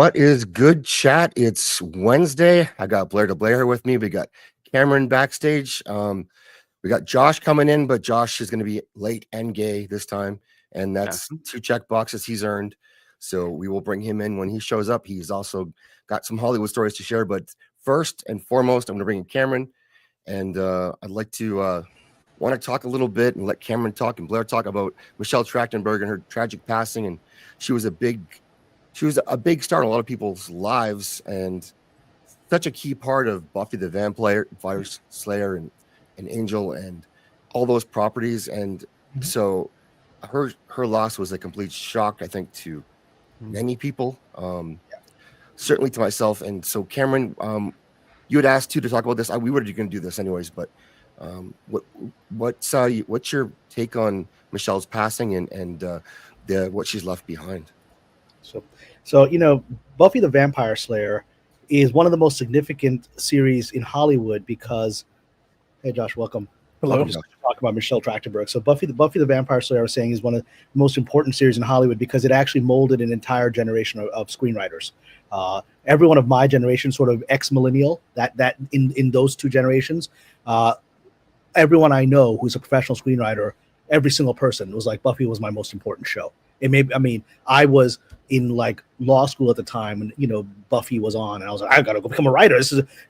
What is good, chat? It's Wednesday. I got Blair to Blair here with me. We got Cameron backstage. We got Josh coming in, but Josh is going to be late and gay this time, and that's two check boxes he's earned. So we will bring him in when he shows up. He's also got some Hollywood stories to share. But first and foremost, I'm going to bring in Cameron, and I'd like to want to talk a little bit and let Cameron talk and Blair talk about Michelle Trachtenberg and her tragic passing. And she was a big star in a lot of people's lives and such a key part of Buffy the Vampire Slayer and Angel and all those properties. And so her loss was a complete shock, I think, to many people, certainly to myself. And so, Cameron, you had asked to talk about this. We were going to do this anyways, but what's your take on Michelle's passing and what she's left behind? So Buffy the Vampire Slayer is one of the most significant series in Hollywood because, hey Josh, welcome. Hello. Just talk about Michelle Trachtenberg. So Buffy the Vampire Slayer, I was saying, is one of the most important series in Hollywood because it actually molded an entire generation of screenwriters. Everyone of my generation, sort of ex-millennial, that in those two generations, everyone I know who's a professional screenwriter, every single person was like, Buffy was my most important show. I was in like law school at the time when Buffy was on, and I was like, I gotta go become a writer.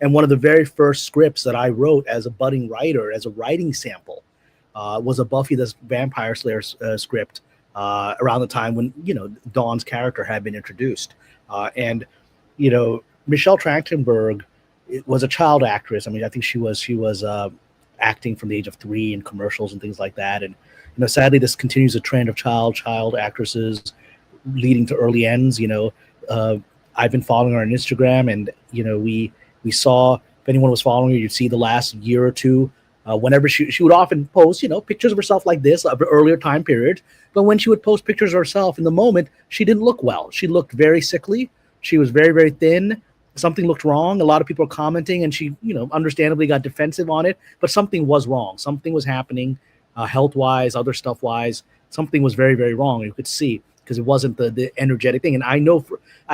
And one of the very first scripts that I wrote as a budding writer, as a writing sample, was a Buffy the Vampire Slayer script around the time when Dawn's character had been introduced. And Michelle Trachtenberg was a child actress. I mean, I think she was acting from the age of 3 in commercials and things like that. And sadly, this continues a trend of child actresses leading to early ends. I've been following her on Instagram, and we saw, if anyone was following her, you'd see the last year or two, whenever she would often post pictures of herself like this of an earlier time period. But when she would post pictures of herself in the moment, she didn't look well. She looked very sickly. She was very, very thin. Something looked wrong. A lot of people were commenting, and she understandably got defensive on it, but something was wrong. Something was happening health-wise, other stuff-wise. Something was very, very wrong. You could see, because it wasn't the energetic thing. And I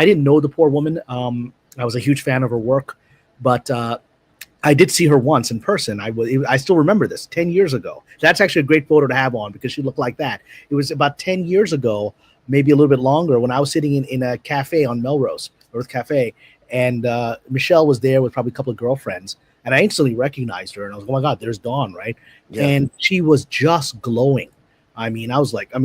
didn't know the poor woman. I was a huge fan of her work, but I did see her once in person. I still remember this 10 years ago. That's actually a great photo to have on because she looked like that. It was about 10 years ago, maybe a little bit longer, when I was sitting in a cafe on Melrose, Earth Cafe, and Michelle was there with probably a couple of girlfriends. And I instantly recognized her, and I was like, oh my God, there's Dawn, right? Yeah. And she was just glowing.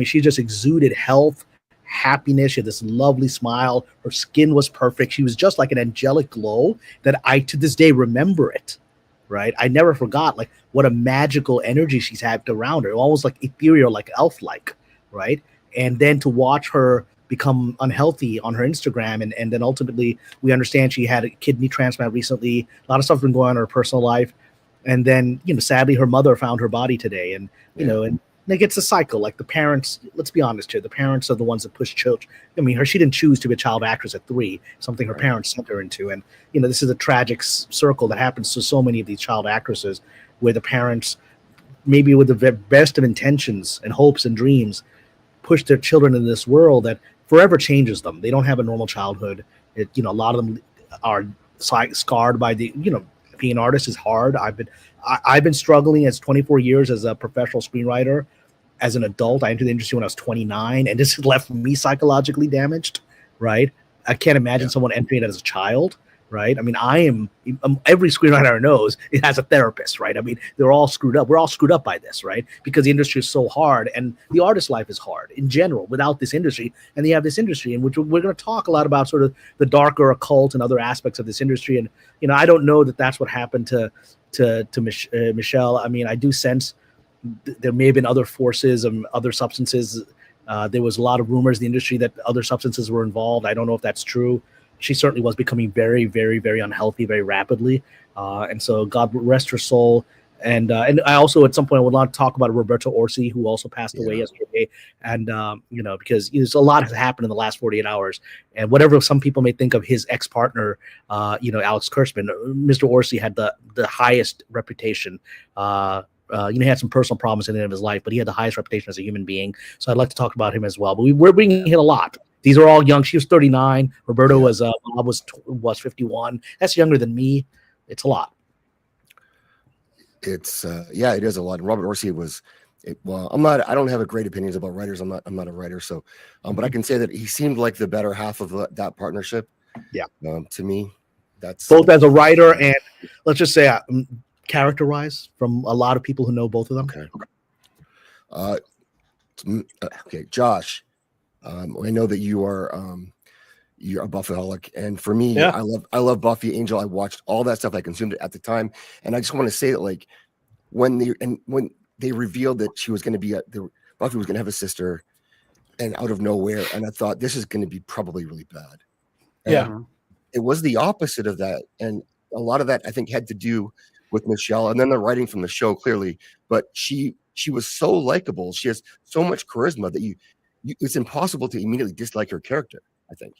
She just exuded health, happiness. She had this lovely smile. Her skin was perfect. She was just like an angelic glow that I, to this day, remember it, right? I never forgot like what a magical energy she's had around her, almost like ethereal, like elf-like, right? And then to watch her become unhealthy on her Instagram, and then ultimately we understand she had a kidney transplant recently. A lot of stuff has been going on in her personal life. And then, sadly, her mother found her body today. And, and it gets a cycle. Like the parents, let's be honest here, the parents are the ones that push children. She didn't choose to be a child actress at 3, something her parents sent her into. And, this is a tragic circle that happens to so many of these child actresses, where the parents, maybe with the best of intentions and hopes and dreams, push their children in this world that forever changes them. They don't have a normal childhood. A lot of them are scarred by being an artist is hard. I've been struggling as 24 years as a professional screenwriter. As an adult, I entered the industry when I was 29, and this left me psychologically damaged, right? I can't imagine someone entering it as a child, right? I mean, every screenwriter knows it has a therapist, right? I mean, they're all screwed up. We're all screwed up by this, right? Because the industry is so hard, and the artist life is hard in general without this industry. And you have this industry in which we're going to talk a lot about sort of the darker occult and other aspects of this industry. And, I don't know that that's what happened to Michelle. I mean, I do sense there may have been other forces and other substances. There was a lot of rumors in the industry that other substances were involved. I don't know if that's true. She certainly was becoming very, very, very unhealthy very rapidly. And so God rest her soul. And I also, at some point, I would like to talk about Roberto Orsi, who also passed away yesterday. And, because there's a lot has happened in the last 48 hours. And whatever some people may think of his ex-partner, Alex Kurtzman, Mr. Orsi had the highest reputation. He had some personal problems in the end of his life, but he had the highest reputation as a human being. So I'd like to talk about him as well. But we're being hit a lot These are all young. She was 39. Roberto was Bob was 51. That's younger than me. It's a lot. It's it is a lot. Robert Orsi was. I don't have a great opinions about writers. I'm not a writer, so but I can say that he seemed like the better half of that partnership. Yeah. To me, that's both as a writer and let's just say character-wise, from a lot of people who know both of them. Okay, Josh. I know that you're a Buffaholic, and for me, I love Buffy, Angel. I watched all that stuff. I consumed it at the time, and I just want to say that, like, when they revealed that she was going to be Buffy was going to have a sister, and out of nowhere, and I thought this is going to be probably really bad. And it was the opposite of that, and a lot of that I think had to do with Michelle, and then the writing from the show clearly. But she was so likable. She has so much charisma that it's impossible to immediately dislike her character, I think.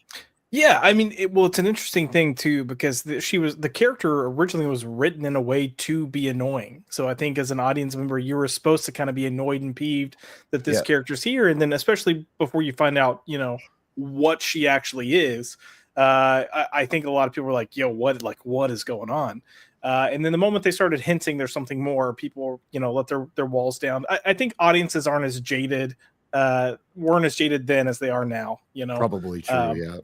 Yeah, I mean, it's an interesting thing too, because the character originally was written in a way to be annoying. So I think as an audience member, you were supposed to kind of be annoyed and peeved that this character's here, and then especially before you find out, what she actually is. I think a lot of people were like, "Yo, what is going on?" And then the moment they started hinting there's something more, people let their walls down. I think audiences weren't as jaded then as they are now. Probably true.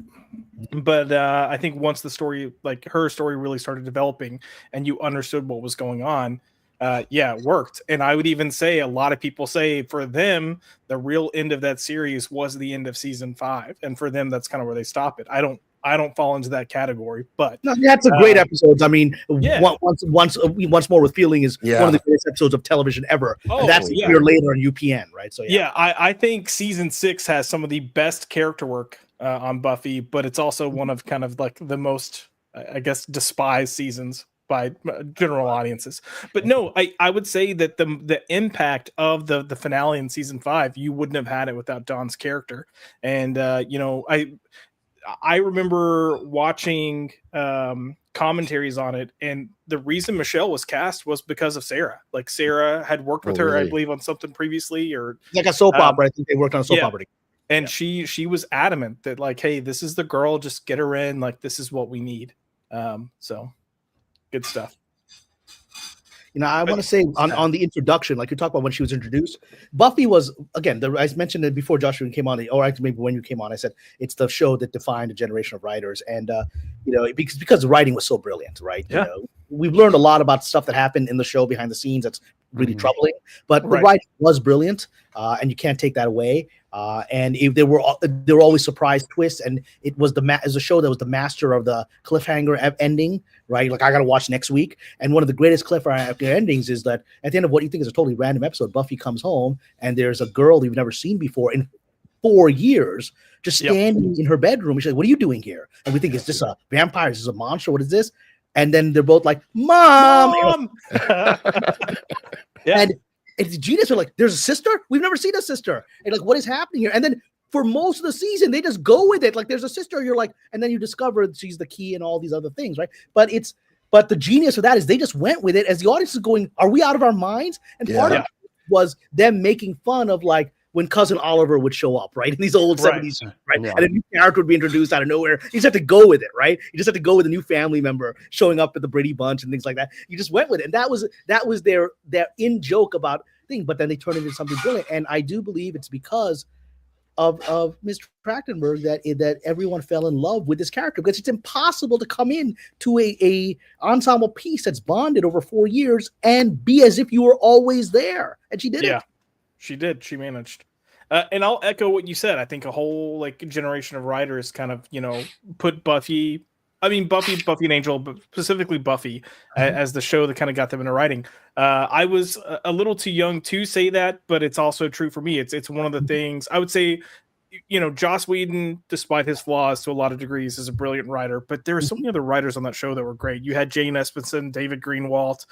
But I think once the story, like her story, really started developing, and you understood what was going on, it worked. And I would even say a lot of people say for them the real end of that series was the end of season 5, and for them that's kind of where they stop it. I don't fall into that category, but no, that's a great episodes. I mean, once more with feeling is one of the greatest episodes of television ever. And that's a year later on UPN, right? So I think season 6 has some of the best character work on Buffy, but it's also one of kind of like the most, I guess, despised seasons by general audiences. But no, I would say that the impact of the finale in season 5, you wouldn't have had it without Dawn's character. And I remember watching commentaries on it, and the reason Michelle was cast was because of Sarah. Like, Sarah had worked with her, really? I believe, on something previously, or like a soap opera. I think they worked on a soap opera. And she was adamant that, like, hey, this is the girl, just get her in. Like, this is what we need. So good stuff. I want to say on the introduction, like you talked about when she was introduced, Buffy was, again, I mentioned it before Joshua came on, or actually maybe when you came on, I said it's the show that defined a generation of writers. And, because the writing was so brilliant, right? Yeah. We've learned a lot about stuff that happened in the show behind the scenes that's really troubling, but the writing was brilliant, and you can't take that away. And if there were always surprise twists, and it was as a show that was the master of the cliffhanger ending, right? Like, I got to watch next week. And one of the greatest cliffhanger endings is that at the end of what you think is a totally random episode, Buffy comes home and there's a girl you've never seen before in 4 years, just standing in her bedroom. She's like, "What are you doing here?" And we think, "Is this a vampire? Is this a monster? What is this?" And then they're both like, "Mom!" And it's genius. They're like, "There's a sister? We've never seen a sister." And like, what is happening here? And then for most of the season, they just go with it. Like, there's a sister. You're like, and then you discover she's the key and all these other things, right? But the genius of that is they just went with it as the audience is going, "Are we out of our minds?" And part of it was them making fun of, like, when Cousin Oliver would show up, right? In these old 70s, right? Yeah. And a new character would be introduced out of nowhere. You just have to go with it, right? You just have to go with a new family member showing up at the Brady Bunch and things like that. You just went with it. And that was their in-joke about thing, but then they turned it into something brilliant. And I do believe it's because of Ms. Trachtenberg that everyone fell in love with this character, because it's impossible to come in to a ensemble piece that's bonded over 4 years and be as if you were always there. And she did it. She did. She managed. And I'll echo what you said. I think a whole generation of writers kind of, put Buffy and Angel, but specifically Buffy as the show that kind of got them into writing. I was a little too young to say that, but it's also true for me. It's one of the things I would say, Joss Whedon, despite his flaws to a lot of degrees, is a brilliant writer, but there are so many other writers on that show that were great. You had Jane Espenson, David Greenwalt,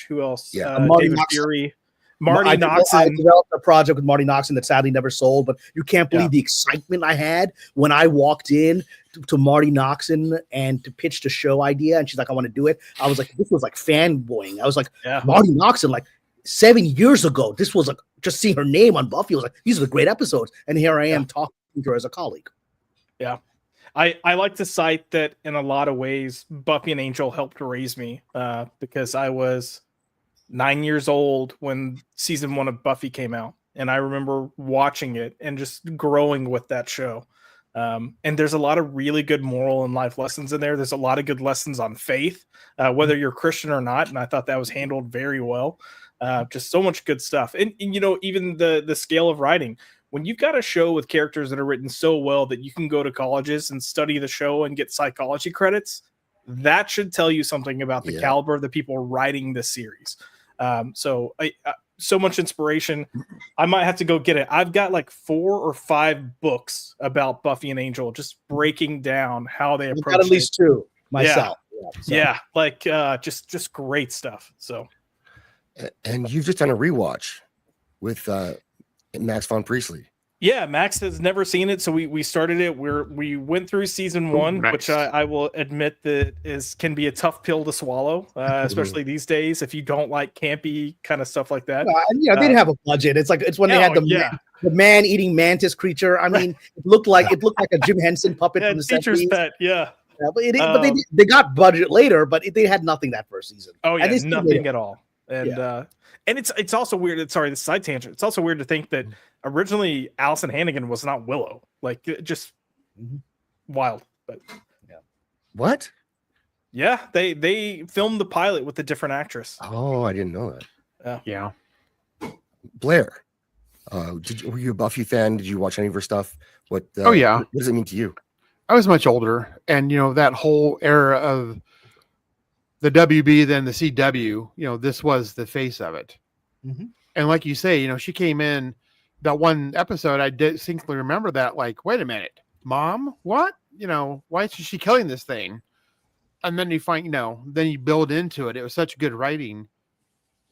who else? David Fury. Marty Noxon. I developed a project with Marty Noxon that sadly never sold, but you can't believe the excitement I had when I walked in to Marty Noxon and to pitch the show idea. And she's like, "I want to do it." I was like, this was like fanboying. I was like, Marty Noxon, like 7 years ago, this was like just seeing her name on Buffy. I was like, these are the great episodes. And here I am talking speaking to her as a colleague. Yeah. I like to cite that in a lot of ways, Buffy and Angel helped raise me because I was 9 years old when season 1 of Buffy came out. And I remember watching it and just growing with that show. And there's a lot of really good moral and life lessons in there. There's a lot of good lessons on faith, whether you're Christian or not. And I thought that was handled very well. Just so much good stuff. And you know, even the scale of writing. When you've got a show with characters that are written so well that you can go to colleges and study the show and get psychology credits, that should tell you something about the caliber of the people writing this series. So much inspiration. I might have to go get it. I've got like 4 or 5 books about Buffy and Angel, just breaking down how they approach it. Got at least 2 myself. Just great stuff. So, and you've just done a rewatch with Max von Priestley. Yeah, Max has never seen it, so we started it. We went through season 1, nice. Which I will admit that can be a tough pill to swallow, especially these days if you don't like campy kind of stuff like that. They didn't have a budget. It's when they had the man-eating mantis creature. I mean, it looked like a Jim Henson puppet from the teacher's 70s. Pet. Yeah. But they got budget later, but they had nothing that first season. Oh yeah, nothing at all. And it's also weird. Sorry, the side tangent. It's also weird to think that originally Allison Hannigan was not Willow. Like, just wild. But what? Yeah, they filmed the pilot with a different actress. Oh, I didn't know that. Yeah. Blair, were you a Buffy fan? Did you watch any of her stuff? What does it mean to you? I was much older, and that whole era of the WB, then the CW, this was the face of it. Mm-hmm. And like you say, she came in that one episode. I distinctly remember that, like, wait a minute, Mom, what? Why is she killing this thing? And then you find, then you build into it. It was such good writing.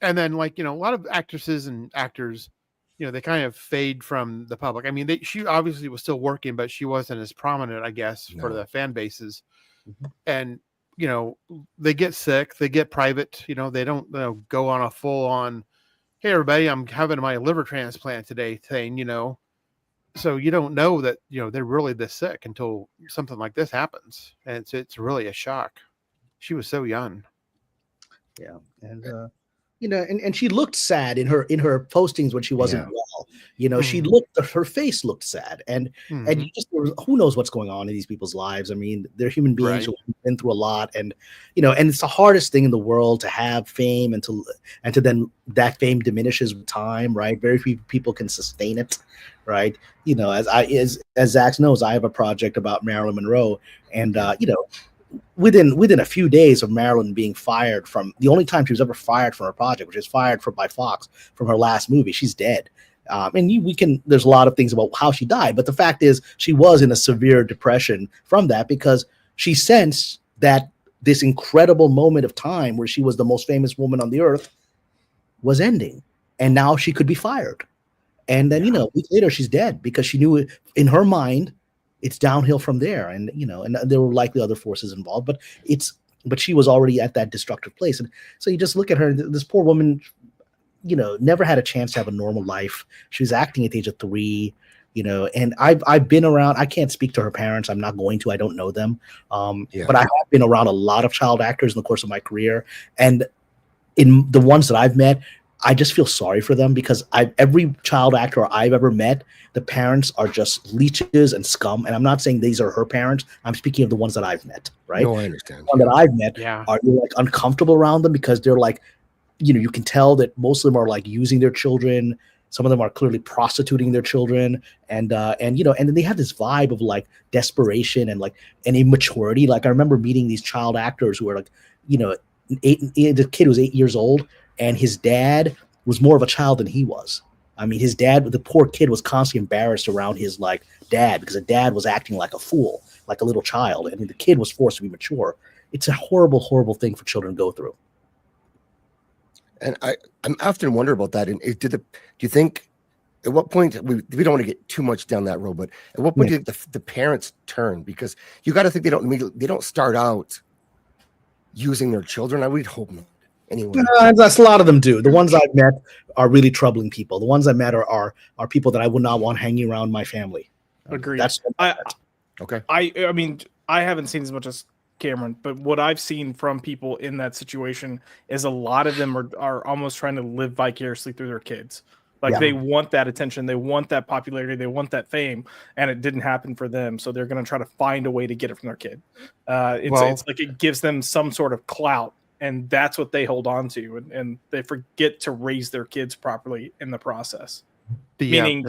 And then, like, a lot of actresses and actors, they kind of fade from the public. I mean, she obviously was still working, but she wasn't as prominent, I guess, for the fan bases. Mm-hmm. And they get sick, they get private, they don't go on a full on, hey, everybody, I'm having my liver transplant today thing, so you don't know that, they're really this sick until something like this happens. And it's really a shock. She was so young. Yeah. And, and she looked sad in her postings when she wasn't well. She her face looked sad, and you just, who knows what's going on in these people's lives. I mean, they're human beings who've been through a lot, and and it's the hardest thing in the world to have fame and to then that fame diminishes with time, right? Very few people can sustain it, right? As Zach knows, I have a project about Marilyn Monroe, and within a few days of Marilyn being fired from the only time she was ever fired from her project, which is fired by Fox from her last movie, she's dead. And there's a lot of things about how she died, but the fact is she was in a severe depression from that because she sensed that this incredible moment of time where she was the most famous woman on the earth was ending, and now she could be fired. And then, a week later she's dead because she knew in her mind it's downhill from there. And, and there were likely other forces involved, but she was already at that destructive place. And so you just look at her, this poor woman, never had a chance to have a normal life. She was acting at the age of 3, and I've been around, I can't speak to her parents. I'm not going to, I don't know them. But I have been around a lot of child actors in the course of my career. And in the ones that I've met, I just feel sorry for them because every child actor I've ever met, the parents are just leeches and scum. And I'm not saying these are her parents. I'm speaking of the ones that I've met, right? No, I understand. The one that I've met, are you like uncomfortable around them because they're like, you can tell that most of them are like using their children. Some of them are clearly prostituting their children, and then they have this vibe of like desperation and like an immaturity. Like I remember meeting these child actors who were like, the kid was 8 years old, and his dad was more of a child than he was. I mean, his dad, the poor kid, was constantly embarrassed around his like dad because the dad was acting like a fool, like a little child, and the kid was forced to be mature. It's a horrible, horrible thing for children to go through. And I'm often wonder about that. And do you think at what point we don't want to get too much down that road, but at what point do you think the parents turn? Because you got to think they don't start out using their children. I would hope not. Anyway, that's a lot of them do. The ones I've met are really troubling people. The ones I met are people that I would not want hanging around my family. Agreed. That's Okay. I mean, I haven't seen as much as Cameron, but what I've seen from people in that situation is a lot of them are almost trying to live vicariously through their kids. Like they want that attention, they want that popularity, they want that fame, and it didn't happen for them. So they're going to try to find a way to get it from their kid. It's like it gives them some sort of clout, and that's what they hold on to, and they forget to raise their kids properly in the process. Meaning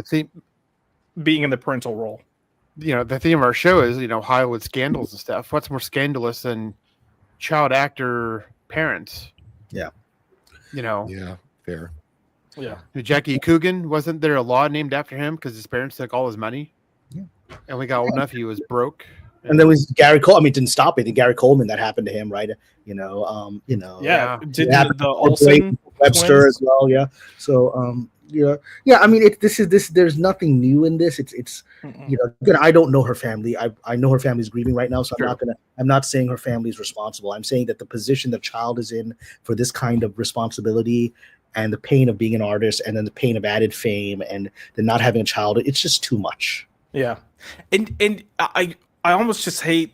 being in the parental role. The theme of our show is, Hollywood scandals and stuff. What's more scandalous than child actor parents? Yeah. Yeah, fair. Yeah. Jackie Coogan, wasn't there a law named after him because his parents took all his money? Yeah. And we got old enough, he was broke. And there was Gary Cole. I mean, it didn't stop it. Gary Coleman, that happened to him, right? Yeah. Did happened the Olsen Webster twins? as well, yeah. So, yeah. I mean, there's nothing new in this. It's again, I don't know her family. I know her family's grieving right now, so I'm not saying her family's responsible. I'm saying that the position the child is in for this kind of responsibility and the pain of being an artist, and then the pain of added fame, and then not having a child, it's just too much. Yeah, and I almost just hate.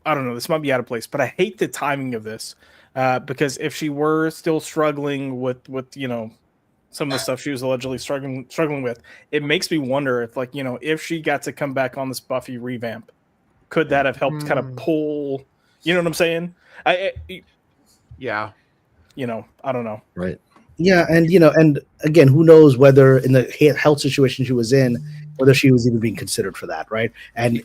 I don't know. This might be out of place, but I hate the timing of this because if she were still struggling with some of the stuff she was allegedly struggling with, it makes me wonder if if she got to come back on this Buffy revamp, could that have helped kind of pull? You know what I'm saying? I don't know. Right. Yeah, and again, who knows whether in the health situation she was in, whether she was even being considered for that, right? And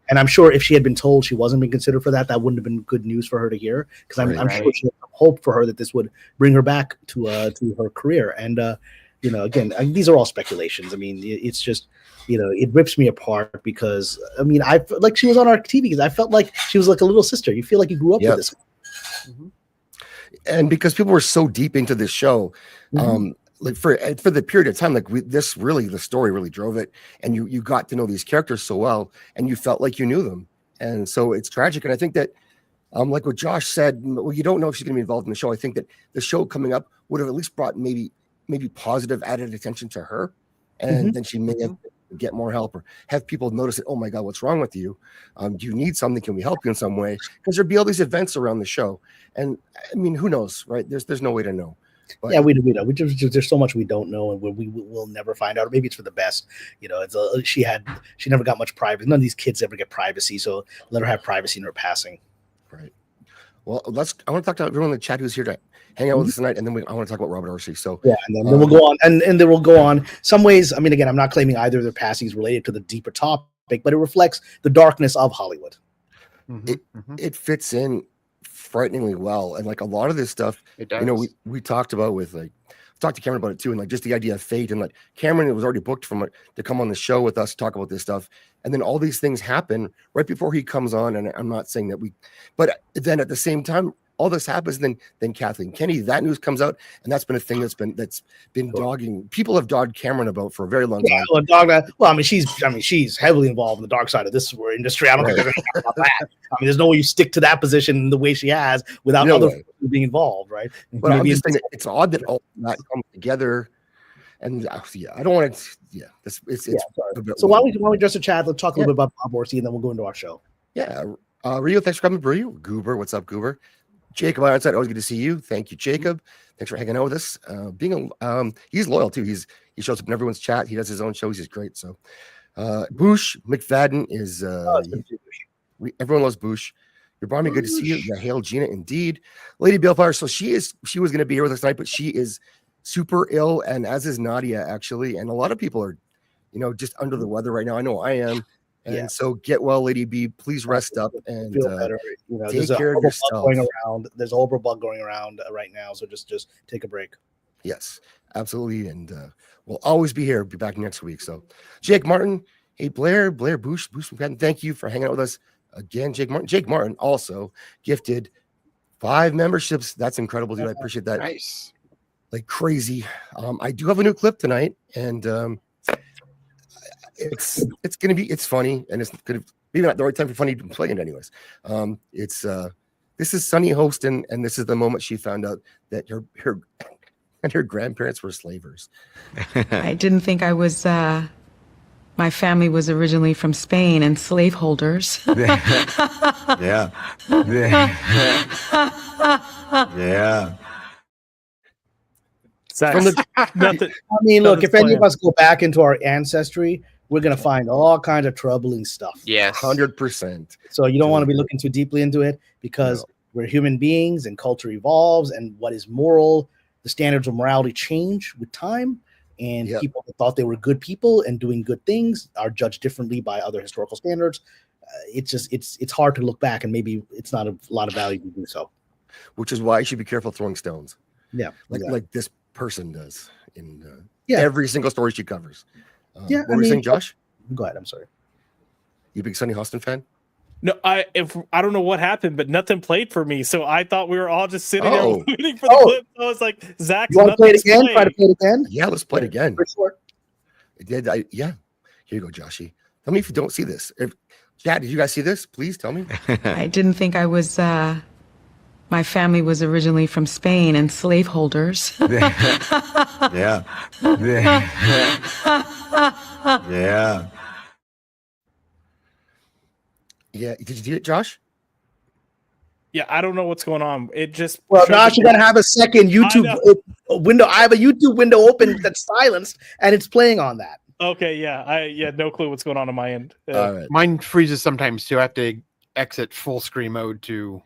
I'm sure if she had been told she wasn't being considered for that, that wouldn't have been good news for her to hear, because I'm sure she had hope for her that this would bring her back to her career. And again, these are all speculations. I mean, it's just it rips me apart because I mean, I like she was on our TV because I felt like she was like a little sister. You feel like you grew up with this. Mm-hmm. And because people were so deep into this show, like for the period of time, the story really drove it, and you got to know these characters so well, and you felt like you knew them, and so it's tragic. And I think that, like what Josh said, well, you don't know if she's going to be involved in the show. I think that the show coming up would have at least brought maybe positive added attention to her, and then she may have get more help or have people notice it. Oh my God, what's wrong with you? Do you need something? Can we help you in some way? Because there'd be all these events around the show, and I mean, who knows, right? There's no way to know. But, yeah, we know. There's so much we don't know, and we will never find out. Or maybe it's for the best. She never got much privacy. None of these kids ever get privacy, so let her have privacy in her passing. Right. Well, I want to talk to everyone in the chat who's here to hang out with us tonight, and then I want to talk about Robert Orsi. So yeah, and then we'll go on, and then we'll go on. Some ways, I mean, again, I'm not claiming either of their passings related to the deeper topic, but it reflects the darkness of Hollywood. It fits in frighteningly well, and like a lot of this stuff, it does. We talked about with talked to Cameron about it too, and like just the idea of fate, and like Cameron was already booked to come on the show with us to talk about this stuff, and then all these things happen right before he comes on, and I'm not saying that but then at the same time all this happens, then Kathleen Kennedy, that news comes out, and that's been a thing that's been dogging. People have dogged Cameron about for a very long time. Well, I mean, she's heavily involved in the dark side of this industry. I don't think they're going to talk about that. I mean, there's no way you stick to that position the way she has without other people being involved, right? But I'm just saying it's odd that all that comes together. And I don't want to. Yeah, it's so why don't we just chat? Let's talk a little bit about Bob Orsi, and then we'll go into our show. Yeah, Rio, thanks for coming, Rio. Goober, what's up, Goober? Jacob Ironside, always good to see you. Thank you, Jacob. Thanks for hanging out with us. He's loyal too. He shows up in everyone's chat. He does his own shows. He's great. So, Boosh McFadden is. Everyone loves Boosh. You're Barney, good to see you. Yeah, hail Gina, indeed. Lady Balefire. So she was going to be here with us tonight, but she is super ill, and as is Nadia actually. And a lot of people are, just under the weather right now. I know I am. And so get well, Lady B. Please rest up and feel better. Take care of yourself. There's a horrible bug going around right now, so just take a break. Yes, absolutely. And we'll always be here. Be back next week. So, Jake Martin, hey Blair, Boosh, thank you for hanging out with us again, Jake Martin. Jake Martin also gifted 5 memberships. That's incredible, dude. I appreciate that. Nice, like crazy. I do have a new clip tonight, and it's funny, and it's gonna maybe not the right time for funny to play it anyways. This is Sunny hosting, and this is the moment she found out that her grandparents were slavers. I didn't think I was my My family was originally from Spain and slaveholders. Yeah. Yeah. From Zach's the nothing. I mean, look, if Nothing's any of planned. us go back into our ancestry, we're going to find all kinds of troubling stuff. Yes. 100%. So you don't want to be looking too deeply into it because No. we're human beings and culture evolves, and what is moral, the standards of morality change with time. And Yep. people that thought they were good people and doing good things are judged differently by other historical standards. It's hard to look back, and maybe it's not a lot of value to do so. Which is why you should be careful throwing stones. Yeah, Like this person does in Yeah. every single story she covers. Yeah, What were you saying, Josh? Go ahead. I'm sorry. You a big Sonny Hostin fan? No, I don't know what happened, but nothing played for me. So I thought we were all just sitting Oh. there waiting for the Oh. clip. So I was like, Zach, You want to play it again? Try to play it again. Yeah, let's play it again. For sure. It did. Yeah. Here you go, Joshy. Tell me if you don't see this. Chad, did you guys see this? Please tell me. I didn't think I was. My family was originally from Spain and slaveholders. Yeah. Yeah. Yeah. Did you see it, Josh? Yeah, I don't know what's going on. It just Well, showed Josh, the- you're gonna have a second YouTube window. I have a YouTube window open that's silenced, and it's playing on that. Okay, yeah, no clue what's going on my end. All right. Mine freezes sometimes too. I have to exit full screen mode to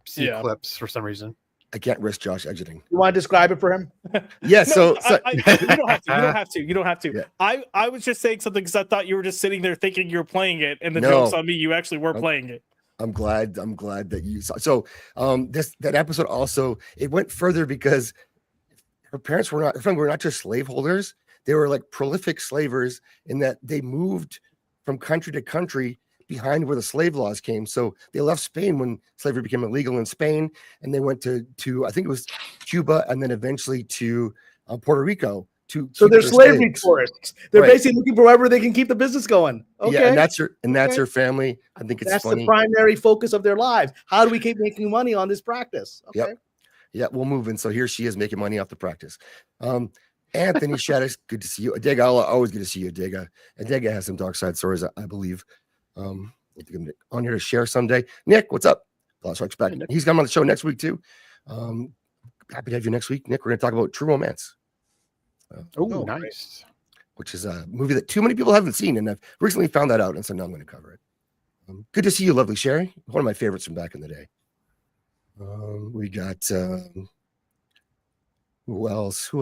see Yeah. clips for some reason. I can't risk Josh exiting. You want to describe it for him? Yeah. No, So, you don't have to. You don't have to. You don't have to. Yeah. I was just saying something because I thought you were just sitting there thinking you're playing it, and the No. joke's on me. You actually were playing it. I'm glad that you saw. So that episode also, it went further because her parents were not just slaveholders. They were like prolific slavers in that they moved from country to country behind where the slave laws came. So they left Spain when slavery became illegal in Spain, and they went to I think it was Cuba, and then eventually to Puerto Rico. So keep they're their slavery slaves. tourists. They're Right. basically looking for wherever they can keep the business going. Okay. Yeah, and that's Okay. her family. I think it's That's funny. the primary focus of their lives. How do we keep making money on this practice? Okay. Yep. Yeah, we'll move in. So here she is making money off the practice. Anthony Shaddix, good to see you. Adega, always good to see you, Adega. Adega has some dark side stories, I believe. We'll get him on here to share someday. Nick, what's up? Lost Strikes Back. He's coming on the show next week too. Happy to have you next week, Nick. We're going to talk about True Romance. Oh, Oh, nice. Which is a movie that too many people haven't seen, and I've recently found that out, and so now I'm going to cover it. Good to see you, lovely Sherry. One of my favorites from back in the day. We got who else? So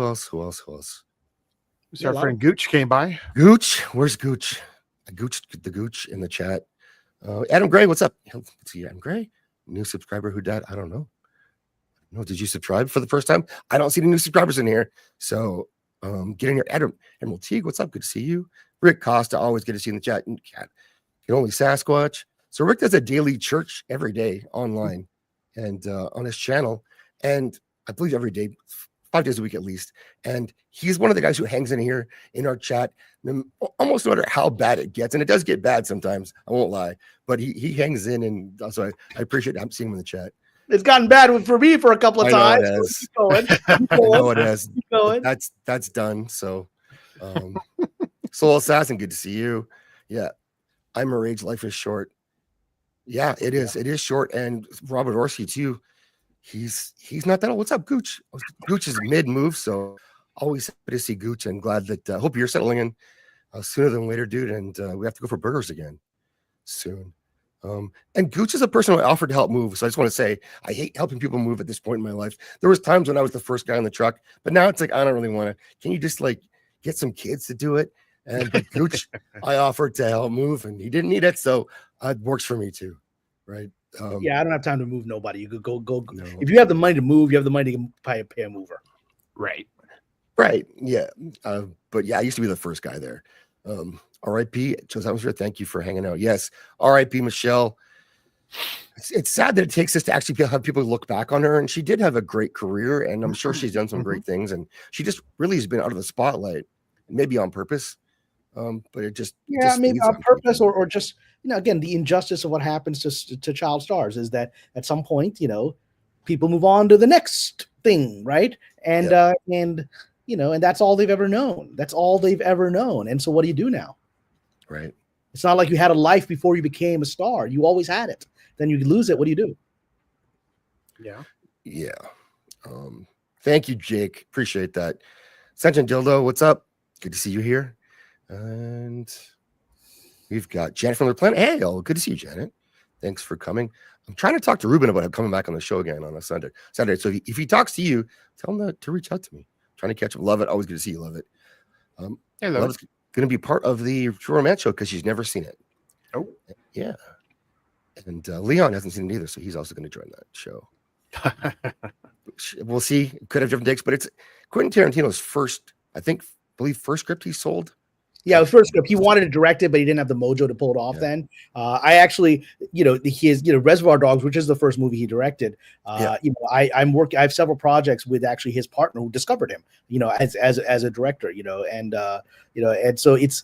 our friend Gooch came by. Gooch, where's Gooch? The Gooch in the chat. Adam Gray, what's up? Let's see, Adam Gray, new subscriber. Who dat? I don't know. No, did you subscribe for the first time? I don't see any new subscribers in here. So get in here. Emerald Teague, what's up? Good to see you. Rick Costa, always good to see you in the chat. And cat, can only Sasquatch. So Rick does a daily church every day online and on his channel, and I believe every day, 5 days a week at least. And he's one of the guys who hangs in here in our chat, almost no matter how bad it gets. And it does get bad sometimes, I won't lie, but he hangs in, and so I appreciate seeing him in the chat. It's gotten bad for me for a couple of I know times. it has. Keep going. Keep I going. know it has. Keep going. That's done. So Soul Assassin, good to see you. Yeah. I'm a rage, life is short. Yeah, it is. It is short. And Robert Orsi too. He's not that old. What's up, Gooch? Gooch is mid move, so always happy to see Gooch, and glad that hope you're settling in sooner than later, dude. And we have to go for burgers again soon. And Gooch is a person who I offered to help move. So I just want to say I hate helping people move at this point in my life. There was times when I was the first guy on the truck, but now it's like I don't really want to. Can you just like get some kids to do it? And Gooch, I offered to help move, and he didn't need it, so it works for me too, right? Yeah, I don't have time to move nobody. You could go. No. If you have the money to move, you have the money to pay a mover. Right. Right. Yeah. But yeah, I used to be the first guy there. R.I.P. Joseph Atmosphere, thank you for hanging out. Yes. R.I.P. Michelle. It's sad that it takes us to actually have people look back on her. And she did have a great career, and I'm sure she's done some great things. And she just really has been out of the spotlight, maybe on purpose. But it just Maybe leaves on purpose or just again, the injustice of what happens to child stars is that at some point, people move on to the next thing, right? And and that's all they've ever known. That's all they've ever known. And so what do you do now? Right. It's not like you had a life before you became a star. You always had it. Then you lose it. What do you do? Yeah. Yeah. Thank you, Jake. Appreciate that. Sentient Dildo, what's up? Good to see you here. And we've got Janet from the planet. Hey, good to see you, Janet. Thanks for coming. I'm trying to talk to Ruben about coming back on the show again on a Sunday. So if he talks to you, tell him to reach out to me. I'm trying to catch him. Love it. Always good to see you. Love it. Love's going to be part of the True Romance show because she's never seen it. Oh, yeah. And Leon hasn't seen it either, so he's also going to join that show. We'll see. Could have different takes, but it's Quentin Tarantino's first script he sold. Yeah, it was first script. He wanted to direct it, but he didn't have the mojo to pull it off. Then I actually, his Reservoir Dogs, which is the first movie he directed. I have several projects with actually his partner who discovered him, as a director, and so it's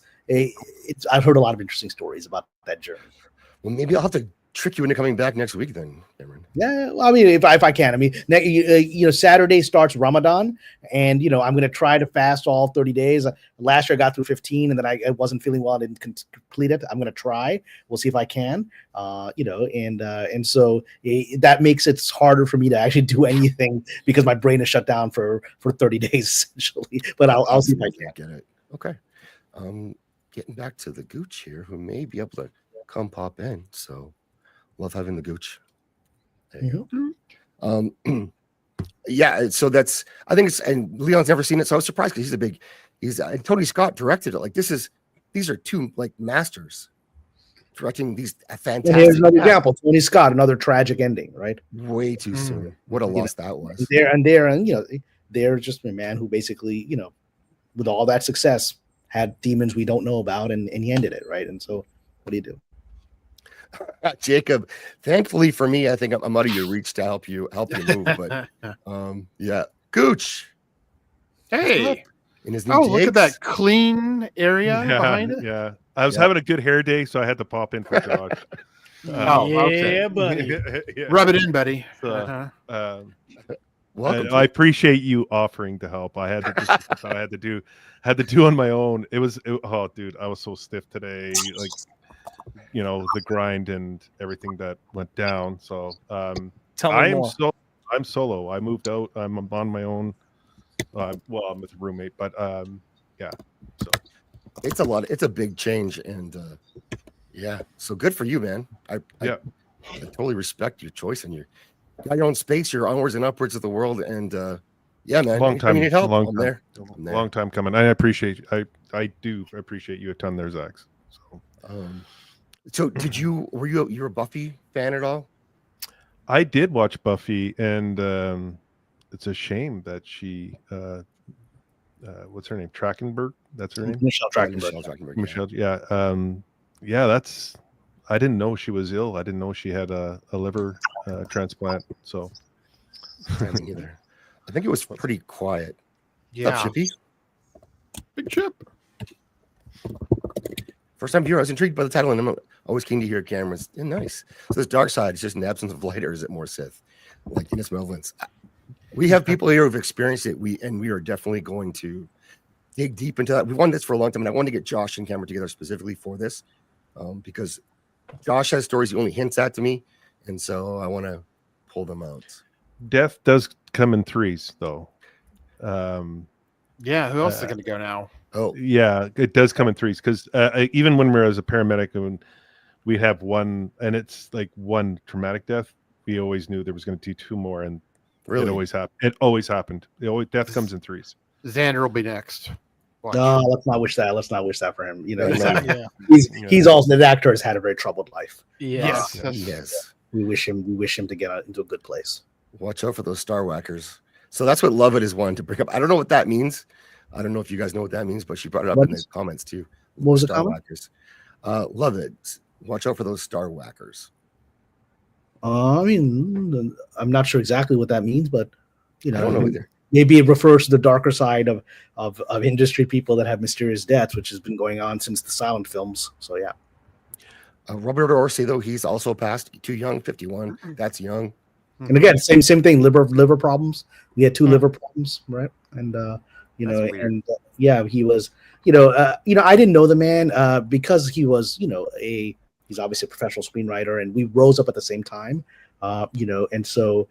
I've heard a lot of interesting stories about that journey. Well, maybe I'll have to trick you into coming back next week then, Cameron. Yeah, well, I mean, if I can. I mean, Saturday starts Ramadan, and I'm going to try to fast all 30 days. Last year I got through 15, and then I wasn't feeling well. I didn't complete it. I'm going to try. We'll see if I can. And so that makes it harder for me to actually do anything because my brain is shut down for 30 days essentially. But I'll see if I can get it. Okay. Getting back to the Gooch here, who may be able to come pop in. So. Love having the Gooch. There you go. Yeah, so I think and Leon's never seen it, so I was surprised because and Tony Scott directed it. Like these are two like masters directing these fantastic. And here's another example: Tony Scott, another tragic ending, right? Way too soon. What a loss that was. They're just a man who basically, with all that success, had demons we don't know about, and he ended it, right? And so, what do you do? Jacob, thankfully for me, I think I'm out of your reach to help you move. But yeah, Gooch. Hey, in his look at that clean area behind it. Yeah, I was having a good hair day, so I had to pop in for Josh. Okay. Buddy. Rub it in, buddy. So, I appreciate you offering to help. I had to just I had to do on my own. Oh, dude, I was so stiff today. Like. The grind and everything that went down. So Tell me more. I'm solo. I moved out. I'm on my own. I'm with a roommate, but yeah. So it's a big change, and so good for you, man. I totally respect your choice, and you got your own space. You're onwards and upwards of the world, and man. Long time. You need help. I'm there. Long time coming. I appreciate. I do appreciate you a ton there, Zach. So were you a Buffy fan at all? I did watch Buffy, and it's a shame that she what's her name? Trachtenberg? That's her name? Michelle Trachtenberg. Michelle, yeah, I didn't know she was ill. I didn't know she had a liver transplant. So I didn't either. I think it was pretty quiet. Yeah. What's up, Chippy? Big Chip. First time viewer, I was intrigued by the title, and I'm always keen to hear Cameron's. Yeah, nice. So this dark side is just an absence of light, or is it more Sith? Like Innes Melvins. We have people here who've experienced it. We are definitely going to dig deep into that. We wanted this for a long time, and I wanted to get Josh and Cameron together specifically for this, because Josh has stories he only hints at to me, and so I want to pull them out. Death does come in threes, though. Yeah, who else is going to go now? Oh, yeah, it does come in threes because even when we're as a paramedic and we have one, and it's like one traumatic death, we always knew there was going to be two more, and really, it always happened. Death comes in threes. Xander will be next. No, let's not wish that. Let's not wish that for him. Yeah. He's also the actor has had a very troubled life. Yes. Yes. We wish him to get into a good place. Watch out for those star whackers. So that's what Love It is one to bring up. I don't know what that means. I don't know if you guys know what that means, but she brought it up in the comments too. What was the star comment? whackers? Love it. Watch out for those star whackers. I mean, I'm not sure exactly what that means, but I don't know either. Maybe it refers to the darker side of industry people that have mysterious deaths, which has been going on since the silent films. So yeah. Robert Orsi, though, he's also passed. Too young, 51. That's young. And again, same thing. Liver problems. We had two liver problems, right? And you That's know, weird. and yeah, he was, I didn't know the man because he was, he's obviously a professional screenwriter, and we rose up at the same time, and so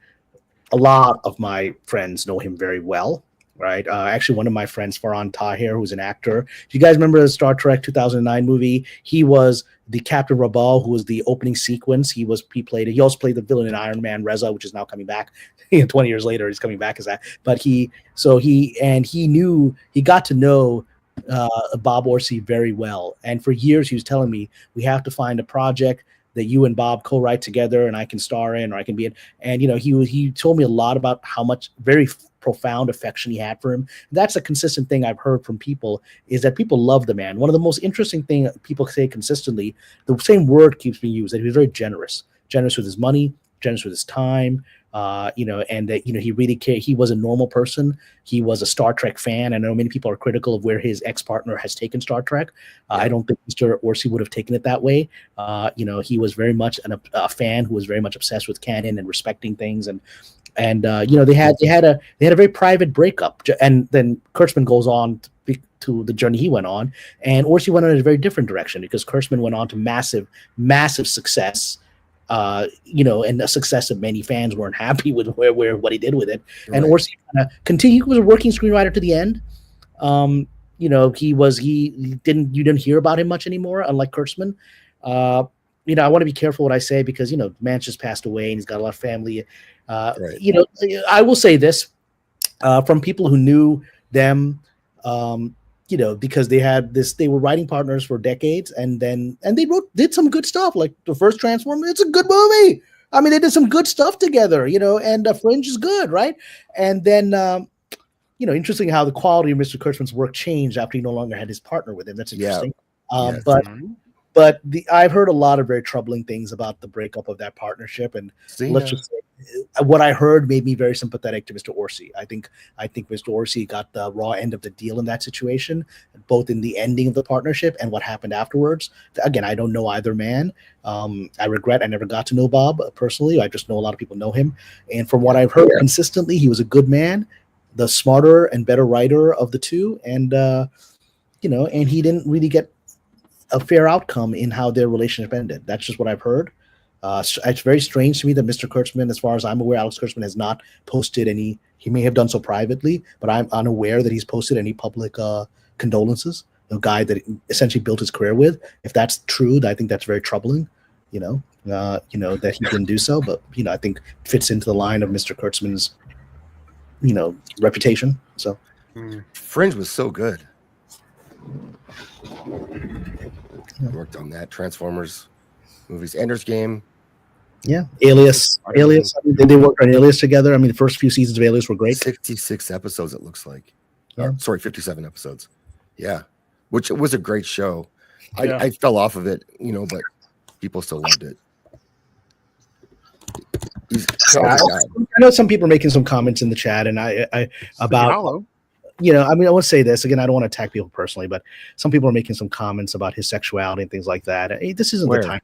a lot of my friends know him very well. Right. Actually, one of my friends, Farhan Tahir, who's an actor. Do you guys remember the Star Trek 2009 movie? He was the Captain Rabal, who was the opening sequence. He also played the villain in Iron Man, Reza, which is now coming back. 20 years later, he's coming back as that. But he got to know Bob Orsi very well. And for years, he was telling me, we have to find a project that you and Bob co-write together and I can star in, or I can be in. And, he told me a lot about how much very profound affection he had for him. That's a consistent thing I've heard from people, is that people love the man. One of the most interesting things people say consistently, the same word keeps being used, that he was very generous with his money, generous with his time, and that, he really cared. He was a normal person. He was a Star Trek fan. I know many people are critical of where his ex-partner has taken Star Trek. I don't think Mr. Orsi would have taken it that way. He was very much a fan who was very much obsessed with canon and respecting things. And they had a very private breakup. And then Kurtzman goes on to the journey he went on, and Orsi went on in a very different direction, because Kurtzman went on to massive success. And the success of many fans weren't happy with what he did with it. Right. And Orsi kind of continued. He was a working screenwriter to the end. You didn't hear about him much anymore, unlike Kurtzman. I want to be careful what I say, because, the man just passed away and he's got a lot of family. Right. I will say this, from people who knew them, because they were writing partners for decades, and they did some good stuff, like the first Transformer. It's a good movie. I mean, they did some good stuff together, and Fringe is good, right? And then, interesting how the quality of Mr. Kurtzman's work changed after he no longer had his partner with him. That's interesting. Yeah. But I've heard a lot of very troubling things about the breakup of that partnership, and let's just say, what I heard made me very sympathetic to Mr. Orsi. I think Mr. Orsi got the raw end of the deal in that situation, both in the ending of the partnership and what happened afterwards. Again, I don't know either man. I regret I never got to know Bob personally. I just know a lot of people know him, and from what I've heard consistently, he was a good man, the smarter and better writer of the two, and and he didn't really get a fair outcome in how their relationship ended. That's just what I've heard. It's very strange to me that Mr. Kurtzman, as far as I'm aware, Alex Kurtzman has not posted any. He may have done so privately, but I'm unaware that he's posted any public condolences. The guy that essentially built his career with. If that's true, I think that's very troubling. That he didn't do so, but I think fits into the line of Mr. Kurtzman's, reputation. So, Fringe was so good. Worked on that. Transformers movies, Ender's Game. Yeah, Alias. I mean, they worked on Alias together. I mean, the first few seasons of Alias were great. 66 episodes, it looks like. Yeah. 57 episodes. Yeah, which was a great show. Yeah. I fell off of it, but people still loved it. I know some people are making some comments in the chat, and I about. I want to say this again. I don't want to attack people personally, but some people are making some comments about his sexuality and things like that. This isn't the time.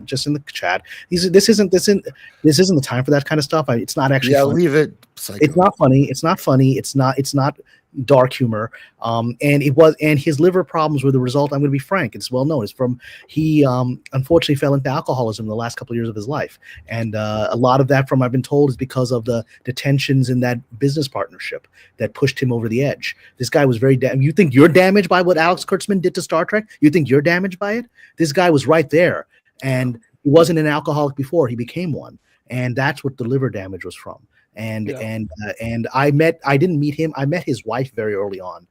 Just in the chat. This isn't the time for that kind of stuff. It's not actually. Yeah, funny. Leave it. Psycho. It's not funny. It's not funny. It's not dark humor. And his liver problems were the result. I'm going to be frank. It's well known. It's from he unfortunately fell into alcoholism in the last couple of years of his life, and a lot of that, from I've been told, is because of the tensions in that business partnership that pushed him over the edge. This guy was very. You think you're damaged by what Alex Kurtzman did to Star Trek? You think you're damaged by it? This guy was right there. And he wasn't an alcoholic before he became one, and that's what the liver damage was from. And I didn't meet him. I met his wife very early on.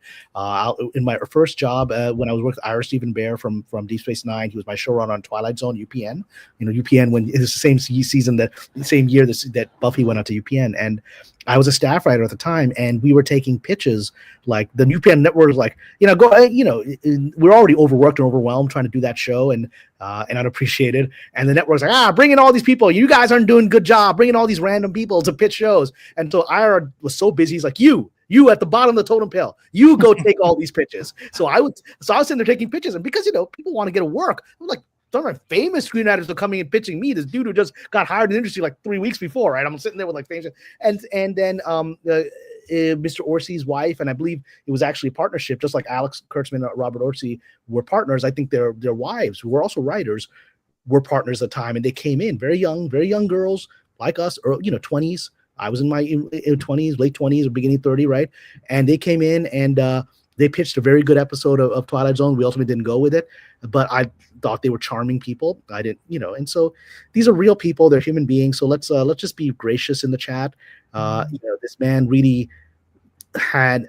In my first job, when I was working with Ira Stephen Bear from Deep Space Nine, he was my showrunner on Twilight Zone, UPN. UPN, when it was the same season the same year that Buffy went out to UPN, and I was a staff writer at the time, and we were taking pitches. Like the UPN network was like, we're already overworked and overwhelmed trying to do that show, and unappreciated. And the network's like, bring in all these people. You guys aren't doing a good job. Bring in all these random people to pitch shows. And so Ira was so busy. He's like, you at the bottom of the totem pole, you go take all these pitches. So I was sitting there taking pitches, and because people want to get to work, I'm like, some of my famous screenwriters are coming and pitching me. This dude who just got hired in the industry like 3 weeks before, right? I'm sitting there with like famous, and then Mr. Orsi's wife, and I believe it was actually a partnership, just like Alex Kurtzman and Robert Orsi were partners. I think their wives, who were also writers, were partners at the time, and they came in very young girls like us, or 20s. I was in my 20s, late 20s or beginning 30, right? And they came in and they pitched a very good episode of Twilight Zone. We ultimately didn't go with it, but I thought they were charming people. I didn't, and so these are real people. They're human beings. So let's just be gracious in the chat. This man really had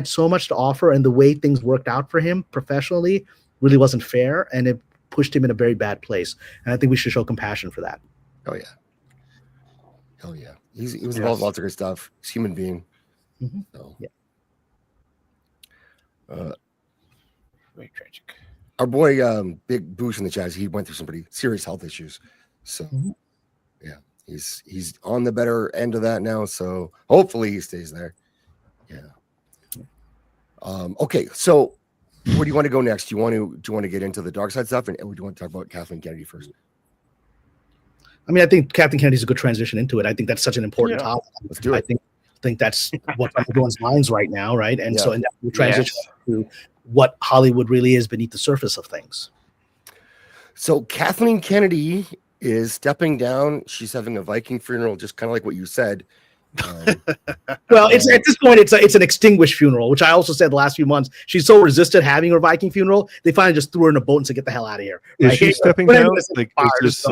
so much to offer, and the way things worked out for him professionally really wasn't fair, and it pushed him in a very bad place. And I think we should show compassion for that. Oh yeah. He was involved in lots of good stuff. He's a human being. Mm-hmm. So. Yeah. Very tragic. Our boy, Big Boosh in the chat, he went through some pretty serious health issues. So, yeah, he's on the better end of that now. So hopefully he stays there. Yeah. Okay, so where do you want to go next? Do you want to get into the dark side stuff, or do you want to talk about Kathleen Kennedy first? I mean, I think Kathleen Kennedy's a good transition into it. I think that's such an important topic. Let's do it. I think that's what's on everyone's minds right now, right? And so we transition to what Hollywood really is beneath the surface of things. So Kathleen Kennedy is stepping down. She's having a Viking funeral, just kind of like what you said. Well, it's at this point, it's an extinguished funeral, which I also said the last few months. She's so resisted having her Viking funeral, they finally just threw her in a boat and said, "Get the hell out of here." Is she stepping down? Like, is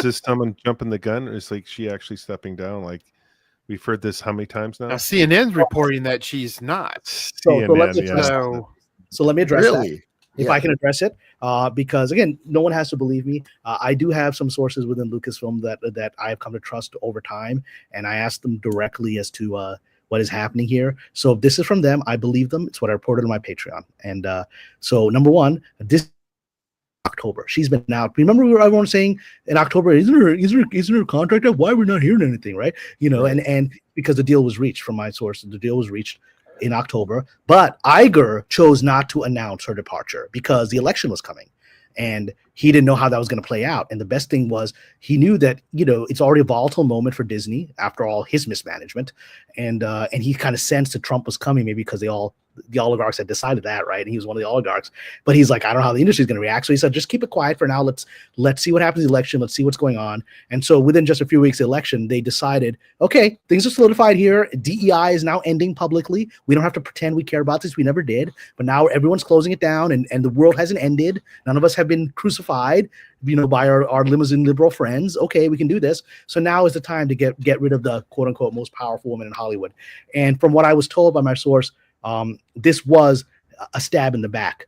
this someone jumping the gun, or is she actually stepping down? Like, we've heard this how many times now? Now CNN's reporting that she's not. So let me address that. If I can address it, because again, no one has to believe me. I do have some sources within Lucasfilm that I have come to trust over time, and I asked them directly as to what is happening here. So if this is from them, I believe them. It's what I reported on my Patreon. And so number one, this October, she's been out. Remember, everyone saying in October, isn't her contract up? Why we're not hearing anything, right? And because the deal was reached from my source, the deal was reached in October, but Iger chose not to announce her departure because the election was coming and he didn't know how that was going to play out. And the best thing was he knew that, it's already a volatile moment for Disney after all his mismanagement. And he kind of sensed that Trump was coming, maybe because the oligarchs had decided that, right? And he was one of the oligarchs, but he's like, I don't know how the industry is going to react. So he said, just keep it quiet for now. Let's see what happens in the election. Let's see what's going on. And so within just a few weeks of the election, they decided, okay, things are solidified here. DEI is now ending publicly. We don't have to pretend we care about this. We never did, but now everyone's closing it down and the world hasn't ended. None of us have been crucified, by our limousine liberal friends. Okay, we can do this. So now is the time to get rid of the quote unquote most powerful woman in Hollywood. And from what I was told by my source, this was a stab in the back.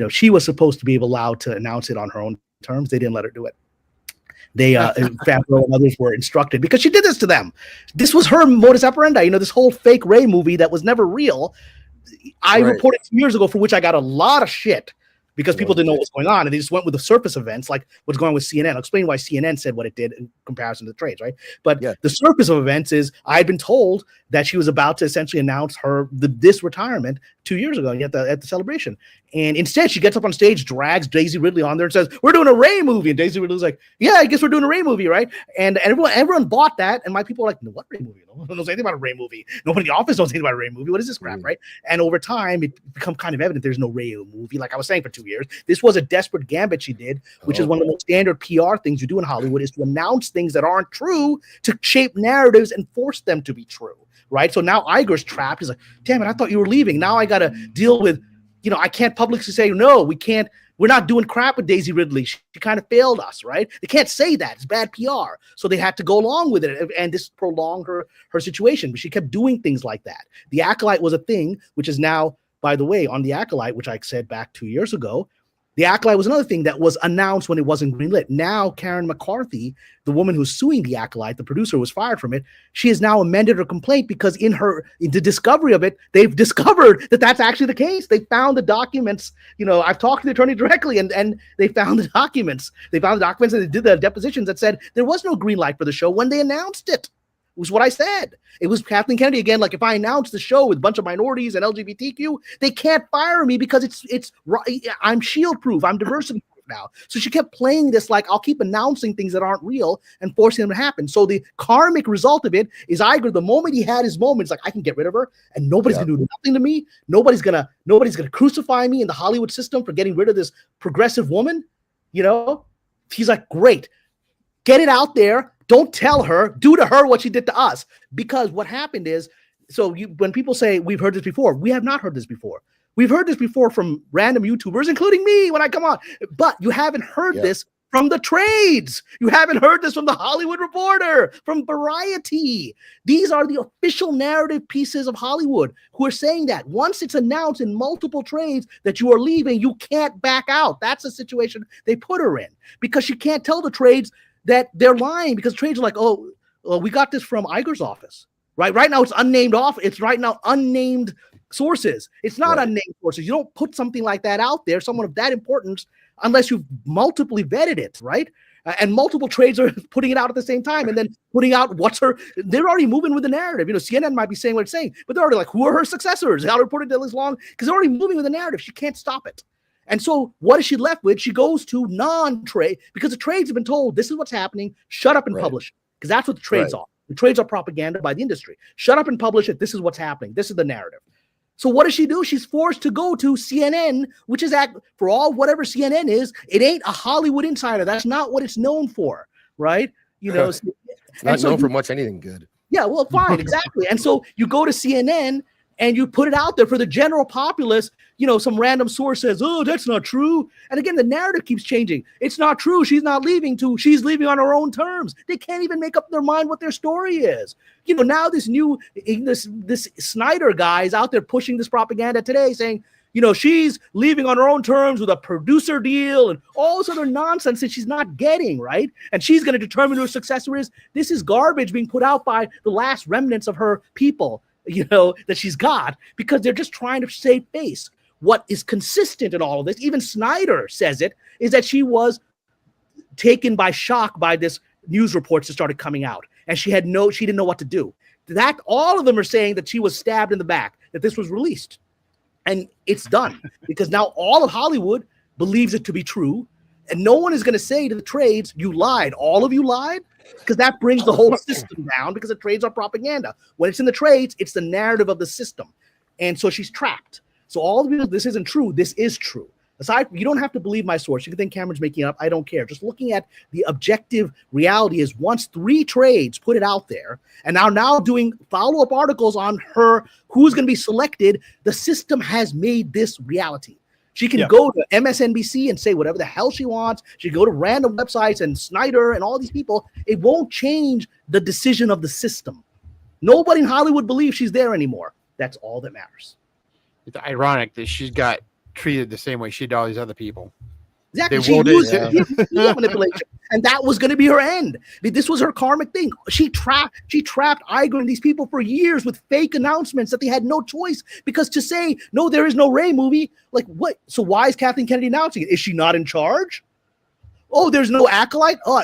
She was supposed to be allowed to announce it on her own terms. They didn't let her do it. They, Favreau and others were instructed because she did this to them. This was her modus operandi. This whole fake Ray movie that was never real. I reported 2 years ago, for which I got a lot of shit because people didn't know what was going on, and they just went with the surface events, like what's going on with CNN. I'll explain why CNN said what it did in comparison to the trades, right? But the surface of events is I'd been told that she was about to essentially announce this retirement 2 years ago at the celebration, and instead she gets up on stage, drags Daisy Ridley on there, and says, "We're doing a Ray movie." And Daisy Ridley's like, "Yeah, I guess we're doing a Ray movie, right?" And everyone bought that, and my people are like, "No, what Ray movie? No one knows anything about a Ray movie. Nobody in the office knows anything about a Ray movie. What is this crap, right?" And over time, it become kind of evident there's no Ray movie. Like I was saying, for 2 years, this was a desperate gambit she did, which is one of the most standard PR things you do in Hollywood, is to announce things that aren't true to shape narratives and force them to be true, right? So now Iger's trapped. He's like, "Damn it, I thought you were leaving. Now I got to deal with, I can't publicly say, no, we can't. We're not doing crap with Daisy Ridley. She kind of failed us, right? They can't say that. It's bad PR." So they had to go along with it, and this prolonged her situation. But she kept doing things like that. The Acolyte was a thing, which is now, by the way, on The Acolyte, which I said back 2 years ago, The Acolyte was another thing that was announced when it wasn't greenlit. Now, Karen McCarthy, the woman who's suing The Acolyte, the producer, was fired from it. She has now amended her complaint because in the discovery of it, they've discovered that that's actually the case. They found the documents. I've talked to the attorney directly, and they found the documents. They found the documents, and they did the depositions that said there was no green light for the show when they announced it. Was what I said. It was Kathleen Kennedy again. Like, if I announce the show with a bunch of minorities and LGBTQ, they can't fire me because I'm shield proof. I'm diversity proof. now. So she kept playing this like, I'll keep announcing things that aren't real and forcing them to happen. So the karmic result of it is Iger, the moment he had his moment, it's like, I can get rid of her and nobody's gonna do nothing to me. Nobody's gonna crucify me in the Hollywood system for getting rid of this progressive woman. You know, he's like, great, get it out there. Don't tell her, do to her what she did to us. Because what happened is, when people say we've heard this before, we have not heard this before. We've heard this before from random YouTubers, including me when I come on. But you haven't heard this from the trades. You haven't heard this from the Hollywood Reporter, from Variety. These are the official narrative pieces of Hollywood who are saying that once it's announced in multiple trades that you are leaving, you can't back out. That's the situation they put her in, because she can't tell the trades that they're lying, because trades are like, oh, we got this from Iger's office. Right now, it's unnamed It's right now unnamed sources. It's not unnamed sources. You don't put something like that out there, someone of that importance, unless you've multiply vetted it, right? And multiple trades are putting it out at the same time, and then putting out they're already moving with the narrative. You know, CNN might be saying what it's saying, but they're already like, who are her successors? How to report it this long? Because they're already moving with the narrative. She can't stop it. And so what is she left with? She goes to non-trade, because the trades have been told, this is what's happening. Shut up and publish, because that's what the trades are. The trades are propaganda by the industry. Shut up and publish it. This is what's happening. This is the narrative. So what does she do? She's forced to go to CNN, which is, for all whatever CNN is, it ain't a Hollywood insider. That's not what it's known for, right? You know, it's not known for much anything good. Yeah, well, fine, exactly. And so you go to CNN and you put it out there for the general populace. You know, some random source says, oh, that's not true. And again, the narrative keeps changing. It's not true. She's not leaving she's leaving on her own terms. They can't even make up their mind what their story is. You know, now this Snyder guy is out there pushing this propaganda today saying, you know, she's leaving on her own terms with a producer deal and all this other nonsense that she's not getting, right? And she's going to determine who her successor is. This is garbage being put out by the last remnants of her people, you know, that she's got, because they're just trying to save face. What is consistent in all of this, even Snyder says it, is that she was taken by shock by this news reports that started coming out, and she didn't know what to do. That all of them are saying that she was stabbed in the back, that this was released, and it's done because now all of Hollywood believes it to be true, and no one is going to say to the trades, you lied. All of you lied, because that brings the whole system down, because the trades are propaganda. When it's in the trades, it's the narrative of the system, and so she's trapped. So all of you, this isn't true. This is true. Aside, you don't have to believe my source. You can think Cameron's making it up. I don't care. Just looking at the objective reality is, once 3 trades put it out there and are now doing follow-up articles on her, who's going to be selected, the system has made this reality. She can go to MSNBC and say whatever the hell she wants. She can go to random websites and Snyder and all these people. It won't change the decision of the system. Nobody in Hollywood believes she's there anymore. That's all that matters. It's ironic that she's got treated the same way she did all these other people. Exactly. She used manipulation, and that was going to be her end. This was her karmic thing. She trapped Iger and these people for years with fake announcements that they had no choice, because to say, no, there is no Ray movie, like what? So why is Kathleen Kennedy announcing it? Is she not in charge? Oh, there's no Acolyte? Oh,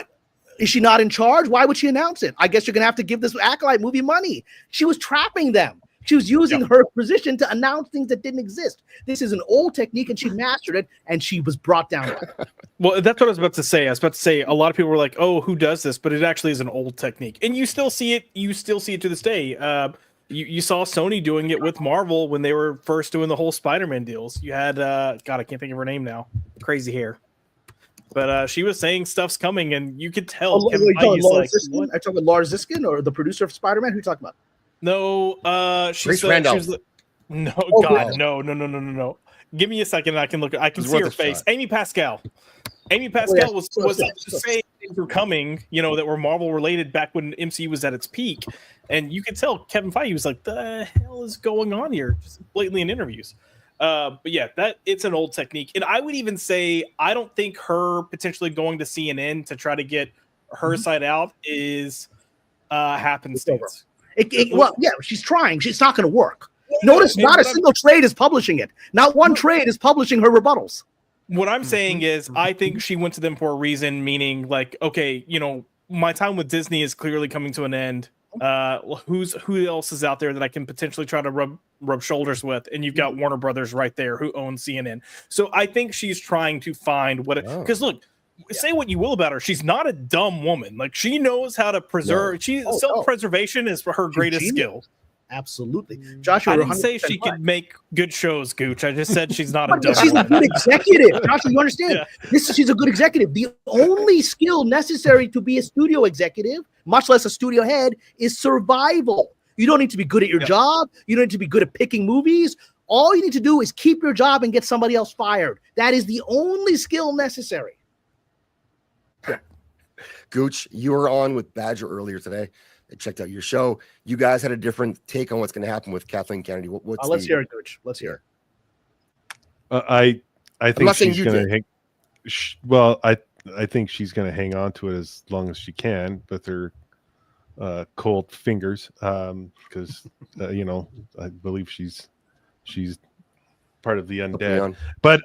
is she not in charge? Why would she announce it? I guess you're going to have to give this Acolyte movie money. She was trapping them. She was using her position to announce things that didn't exist. This is an old technique, and she mastered it, and she was brought down. Well, that's what I was about to say. I was about to say, a lot of people were like, oh, who does this? But it actually is an old technique. And you still see it. You still see it to this day. You saw Sony doing it with Marvel when they were first doing the whole Spider-Man deals. You had, God, I can't think of her name now. Crazy hair. But she was saying stuff's coming, and you could tell. Are you talking about Laura Ziskin, or the producer of Spider-Man? Who are you talking about? No, she's no. Give me a second, and I can look. I can see her face. Amy Pascal. Was saying things were coming, you know, that were Marvel related back when MCU was at its peak, and you could tell Kevin Feige was like, "The hell is going on here?" Just blatantly in interviews. But yeah, it's an old technique, and I would even say I don't think her potentially going to CNN to try to get her side out is happenstance. Well, yeah, she's trying. It's not going to work. Notice not a single trade is publishing it. Not one trade is publishing her rebuttals. What I'm saying is I think she went to them for a reason, meaning like, okay, you know, my time with Disney is clearly coming to an end. Who else is out there that I can potentially try to rub rub shoulders with, and you've got Warner Brothers right there who owns CNN. So I think she's trying to find what because look, say what you will about her, she's not a dumb woman. Like, she knows how to preserve. Self-preservation is her greatest skill. Absolutely. Joshua, I didn't say she could make good shows, Gooch. I just said she's not a dumb she's woman. a good executive. Joshua, you understand? She's a good executive. The only skill necessary to be a studio executive, much less a studio head, is survival. You don't need to be good at your job. You don't need to be good at picking movies. All you need to do is keep your job and get somebody else fired. That is the only skill necessary. Gooch, you were on with Badger earlier today. I checked out your show. You guys had a different take on what's going to happen with Kathleen Kennedy. Let's hear it, Gooch. Let's hear it. I think she's going to hang. Well, I think she's going to hang on to it as long as she can with her cold fingers, because you know, I believe she's part of the undead. But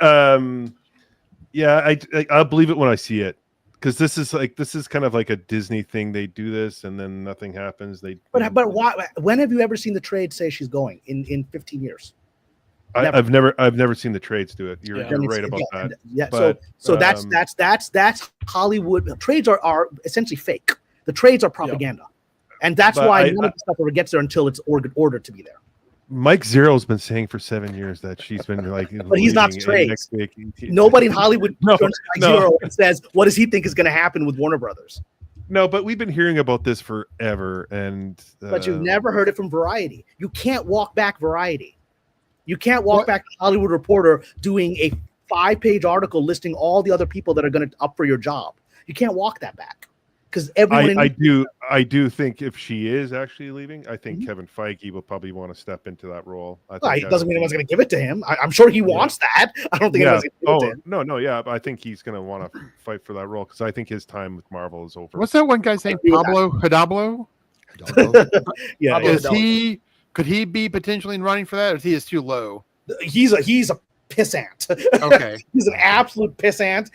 yeah, I'll believe it when I see it. Because this is kind of like a Disney thing. They do this and then nothing happens. But why? When have you ever seen the trade say she's going in 15 years? I've never seen the trades do it. You're right about that. Yeah. But, so that's Hollywood. Trades are essentially fake. The trades are propaganda, and that's why none of the stuff ever gets there until it's ordered to be there. Mike Zero's been saying for 7 years that she's been like, but he's not straight. Nobody in Hollywood turns to Mike Zero and says, "What does he think is going to happen with Warner Brothers?" No, but we've been hearing about this forever, and but you've never heard it from Variety. You can't walk back Variety. You can't walk back the Hollywood Reporter doing a 5-page article listing all the other people that are going to up for your job. You can't walk that back. Because everyone I do think if she is actually leaving, I think Kevin Feige will probably want to step into that role. It doesn't mean anyone's going to give it to him. I'm sure he wants that. I don't think anyone's going to give it to him. No, but I think he's going to want to fight for that role because I think his time with Marvel is over. What's that one guy's name? Pablo Hidalgo? Yeah. Could he be potentially running for that, or is he too low? He's a pissant. Okay. He's an absolute pissant,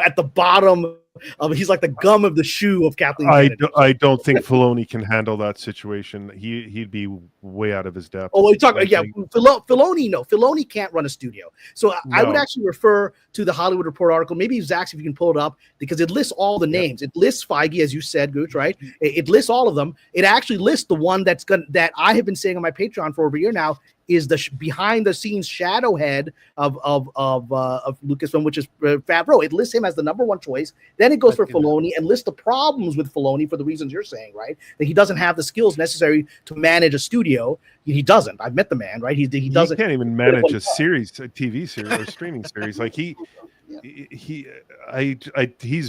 at the bottom of, he's like the gum of the shoe of Kathleen Kennedy. I don't think Filoni can handle that situation. He'd be way out of his depth. Oh, you talk Filoni. No, Filoni can't run a studio. So I would actually refer to the Hollywood Report article. Maybe Zach, if you can pull it up, because it lists all the names. It lists Feige, as you said, Gooch, right? It lists all of them. It actually lists the one that I have been saying on my Patreon for over a year now is the behind the scenes shadow head of Lucasfilm, which is Favreau. It lists him as the number one choice. Then it goes for Filoni and lists the problems with Filoni for the reasons you're saying, right? That he doesn't have the skills necessary to manage a studio. He doesn't. I've met the man, right? He doesn't. He can't even manage a series, a TV series or streaming series. Like he's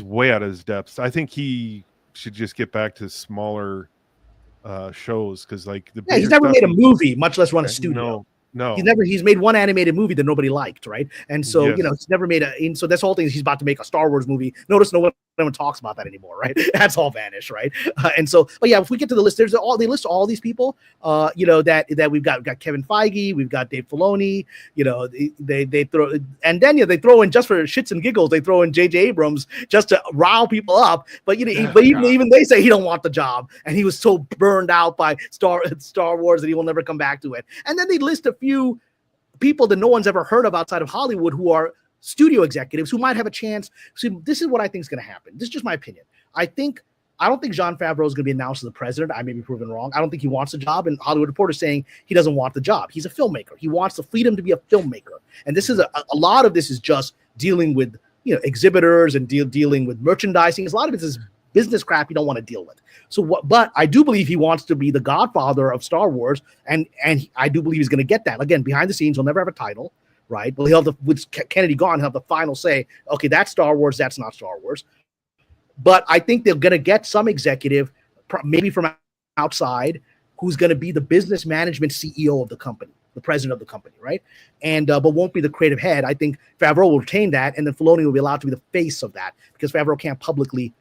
way out of his depths. I think he should just get back to smaller shows because he's never made a movie, much less run a studio. No, he's made one animated movie that nobody liked, right? And so he's never made so that's the whole thing. He's about to make a Star Wars movie. Notice no one talks about that anymore, right? That's all vanished, right? If we get to the list, they list all these people, that we've got Kevin Feige, we've got Dave Filoni, they throw, and then they throw in, just for shits and giggles, they throw in J.J. Abrams just to rile people up. But even they say he don't want the job, and he was so burned out by Star Wars that he will never come back to it. And then they list a few people that no one's ever heard of outside of Hollywood who are studio executives who might have a chance. See, this is what I think is going to happen. This is just my opinion. I don't think Jon Favreau is going to be announced as the president. I may be proven wrong. I don't think he wants the job. And Hollywood Reporter is saying he doesn't want the job. He's a filmmaker. He wants the freedom to be a filmmaker. And this is a lot of this is just dealing with exhibitors and dealing with merchandising. A lot of it is business crap you don't want to deal with. But I do believe he wants to be the godfather of Star Wars, and I do believe he's going to get that. Again, behind the scenes, he'll never have a title, right? But he'll have with Kennedy gone, he'll have the final say. Okay, that's Star Wars. That's not Star Wars. But I think they're going to get some executive, maybe from outside, who's going to be the business management CEO of the company, the president of the company, right? And but won't be the creative head. I think Favreau will retain that, and then Filoni will be allowed to be the face of that because Favreau can't publicly.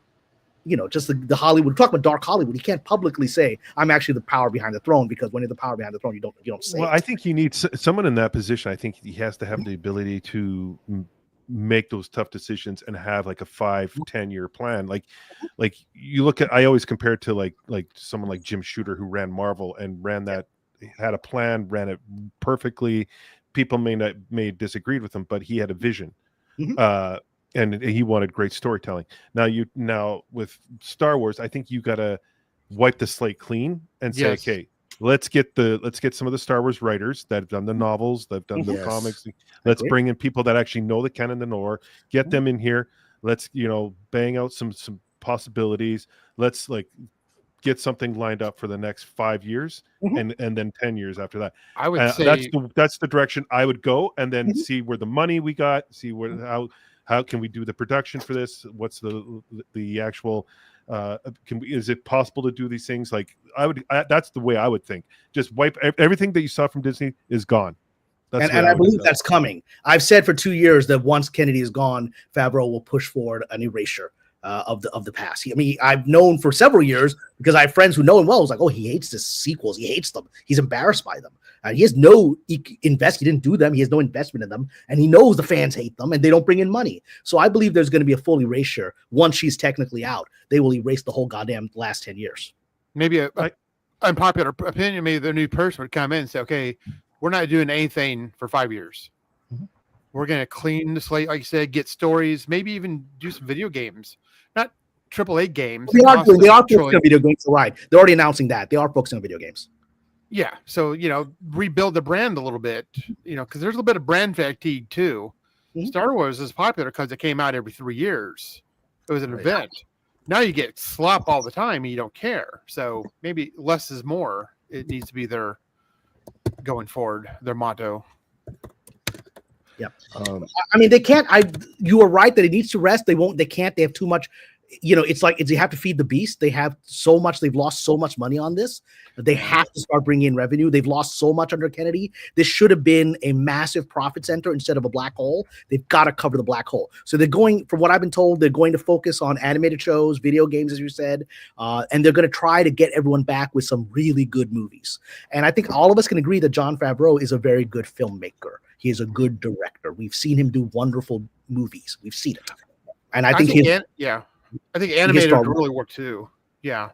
Just the Hollywood, talk about dark Hollywood. He can't publicly say, I'm actually the power behind the throne, because when you're the power behind the throne, you don't say I think you need someone in that position. I think he has to have the ability to make those tough decisions and have like a 5-10 year plan. Like you look at, I always compare it to like someone like Jim Shooter, who ran Marvel and ran that had a plan, ran it perfectly. People may disagreed with him, but he had a vision. And he wanted great storytelling. Now with Star Wars, I think you got to wipe the slate clean and say, okay, let's get some of the Star Wars writers that have done the novels, that have done the comics. Let's bring in people that actually know the canon, the lore, get them in here. Let's, bang out some possibilities. Let's get something lined up for the next 5 years and then 10 years after that. I would say that's the direction I would go, and then see where the money we got, see how can we do the production for this? What's the actual is it possible to do these things? That's the way I would think. Just wipe everything that you saw from Disney is gone. And I believe that's coming. I've said for 2 years that once Kennedy is gone, Favreau will push forward an erasure of the past. I've known for several years, because I have friends who know him well. It's like, oh, he hates the sequels. He hates them. He's embarrassed by them. He has no He didn't do them. He has no investment in them, and he knows the fans hate them, and they don't bring in money. So I believe there's going to be a full erasure once she's technically out. They will erase the whole goddamn last 10 years. Maybe an unpopular opinion. Maybe the new person would come in and say, okay, we're not doing anything for 5 years. We're going to clean the slate, like you said, get stories, maybe even do some video games, not AAA games. They are focusing on video games, right? They're already announcing that they are focusing on video games. Yeah, so rebuild the brand a little bit, because there's a little bit of brand fatigue too. Star Wars is popular because it came out every 3 years. It was an event. Now you get slop all the time, and you don't care. So maybe less is more. It needs to be their going forward, their motto. Yeah. They can't. You are right that it needs to rest. They won't. They can't. They have too much. It's like they have to feed the beast. They have so much. They've lost so much money on this. They have to start bringing in revenue. They've lost so much under Kennedy. This should have been a massive profit center instead of a black hole. They've got to cover the black hole. So they're going, from what I've been told, they're going to focus on animated shows, video games, as you said, and they're going to try to get everyone back with some really good movies. And I think all of us can agree that Jon Favreau is a very good filmmaker. He is a good director. We've seen him do wonderful movies. We've seen it. And I think I think animated would really work too. Yeah.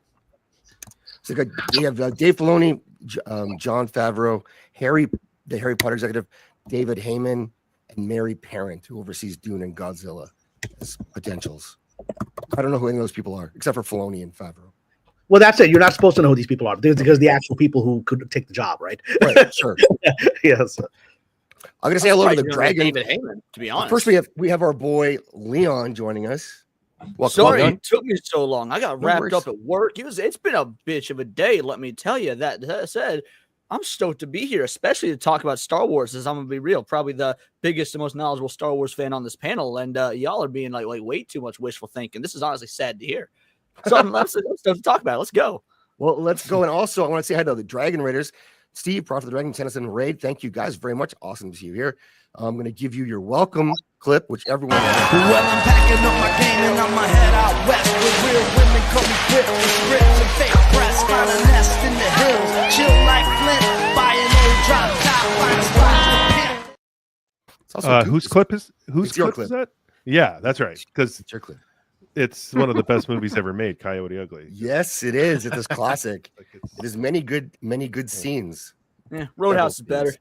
So you have Dave Filoni, Jon Favreau, the Harry Potter executive, David Heyman, and Mary Parent, who oversees Dune and Godzilla as potentials. I don't know who any of those people are, except for Filoni and Favreau. Well, that's it. You're not supposed to know who these people are because the actual people who could take the job, right? Right, sure. Yes. I'm gonna say hello to the Dragon. David Heyman, to be honest. First, we have our boy Leon joining us. Sorry, it took me so long. I got wrapped up at work. It's been a bitch of a day, let me tell you. That said, I'm stoked to be here, especially to talk about Star Wars, as I'm gonna be real, probably the biggest and most knowledgeable Star Wars fan on this panel. And y'all are being like way too much wishful thinking. This is honestly sad to hear. So I'm stoked to talk about it. Let's go. Well, let's go. And also, I want to say hi to the Dragon Raiders. Steve, Prophet of the Dragon, Tennyson, Raid. Thank you guys very much. Awesome to see you here. I'm going to give you your welcome clip, which everyone. Well, I'm packing up my game and I'm my head out west. With real women call me quick with scripts and fake press. Find a nest in the hills, chill like Flint. Buy an old drop top, find a spot. Whose clip is that? Yeah, that's right. Because it's your clip. It's one of the best movies ever made, Coyote Ugly. Yes, it is. It's a classic. There's many good scenes. Yeah, Roadhouse is better.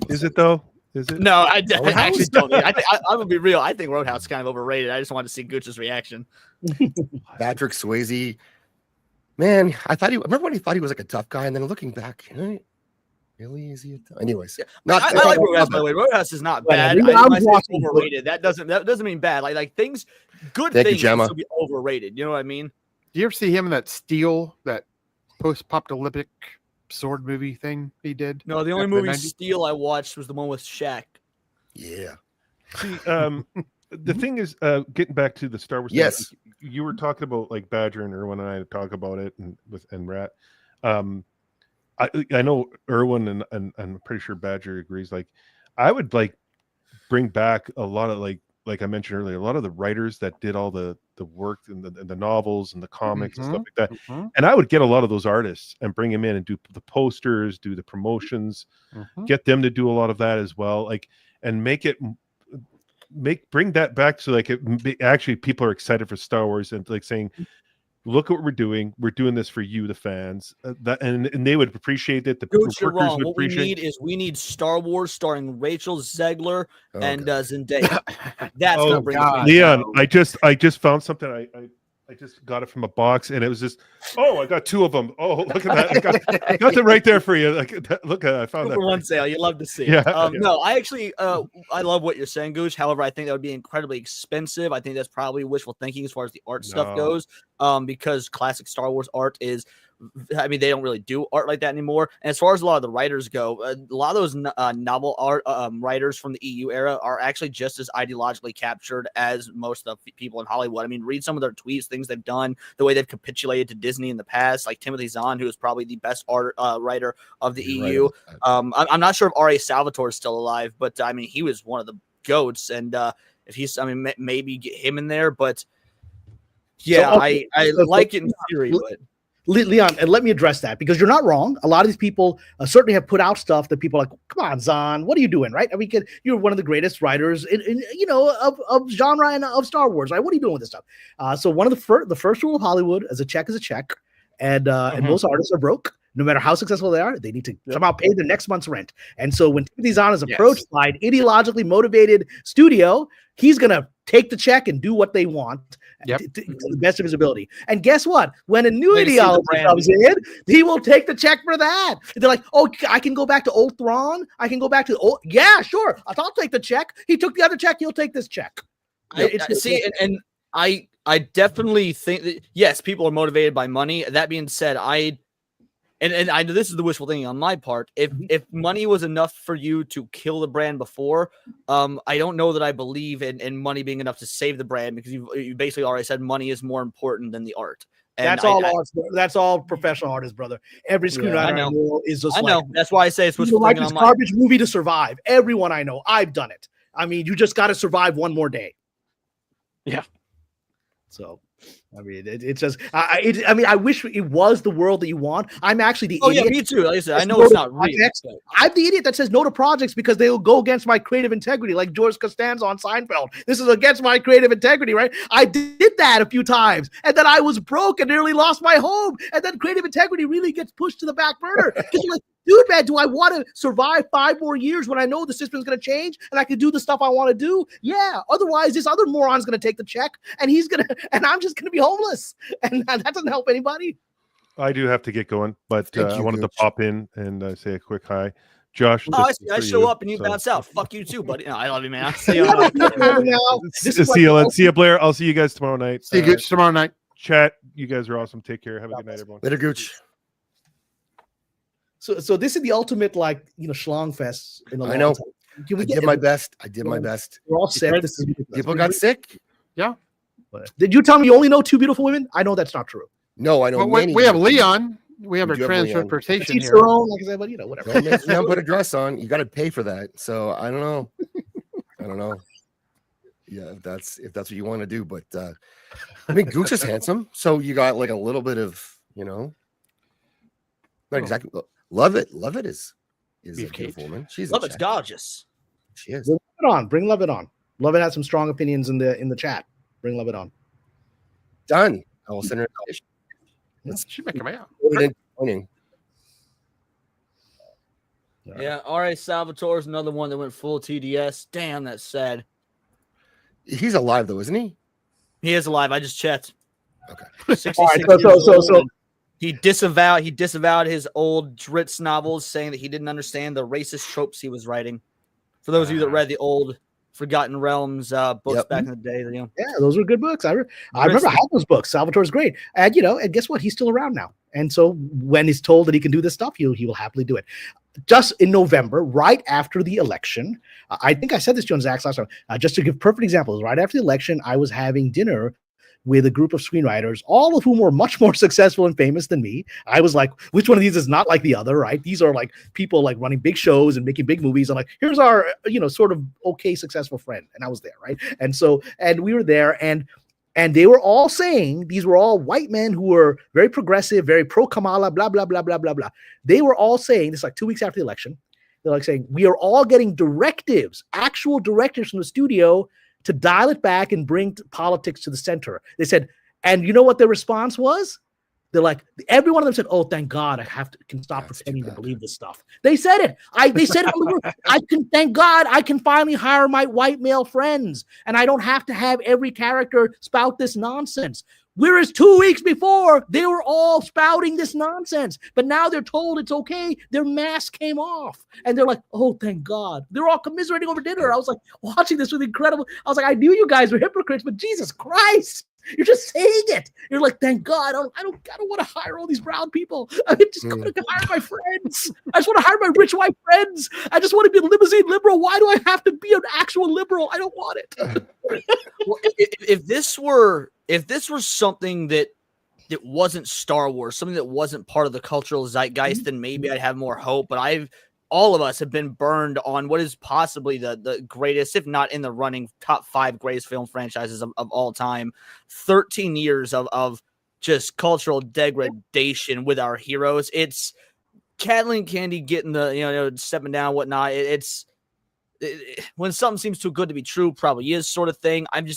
Is it though? Is it? No, I actually don't. I'm gonna be real. I think Roadhouse is kind of overrated. I just wanted to see Gooch's reaction. Patrick Swayze, man, remember when he thought he was like a tough guy, and then looking back, really is he? Anyways, I like Roadhouse. By the way, Roadhouse is not bad. I say it's overrated. That doesn't mean bad. Like things, good Thank things you, can still be overrated. You know what I mean? Do you ever see him in that Steel, that post-apocalyptic sword movie thing he did? No, the only movie Steel I watched was the one with Shaq. Yeah. See, the thing is, getting back to the Star Wars. Yes. Thing, you were talking about like Badger and Erwin and I talk about it and Rat. I know Erwin and I'm pretty sure Badger agrees. Like, I would bring back a lot of like I mentioned earlier, a lot of the writers that did all the work and the novels and the comics and stuff like that. And I would get a lot of those artists and bring them in and do the posters, do the promotions, get them to do a lot of that as well. Like, and bring that back so actually people are excited for Star Wars and like saying, look what we're doing. We're doing this for you, the fans. And they would appreciate it. The Gooch, you're workers wrong. would What we appreciate. need is Star Wars starring Rachel Zegler Oh, and God. Zendaya. That's Oh, gonna bring God. the Leon, I just found something. I just got it from a box, and it was just. Oh, I got 2 of them. Oh, look at that! I got them right there for you. Like, look, I found that. for one sale. You love to see. Yeah, Yeah. yeah. No, I actually, I love what you're saying, Gooch. However, I think that would be incredibly expensive. I think that's probably wishful thinking as far as the art stuff No. goes. Because classic Star Wars art is. I mean, they don't really do art like that anymore. And as far as a lot of the writers go, a lot of those novel art writers from the EU era are actually just as ideologically captured as most of the people in Hollywood. I mean, read some of their tweets, things they've done, the way they've capitulated to Disney in the past, like Timothy Zahn, who is probably the best art writer of the You're right EU. about that. I'm not sure if R.A. Salvatore is still alive, but I mean, he was one of the goats. And if he's, I mean, maybe get him in there. But yeah, So, okay, I so- like it in theory, but. Leon, and let me address that because you're not wrong. A lot of these people certainly have put out stuff that people are like, come on, Zahn, what are you doing, right? I mean, you're one of the greatest writers in of genre and of Star Wars, right? What are you doing with this stuff? So one of the first rule of Hollywood is a check is a check, and most artists are broke. No matter how successful they are, they need to somehow pay their next month's rent. And so when Timothy Zahn is approached by an ideologically motivated studio, he's gonna take the check and do what they want to the best of his ability. And guess what? When a new ideology comes in, he will take the check for that. And they're like, oh, I can go back to old Thrawn. I can go back to the old. Yeah, sure. I'll take the check. He took the other check. He'll take this check. I definitely think that yes, people are motivated by money. That being said, I know this is the wishful thinking on my part. If money was enough for you to kill the brand before, I don't know that I believe in money being enough to save the brand because you basically already said money is more important than the art. And that's all professional artists, brother. Every screenwriter I know is just. I know. That's why I say it's wishful like thinking. This garbage movie to survive. Everyone I know, I've done it. I mean, you just got to survive one more day. Yeah. So, I mean, it's just. I mean, I wish it was the world that you want. I'm actually the idiot. Yeah, me too. Like I said, I know it's not real. I'm the idiot that says no to projects because they will go against my creative integrity, like George Costanza on Seinfeld. This is against my creative integrity, right? I did that a few times, and then I was broke and nearly lost my home, and then creative integrity really gets pushed to the back burner because you're like, dude, man, do I want to survive 5 more years when I know the system's going to change and I can do the stuff I want to do? Yeah. Otherwise, this other moron's going to take the check and I'm just going to be homeless. And that doesn't help anybody. I do have to get going, but I wanted to pop in and say a quick hi. Josh. I show up and you bounce out. Fuck you too, buddy. No, I love you, man. See you, Blair. I'll see you guys tomorrow night. See you Gooch tomorrow night. Chat. You guys are awesome. Take care. Have a good night, everyone. Later, Gooch. So this is the ultimate, schlong fest. I know. I did my best. We're all sick. People got sick. Yeah. Did you tell me you only know 2 beautiful women? I know that's not true. No, I know. Well, we have Leon. We have our transportation here. Own, like I said, but whatever. Don't make Leon put a dress on. You got to pay for that. So I don't know. Yeah, if that's what you want to do, but I mean, Gooch is handsome. So you got like a little bit of, not exactly. Love it is a beautiful woman. She's Love it's gorgeous. She is. Bring Love It on. Love It has some strong opinions in the chat. Bring Love It on. Done. I will send her. She make him out. Yeah, R.A. Salvatore is another one that went full TDS. Damn, that's sad. He's alive though, isn't he? He is alive. I just checked. Okay. All right, so he disavowed his old Dritz novels, saying that he didn't understand the racist tropes he was writing. For those of you that read the old Forgotten Realms books back in the day, yeah, those were good books. I remember I had those books. Salvatore's great, and and guess what? He's still around now. And so when he's told that he can do this stuff, he will happily do it. Just in November, right after the election, I think I said this to you on Zach's last time. Just to give perfect examples, right after the election, I was having dinner with a group of screenwriters, all of whom were much more successful and famous than me. I was like, which one of these is not like the other, right? These are like people like running big shows and making big movies. I'm like, here's our, sort of okay, successful friend. And I was there, right? And we were there and they were all saying, these were all white men who were very progressive, very pro-Kamala, blah, blah, blah, blah, blah, blah. They were all saying, this is like 2 weeks after the election, they're like saying, we are all getting directives, actual directives from the studio to dial it back and bring politics to the center. They said, And you know what their response was? They're like, every one of them said, "Oh, thank God, can stop pretending to believe this stuff." They said it. They said it on the group. Thank God, I can finally hire my white male friends, and I don't have to have every character spout this nonsense. Whereas 2 weeks before, they were all spouting this nonsense, but now they're told it's okay. Their mask came off, and they're like, "Oh, thank God." They're all commiserating over dinner. I was like, watching this with incredible. I was like, I knew you guys were hypocrites, but Jesus Christ. You're just saying it. You're like, thank God. I don't want to hire all these brown people. I just want to hire my friends. I just want to hire my rich white friends. I just want to be a limousine liberal. Why do I have to be an actual liberal? I don't want it. Well, if this were something that wasn't Star Wars, something that wasn't part of the cultural zeitgeist, then maybe I'd have more hope. But all of us have been burned on what is possibly the greatest, if not in the running, top 5 greatest film franchises of all time. 13 years of just cultural degradation with our heroes. It's Kathleen Kennedy getting the, stepping down, whatnot. When something seems too good to be true, probably is sort of thing. I'm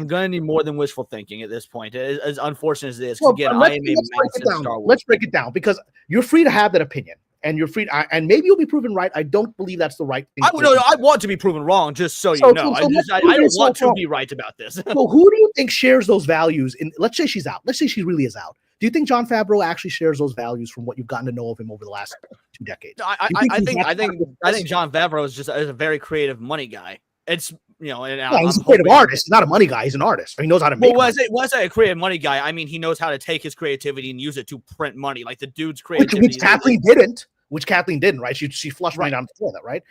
gonna need more than wishful thinking at this point. As unfortunate as it is, because again, I am a massive Star Wars. Let's break it down, because you're free to have that opinion, and you're free, and maybe you'll be proven right. I don't believe that's the right thing. I want to be proven wrong, just so you know. I don't want to be right about this. So who do you think shares those values? Let's say she's out. Let's say she really is out. Do you think Jon Favreau actually shares those values from what you've gotten to know of him over the last 2 decades? I think Jon Favreau is a very creative money guy. It's he's a creative artist. He's not a money guy. He's an artist. He knows how to make. When I say a creative money guy, I mean he knows how to take his creativity and use it to print money. Like the dude's creativity, which Kathleen didn't, right? She flushed money down the toilet, right?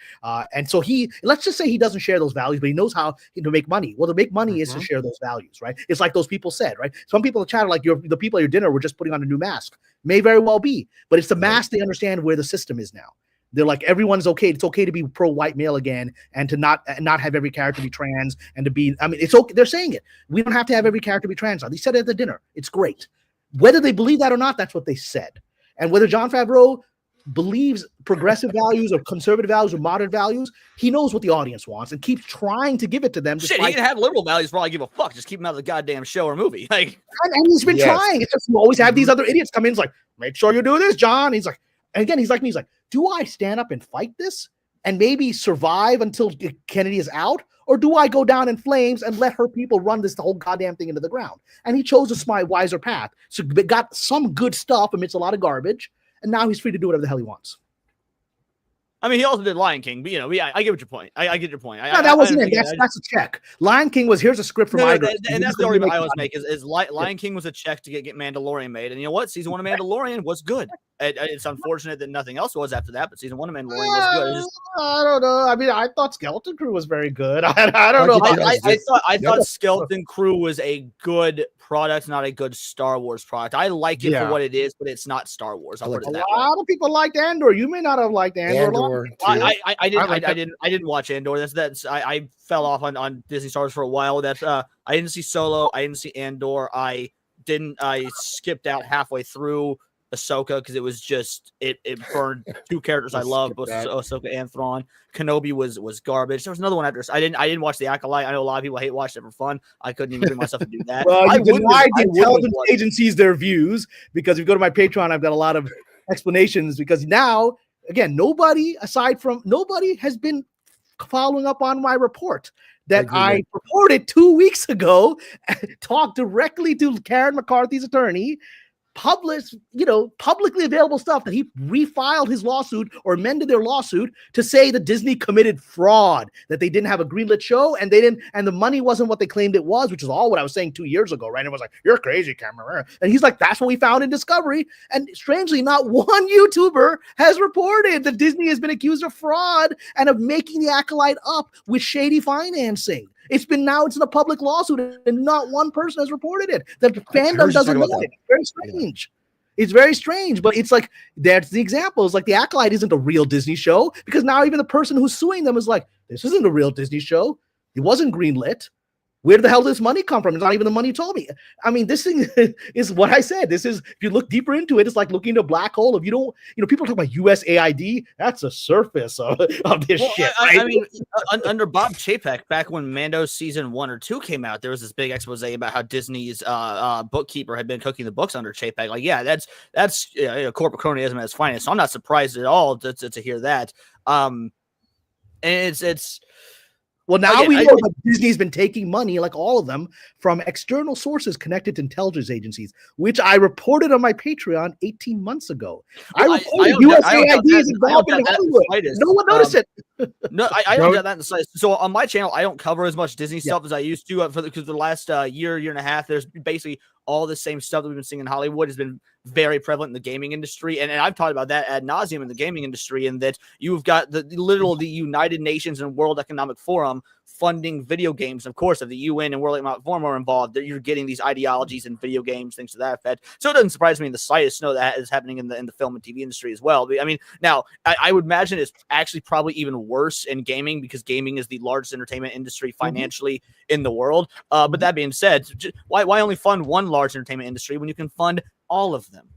And so let's just say he doesn't share those values, but he knows how to make money. Well, to make money is to share those values, right? It's like those people said, right? Some people in the chat are like, the people at your dinner were just putting on a new mask. May very well be, but it's the mask they understand where the system is now. They're like, everyone's okay. It's okay to be pro-white male again, and to not have every character be trans, and to be. I mean, it's okay. They're saying it. We don't have to have every character be trans. They said it at the dinner. It's great. Whether they believe that or not, that's what they said. And whether Jon Favreau believes progressive values or conservative values or moderate values, he knows what the audience wants and keeps trying to give it to them. Shit, he can have liberal values for all I give a fuck. Just keep him out of the goddamn show or movie. Like, and he's been trying. It's just you always have these other idiots come in. It's like, make sure you do this, John. He's like, and again, he's like me. He's like, do I stand up and fight this and maybe survive until Kennedy is out? Or do I go down in flames and let her people run the whole goddamn thing into the ground? And he chose a wiser path. So got some good stuff amidst a lot of garbage. And now he's free to do whatever the hell he wants. I mean, he also did Lion King, but I get what your point. I get your point. No, that wasn't it. That's a check. Lion King was, here's a script for my and that's the argument I always make is Lion King was a check to get Mandalorian made, and you know what? Season 1 of Mandalorian was good. It's unfortunate that nothing else was after that, but season 1 of Mandalorian was good. I don't know. I mean, I thought Skeleton Crew was very good. I don't know. I thought Skeleton Crew was a good product, not a good Star Wars product. I like it for what it is, but it's not Star Wars. I'll put it that way. A lot of people liked Andor. You may not have liked Andor. I didn't watch Andor. I fell off on Disney Stars for a while. I didn't see Solo. I didn't see Andor. I skipped out halfway through Ahsoka because it was just it burned 2 characters I love, both Ahsoka and Thrawn. Kenobi was garbage. There was another one after. I didn't watch The Acolyte. I know a lot of people hate watching it for fun. I couldn't even bring myself to do that. Well, you denied the intelligence agencies their views, because if you go to my Patreon, I've got a lot of explanations, because now again, nobody has been following up on my report that I reported 2 weeks ago, talked directly to Karen McCarthy's attorney, publicly available stuff that he refiled his lawsuit or amended their lawsuit to say that Disney committed fraud, that they didn't have a greenlit show and the money wasn't what they claimed it was, which is all what I was saying 2 years ago, right? And it was like, you're crazy, Cameron. And he's like, that's what we found in Discovery. And strangely, not one YouTuber has reported that Disney has been accused of fraud and of making the Acolyte up with shady financing. It's in a public lawsuit, and not one person has reported it. The fandom doesn't know it. It's very strange. It's very strange, but it's like, that's the example. It's like The Acolyte isn't a real Disney show, because now even the person who's suing them is like, this isn't a real Disney show. It wasn't greenlit. Where the hell does this money come from? It's not even the money you told me. I mean, this thing is what I said. This is, if you look deeper into it, it's like looking into a black hole. If you don't, people talk about USAID, that's the surface of this shit. I mean, under Bob Chapek, back when Mando season 1 or 2 came out, there was this big expose about how Disney's bookkeeper had been cooking the books under Chapek. Like, yeah, that's corporate cronyism at its finest. So I'm not surprised at all to hear that. And it's. Well, now we know that Disney's been taking money, like all of them, from external sources connected to intelligence agencies, which I reported on my Patreon 18 months ago. I reported USAID is involved in Hollywood. No one noticed it. No, I don't get that in the slightest. So on my channel, I don't cover as much Disney stuff as I used to because the last year and a half, there's basically all the same stuff that we've been seeing in Hollywood has been very prevalent in the gaming industry. And I've talked about that ad nauseum in the gaming industry, and that you've got the United Nations and World Economic Forum funding video games. Of course, if the UN and World Economic Forum are involved, that you're getting these ideologies in video games, things to that effect. So it doesn't surprise me in the slightest to know that is happening in the film and TV industry as well. I mean, now I would imagine it's actually probably even worse in gaming, because gaming is the largest entertainment industry financially in the world. But that being said, why only fund one large entertainment industry when you can fund all of them?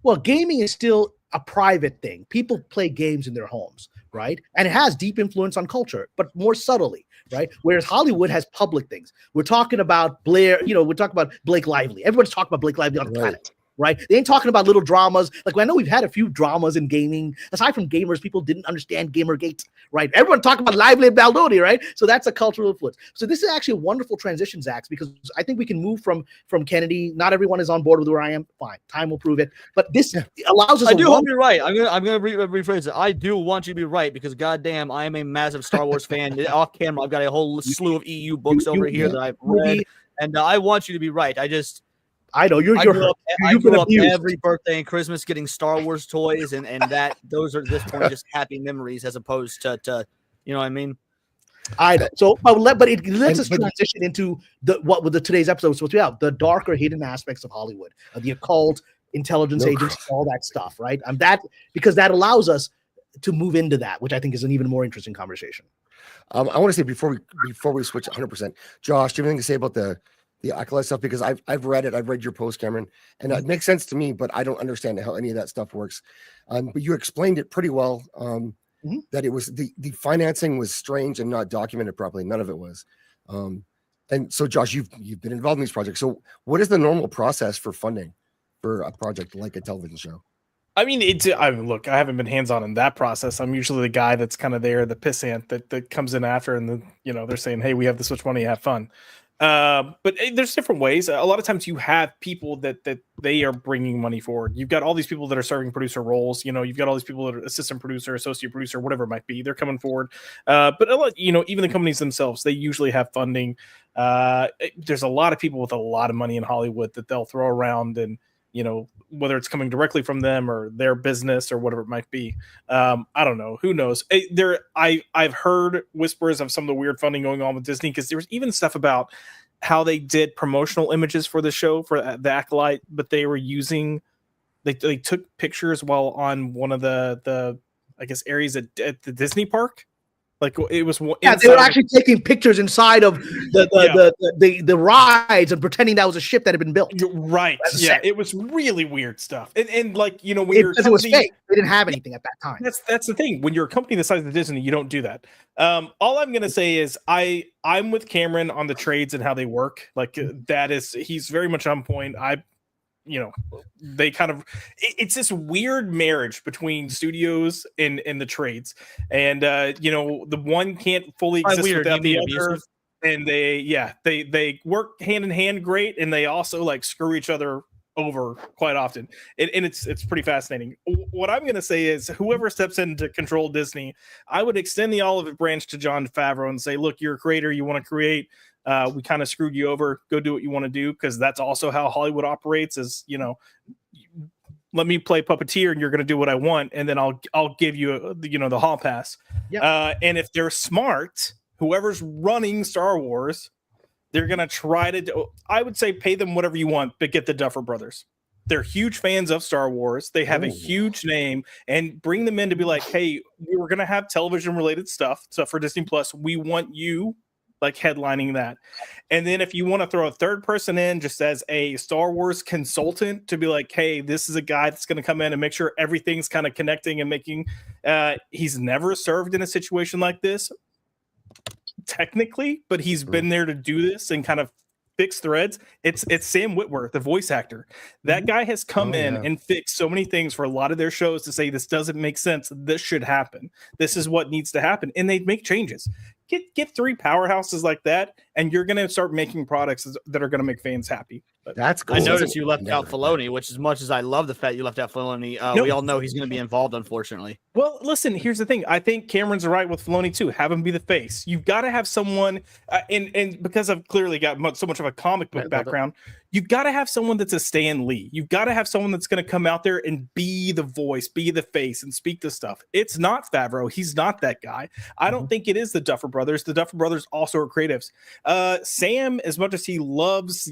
Well, gaming is still a private thing. People play games in their homes, right? And it has deep influence on culture, but more subtly, right? Whereas Hollywood has public things. We're talking about Blair, we're talking about Blake Lively. Everyone's talking about Blake Lively on the planet. Right? They ain't talking about little dramas. Like, I know we've had a few dramas in gaming. Aside from gamers, people didn't understand Gamergate, right? Everyone talking about Lively and Baldoni, right? So that's a cultural influence. So this is actually a wonderful transition, Zach, because I think we can move from Kennedy. Not everyone is on board with where I am. Fine, time will prove it. But this allows us. I do hope you're right. I'm gonna rephrase it. I do want you to be right, because goddamn, I am a massive Star Wars fan. Off camera, I've got a whole slew of EU books over here that I've read, and I want you to be right. I know I grew up every birthday and Christmas getting Star Wars toys, and that those are at this point just happy memories, as opposed to you know what I mean. I know. So, but it lets us transition into what with today's episode. So we have the darker, hidden aspects of Hollywood, the occult, intelligence agents, all that stuff, right? And because that allows us to move into that, which I think is an even more interesting conversation. I want to say before we switch 100%, Josh, do you have anything to say about the acolyte stuff? Because I've read it. I've read your post, Cameron, and it makes sense to me, but I don't understand how any of that stuff works. But you explained it pretty well. That it was the financing was strange and not documented properly. None of it was. And so, Josh, you've been involved in these projects. So, what is the normal process for funding for a project like a television show? I mean, look, I haven't been hands-on in that process. I'm usually the guy that's kind of there, the pissant that comes in after, and they're saying, "Hey, we have this much money, have fun." But there's different ways. A lot of times you have people that they are bringing money forward. You've got all these people that are serving producer roles. You've got all these people that are assistant producer, associate producer, whatever it might be. They're coming forward. But a lot, even the companies themselves, they usually have funding. There's a lot of people with a lot of money in Hollywood that they'll throw around, and whether it's coming directly from them or their business or whatever it might be. I don't know. Who knows? I've heard whispers of some of the weird funding going on with Disney, because there was even stuff about how they did promotional images for the show, for the Acolyte, but they were using, they took pictures while on one of the I guess areas at the Disney park. Like it was, they were actually taking pictures inside of the rides and pretending that was a ship that had been built. Right. Yeah, it was really weird stuff. And when it was fake, they didn't have anything at that time. That's the thing. When you're a company the size of Disney, you don't do that. All I'm gonna say is I'm with Cameron on the trades and how they work. Like he's very much on point. They kind of, it's this weird marriage between studios and the trades, and the one can't fully exist without the other, and they work hand in hand great, and they also like screw each other over quite often, and it's pretty fascinating. What I'm going to say is, whoever steps in to control Disney, I would extend the olive branch to Jon Favreau and say, look, you're a creator, you want to create. We kind of screwed you over. Go do what you want to do, because that's also how Hollywood operates. Is let me play puppeteer, and you're going to do what I want, and then I'll give you the hall pass. Yep. And if they're smart, whoever's running Star Wars, they're going to try to. I would say pay them whatever you want, but get the Duffer Brothers. They're huge fans of Star Wars. They have a huge name, and bring them in to be like, hey, we were going to have television related stuff for Disney Plus. We want you like headlining that. And then if you want to throw a third person in just as a Star Wars consultant to be like, hey, this is a guy that's going to come in and make sure everything's kind of connecting and making, he's never served in a situation like this technically, but he's been there to do this and kind of fix threads. It's Sam Witwer, the voice actor. That guy has come in and fixed so many things for a lot of their shows to say this doesn't make sense. This should happen. This is what needs to happen. And they make changes. Get 3 powerhouses like that, and you're going to start making products that are going to make fans happy. But that's cool. I noticed you left out Filoni, which as much as I love the fact you left out Filoni, we all know he's going to be involved, unfortunately. Well, listen, here's the thing. I think Cameron's right with Filoni too. Have him be the face. You've got to have someone, and because I've clearly got so much of a comic book background, you've got to have someone that's a Stan Lee. You've got to have someone that's going to come out there and be the voice, be the face, and speak the stuff. It's not Favreau. He's not that guy. I don't think it is the Duffer Brothers. The Duffer Brothers also are creatives. Sam, as much as he loves,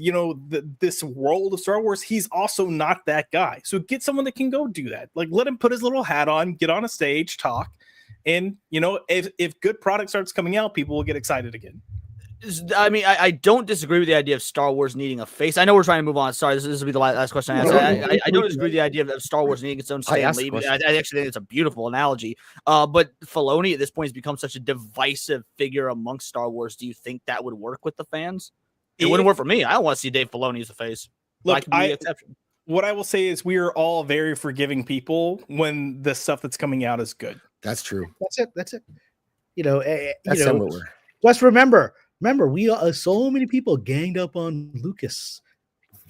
this world of Star Wars, he's also not that guy. So get someone that can go do that. Like, let him put his little hat on, get on a stage, talk, and if good product starts coming out, people will get excited again. I mean, I don't disagree with the idea of Star Wars needing a face. I know we're trying to move on. Sorry, this will be the last question I ask. I don't disagree with the idea of Star Wars needing its own Stan Lee. I actually think it's a beautiful analogy. But Filoni at this point has become such a divisive figure amongst Star Wars. Do you think that would work with the fans? It wouldn't work for me. I don't want to see Dave Filoni as the face. Look, what I will say is we are all very forgiving people when the stuff that's coming out is good. That's true. That's it. Just remember, we are so many people ganged up on Lucas,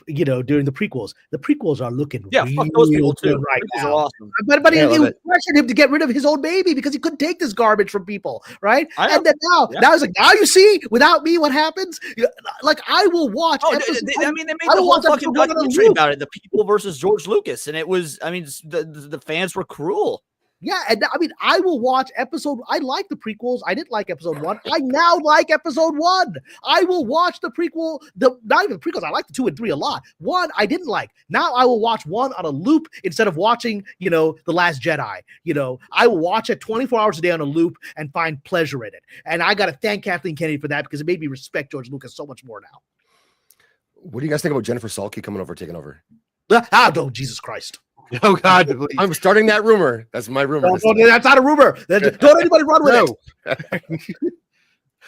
during the prequels. The prequels are looking fuck those people too. Right prequels now. Are awesome. But it pressured him to get rid of his own baby because he couldn't take this garbage from people, right? And then now he's like, now you see, without me, what happens? Like, I will watch. They made the whole fucking documentary about it, the people versus George Lucas, and it was, the fans were cruel. Yeah, and I mean, I will watch episode. I like the prequels. I didn't like episode 1. I now like episode 1. I will watch the prequel. Not even the prequels. I like the 2 and 3 a lot. 1 I didn't like. Now I will watch 1 on a loop instead of watching, The Last Jedi. I will watch it 24 hours a day on a loop and find pleasure in it. And I got to thank Kathleen Kennedy for that because it made me respect George Lucas so much more now. What do you guys think about Jennifer Salke coming over, taking over? Oh, Jesus Christ. Oh God! I'm starting that rumor. That's my rumor. No, that's not a rumor. Don't anybody run with it.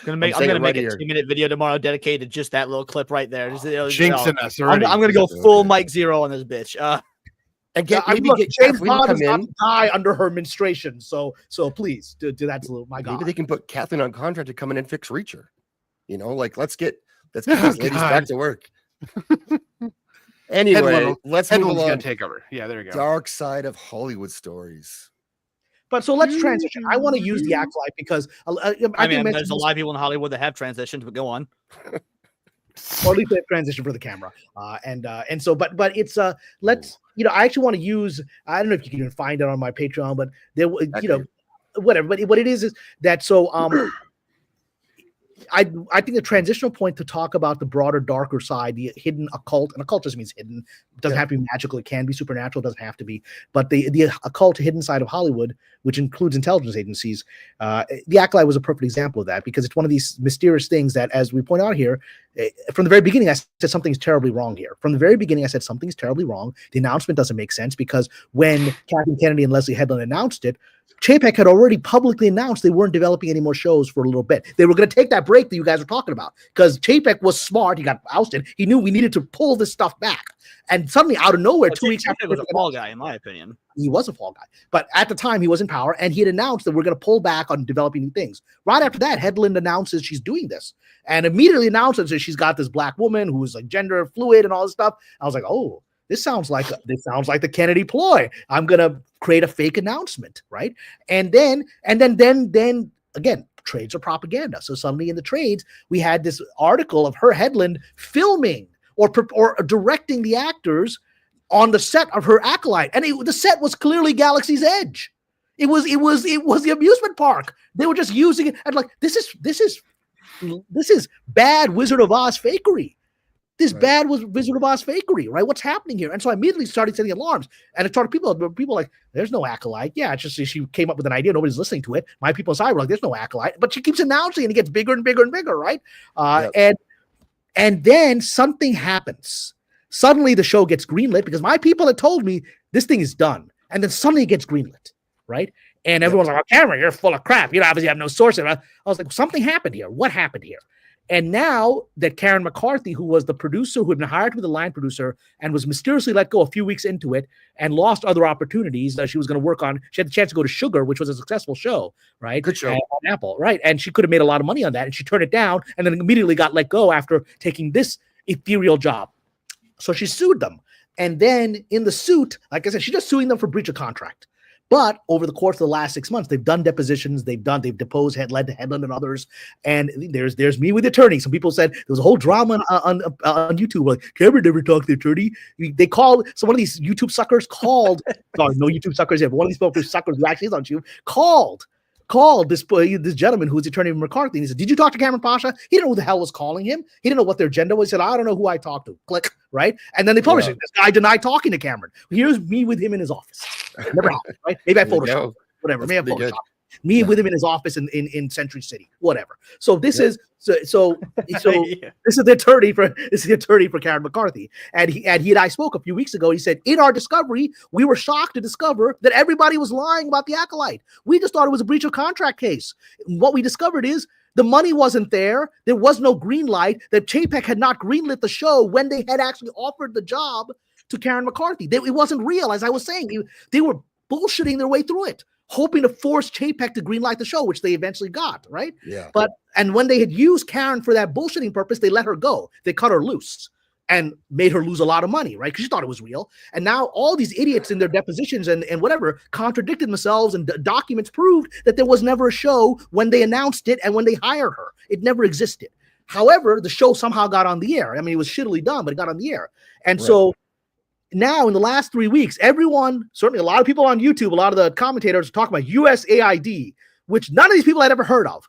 I'm gonna make a 2-minute video tomorrow dedicated to just that little clip right there. Jinxing us already. I'm gonna go full Mike Zero on this bitch. And get James Bond is not to die under her menstruation. So please do that. My God. Maybe they can put Kathleen on contract to come in and fix Reacher. Let's get these ladies back to work. Anyway, let's move along. Gonna take over. Yeah, there you go. Dark side of Hollywood stories. But so let's transition. I want to use the Acolyte because I think there's a lot of people in Hollywood that have transitioned, but go on. Or at least they have transitioned for the camera. And so, but it's let's I actually want to use. I don't know if you can even find it on my Patreon, but there whatever. But what it is that so I think the transitional point to talk about the broader, darker side, the hidden occult, and occult just means hidden. It doesn't have to be magical. It can be supernatural. It doesn't have to be. But the occult, hidden side of Hollywood, which includes intelligence agencies, the Acolyte was a perfect example of that because it's one of these mysterious things that, as we point out here, from the very beginning, I said something's terribly wrong here. From the very beginning, I said something's terribly wrong. The announcement doesn't make sense because when Kathleen Kennedy and Leslie Headland announced it, Chapek had already publicly announced they weren't developing any more shows for a little bit. They were going to take that break that you guys were talking about because Chapek was smart. He got ousted. He knew we needed to pull this stuff back. And suddenly, out of nowhere, 2 weeks after, he was a fall guy, in my opinion. He was a fall guy. But at the time, he was in power, and he had announced that we're going to pull back on developing new things. Right after that, Headland announces she's doing this and immediately announces that she's got this black woman who's like gender fluid and all this stuff. I was like, oh, this sounds like the Kennedy ploy. I'm going to create a fake announcement, right? And then again, trades are propaganda. So suddenly in the trades, we had this article of her Headland filming or directing the actors on the set of her Acolyte, and the set was clearly Galaxy's Edge. It was the amusement park. They were just using it and like this is bad Wizard of Oz fakery. This bad was Wizard of Oz fakery, right? What's happening here? And so I immediately started setting alarms. And it started people like, there's no acolyte. Yeah, it's just she came up with an idea. Nobody's listening to it. My people inside were like, there's no acolyte. But she keeps announcing and it gets bigger and bigger and bigger, right? And then something happens. Suddenly the show gets greenlit because my people had told me this thing is done. And then suddenly it gets greenlit, right? And everyone's like, oh, Cameron, you're full of crap. You obviously have no source. I was like, something happened here. What happened here? And now that Karen McCarthy, who was the producer who had been hired to be the line producer and was mysteriously let go a few weeks into it and lost other opportunities that she was going to work on. She had the chance to go to Sugar, which was a successful show, right? Good show. On Apple, right? And she could have made a lot of money on that. And she turned it down and then immediately got let go after taking this ethereal job. So she sued them. And then in the suit, like I said, she's just suing them for breach of contract. But over the course of the last 6 months, they've done depositions, they've deposed Headland and others. And there's me with the attorney. Some people said there was a whole drama on YouTube. Like, Cameron never talked to the attorney. They called, so one of these YouTube suckers called, sorry, no YouTube suckers yet, but one of these suckers who actually is on YouTube called this gentleman who's the attorney of McCarthy. And he said, did you talk to Kamran Pasha? He didn't know who the hell was calling him. He didn't know what their agenda was. He said, I don't know who I talked to. Click, right? And then they published it. This guy denied talking to Cameron. Here's me with him in his office. It never happened, right? Maybe I photoshopped, whatever. Maybe I photoshopped. Me with him in his office in Century City, whatever. So this is this is the attorney for Karen McCarthy, and he and I spoke a few weeks ago. He said, in our discovery, we were shocked to discover that everybody was lying about the acolyte. We just thought it was a breach of contract case. What we discovered is the money wasn't there. There was no green light. That JPEG had not greenlit the show when they had actually offered the job to Karen McCarthy. It wasn't real, as I was saying. They were bullshitting their way through it, hoping to force JPEG to greenlight the show, which they eventually got, right? Yeah. And when they had used Karen for that bullshitting purpose, they let her go. They cut her loose and made her lose a lot of money, right? Because she thought it was real. And now all these idiots in their depositions and whatever contradicted themselves, and documents proved that there was never a show when they announced it and when they hired her. It never existed. However, the show somehow got on the air. I mean, it was shittily done, but it got on the air. And so now in the last 3 weeks, everyone, certainly a lot of people on YouTube, a lot of the commentators are talking about USAID, which none of these people had ever heard of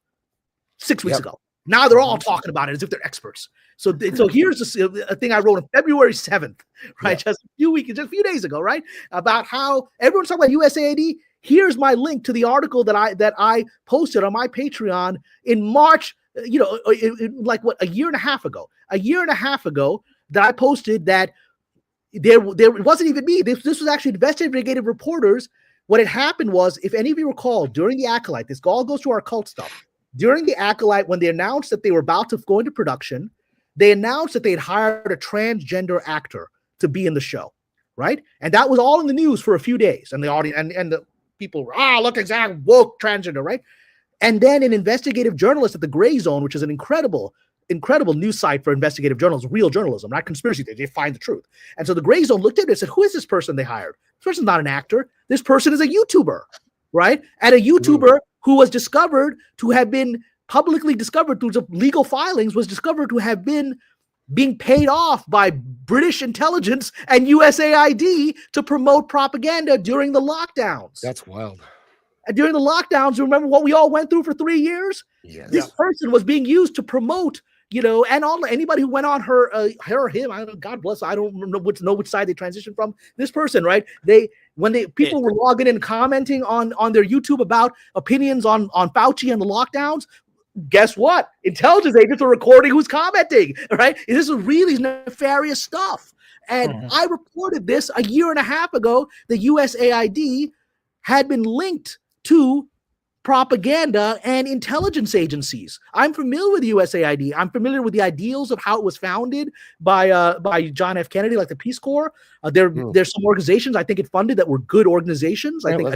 6 weeks ago. Now they're all talking about it as if they're experts. So here's a thing I wrote on February 7th, right? Just a few days ago, right? About how everyone's talking about USAID. Here's my link to the article that I posted on my Patreon in March, like a year and a half ago. A year and a half ago that I posted that there it wasn't even me. This was actually investigative reporters. What had happened was, if any of you recall, during the Acolyte, this all goes to our cult stuff. During the Acolyte, when they announced that they were about to go into production, they announced that they had hired a transgender actor to be in the show, right? And that was all in the news for a few days. And the audience and the people were, look, exactly, woke transgender, right? And then an investigative journalist at the Gray Zone, which is an incredible news site for investigative journalism, real journalism, not conspiracy theory. They find the truth. And so the Gray Zone looked at it and said, who is this person they hired? This person's not an actor. This person is a YouTuber, right? And a YouTuber who was discovered to have been publicly discovered through the legal filings, was discovered to have been being paid off by British intelligence and USAID to promote propaganda during the lockdowns. That's wild. And during the lockdowns, remember what we all went through for 3 years? Yes. This person was being used to promote, and anybody who went on her or him, I don't know, God bless, I don't know which side they transitioned from. This person, right? People were logging in, commenting on their YouTube about opinions on Fauci and the lockdowns. Guess what? Intelligence agents are recording who's commenting, right? This is really nefarious stuff. And I reported this a year and a half ago. The USAID had been linked to propaganda and intelligence agencies. I'm familiar with USAID. I'm familiar with the ideals of how it was founded by John F. Kennedy, like the Peace Corps. There's some organizations I think it funded that were good organizations. I think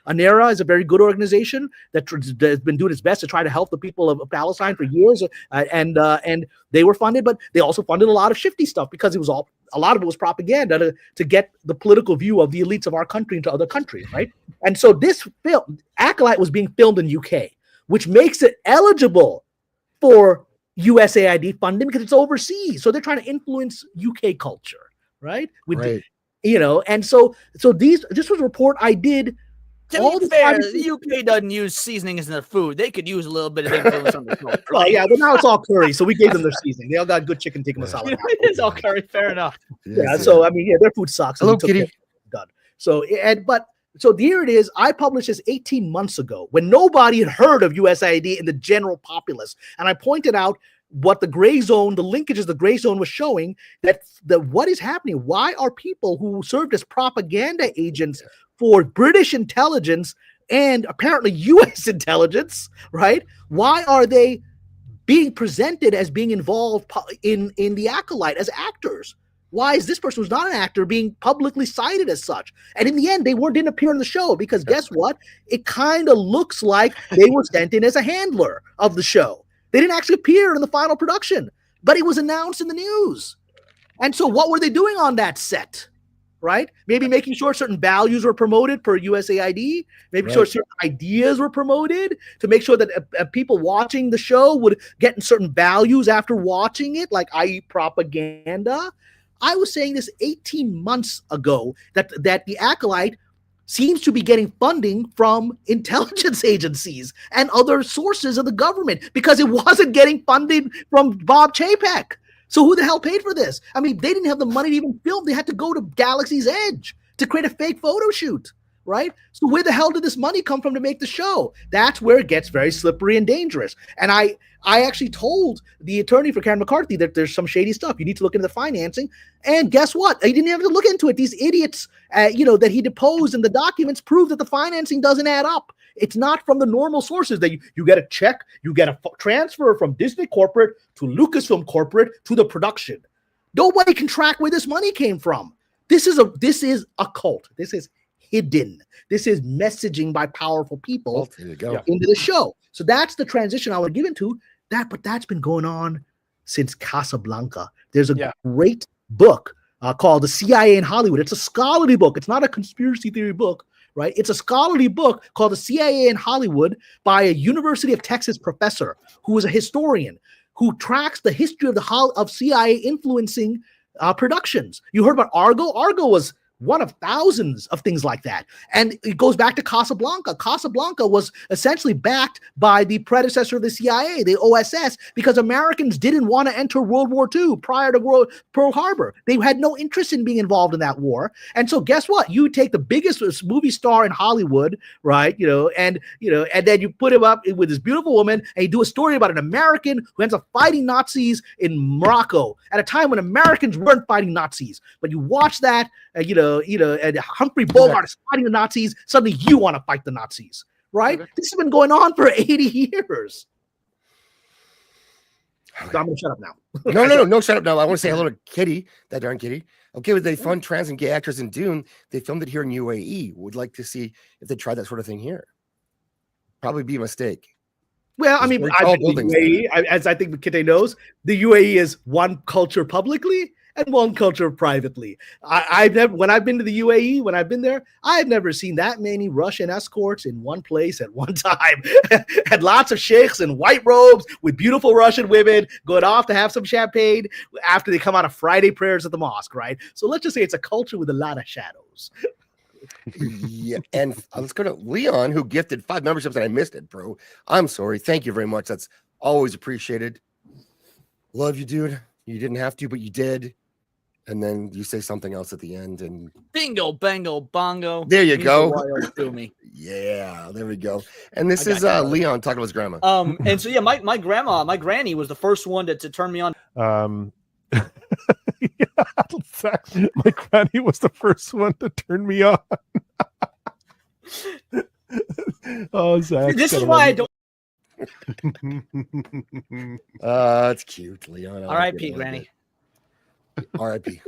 ANERA is a very good organization that has been doing its best to try to help the people of Palestine for years, and they were funded, but they also funded a lot of shifty stuff because a lot of it was propaganda to get the political view of the elites of our country into other countries, right? And so this film, Acolyte, was being filmed in UK, which makes it eligible for USAID funding because it's overseas. So they're trying to influence UK culture, right? And so this was a report I did To be fair, the UK doesn't use seasonings in their food. They could use a little bit of influence on the culture. Well, yeah, but now it's all curry, so we gave them their seasoning. They all got good chicken tikka masala. It's all curry. Fair enough. Yeah, so I mean, yeah, their food sucks. Hello, Kitty. Done. So so here it is. I published this 18 months ago when nobody had heard of USAID in the general populace, and I pointed out what the gray zone, the linkages the gray zone was showing that what is happening. Why are people who served as propaganda agents for British intelligence and apparently U.S. intelligence, right? Why are they being presented as being involved in the acolyte as actors? Why is this person who's not an actor being publicly cited as such? And in the end, they didn't appear in the show because guess what? It kind of looks like they were sent in as a handler of the show. They didn't actually appear in the final production, but it was announced in the news. And so what were they doing on that set? Right? Maybe making sure certain values were promoted per USAID, maybe sure certain ideas were promoted to make sure that people watching the show would get certain values after watching it, like i.e. propaganda. I was saying this 18 months ago that the Acolyte seems to be getting funding from intelligence agencies and other sources of the government because it wasn't getting funded from Bob Chapek. So who the hell paid for this? I mean, they didn't have the money to even film. They had to go to Galaxy's Edge to create a fake photo shoot, right? So where the hell did this money come from to make the show? That's where it gets very slippery and dangerous. And I actually told the attorney for Karen McCarthy that there's some shady stuff. You need to look into the financing. And guess what? He didn't have to look into it. These idiots, that he deposed in the documents prove that the financing doesn't add up. It's not from the normal sources that you get a check, you get a transfer from Disney corporate to Lucasfilm corporate to the production. Nobody can track where this money came from. This is a cult. This is hidden. This is messaging by powerful people into the show. So that's the transition I would give into that, but that's been going on since Casablanca. There's a great book called The CIA in Hollywood. It's a scholarly book. It's not a conspiracy theory book, right? It's a scholarly book called The CIA in Hollywood by a University of Texas professor who is a historian who tracks the history of CIA influencing productions. You heard about Argo? Argo was one of thousands of things like that. And it goes back to Casablanca. Casablanca was essentially backed by the predecessor of the CIA, the OSS, because Americans didn't want to enter World War II prior to Pearl Harbor. They had no interest in being involved in that war. And so guess what? You take the biggest movie star in Hollywood, right? And then you put him up with this beautiful woman and you do a story about an American who ends up fighting Nazis in Morocco at a time when Americans weren't fighting Nazis. But you watch that, and Humphrey Bogart is fighting the Nazis. Suddenly you want to fight the Nazis, right? This has been going on for 80 years. So I'm going to shut up now. No, shut up now. I want to say hello to Kitty, that darn Kitty. Okay, they fund trans and gay actors in Dune. They filmed it here in UAE. Would like to see if they try that sort of thing here. Probably be a mistake. Well, I mean, I've been to the UAE, as I think Kitty knows, the UAE is one culture publicly and one culture privately. When I've been to the UAE, when I've been there, I've never seen that many Russian escorts in one place at one time. And lots of sheikhs in white robes with beautiful Russian women going off to have some champagne after they come out of Friday prayers at the mosque, right? So let's just say it's a culture with a lot of shadows. Yeah, and let's go to Leon, who gifted 5 memberships, and I missed it, bro. I'm sorry. Thank you very much. That's always appreciated. Love you, dude. You didn't have to, but you did. And then you say something else at the end, and bingo, bango, bongo. There you go. Me. Yeah, there we go. And this is Leon talking about his grandma. And so my grandma, my granny was the first one to turn me on. My granny was the first one to turn me on. Oh, Zach. This is why I don't. It's cute, Leon. R.I.P. Granny. R.I.P.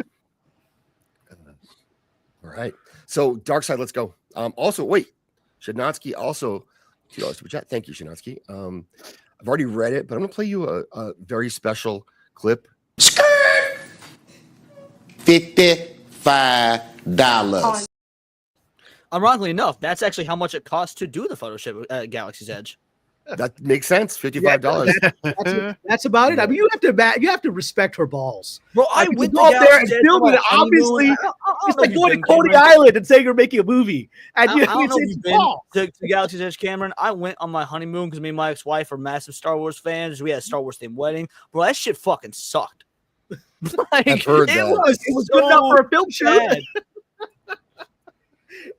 All right. So Dark Side, let's go. Also, wait, Shadnatsky also $2 super chat. Thank you, Shadnatsky. I've already read it, but I'm gonna play you a very special clip. $55. Ironically enough, that's actually how much it costs to do the photo shoot at Galaxy's Edge. That makes sense. $55. That's about it. I mean, you have to respect her balls. Bro, I Like, went to go up there and downstairs film for my it. Obviously, honeymoon. I it's don't know like if going to you've been, Coney Cameron. Island and saying you're making a movie. And I you don't know if it's you've been balls. to Galaxy's Edge, Cameron. I went on my honeymoon because me and my ex-wife are massive Star Wars fans. We had a Star Wars themed wedding. Bro, that shit fucking sucked. Like, I've heard It that. was good enough for a film shoot. bad.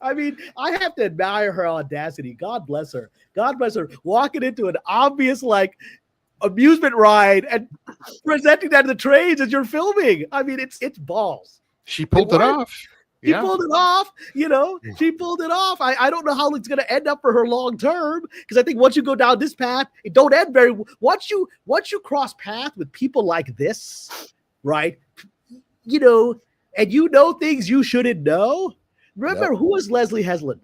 I mean, I have to admire her audacity. God bless her. God bless her. Walking into an obvious like amusement ride and presenting that to the trains as you're filming. I mean, it's balls. She pulled it worked. off. She Yeah. pulled it off, she pulled it off. I don't know how it's going to end up for her long term, because I think once you go down this path, it don't end very once you cross path with people like this, right? And things you shouldn't know. Remember, who was Leslie Heslin?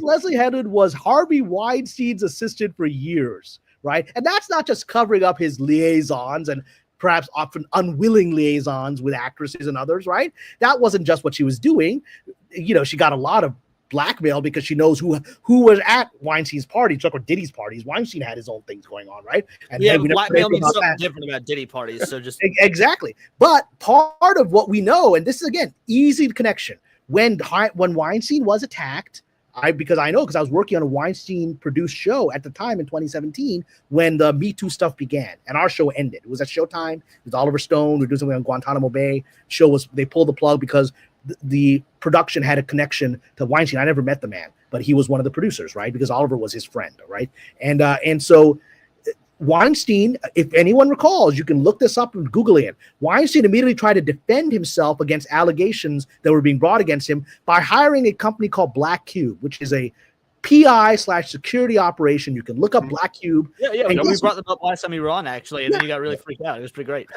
Leslie Heslin was Harvey Weinstein's assistant for years, right? And that's not just covering up his liaisons and perhaps often unwilling liaisons with actresses and others, right? That wasn't just what she was doing. She got a lot of blackmail because she knows who was at Weinstein's party, Chuck or Diddy's parties. Weinstein had his own things going on, right? And Yeah, we never blackmail heard means about something that. different about Diddy parties. So just Exactly. But part of what we know, and this is again easy connection, when Weinstein was attacked, because I was working on a Weinstein produced show at the time in 2017 when the Me Too stuff began, and our show ended. It was at Showtime. It was Oliver Stone. We were doing something on Guantanamo Bay. They pulled the plug because the production had a connection to Weinstein. I never met the man, but he was one of the producers, right? Because Oliver was his friend, right? And so Weinstein, if anyone recalls, you can look this up and Google it. Weinstein immediately tried to defend himself against allegations that were being brought against him by hiring a company called Black Cube, which is a PI/security operation. You can look up Black Cube. yeah. We brought them up last time you were on, actually, and then you got really freaked out. It was pretty great.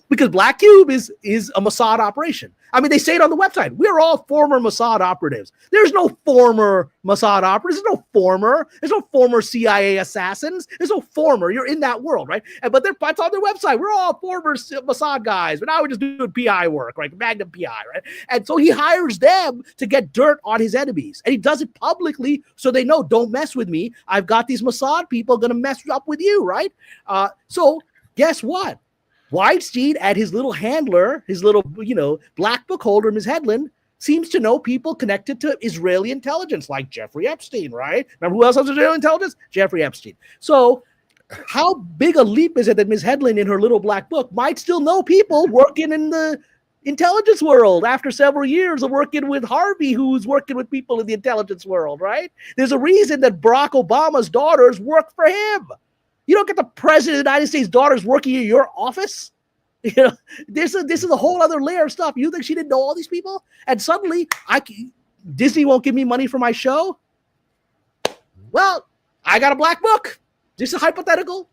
Because Black Cube is a Mossad operation. I mean, they say it on the website. We're all former Mossad operatives. There's no former Mossad operatives. There's no former CIA assassins. There's no former. You're in that world, right? But it's on their website. We're all former Mossad guys, but now we're just doing PI work, right? Magnum PI, right? And so he hires them to get dirt on his enemies, and he does it publicly so they know, don't mess with me. I've got these Mossad people going to mess up with you, right? So guess what? Weinstein and his little handler, his little, black book holder, Ms. Hedlund, seems to know people connected to Israeli intelligence, like Jeffrey Epstein, right? Remember who else has Israeli intelligence? Jeffrey Epstein. So how big a leap is it that Ms. Hedlund in her little black book might still know people working in the intelligence world after several years of working with Harvey, who's working with people in the intelligence world, right? There's a reason that Barack Obama's daughters work for him. You don't get the president of the United States' daughters working in your office. This is a whole other layer of stuff. You think she didn't know all these people? And suddenly, Disney won't give me money for my show? Well, I got a black book. This is hypothetical.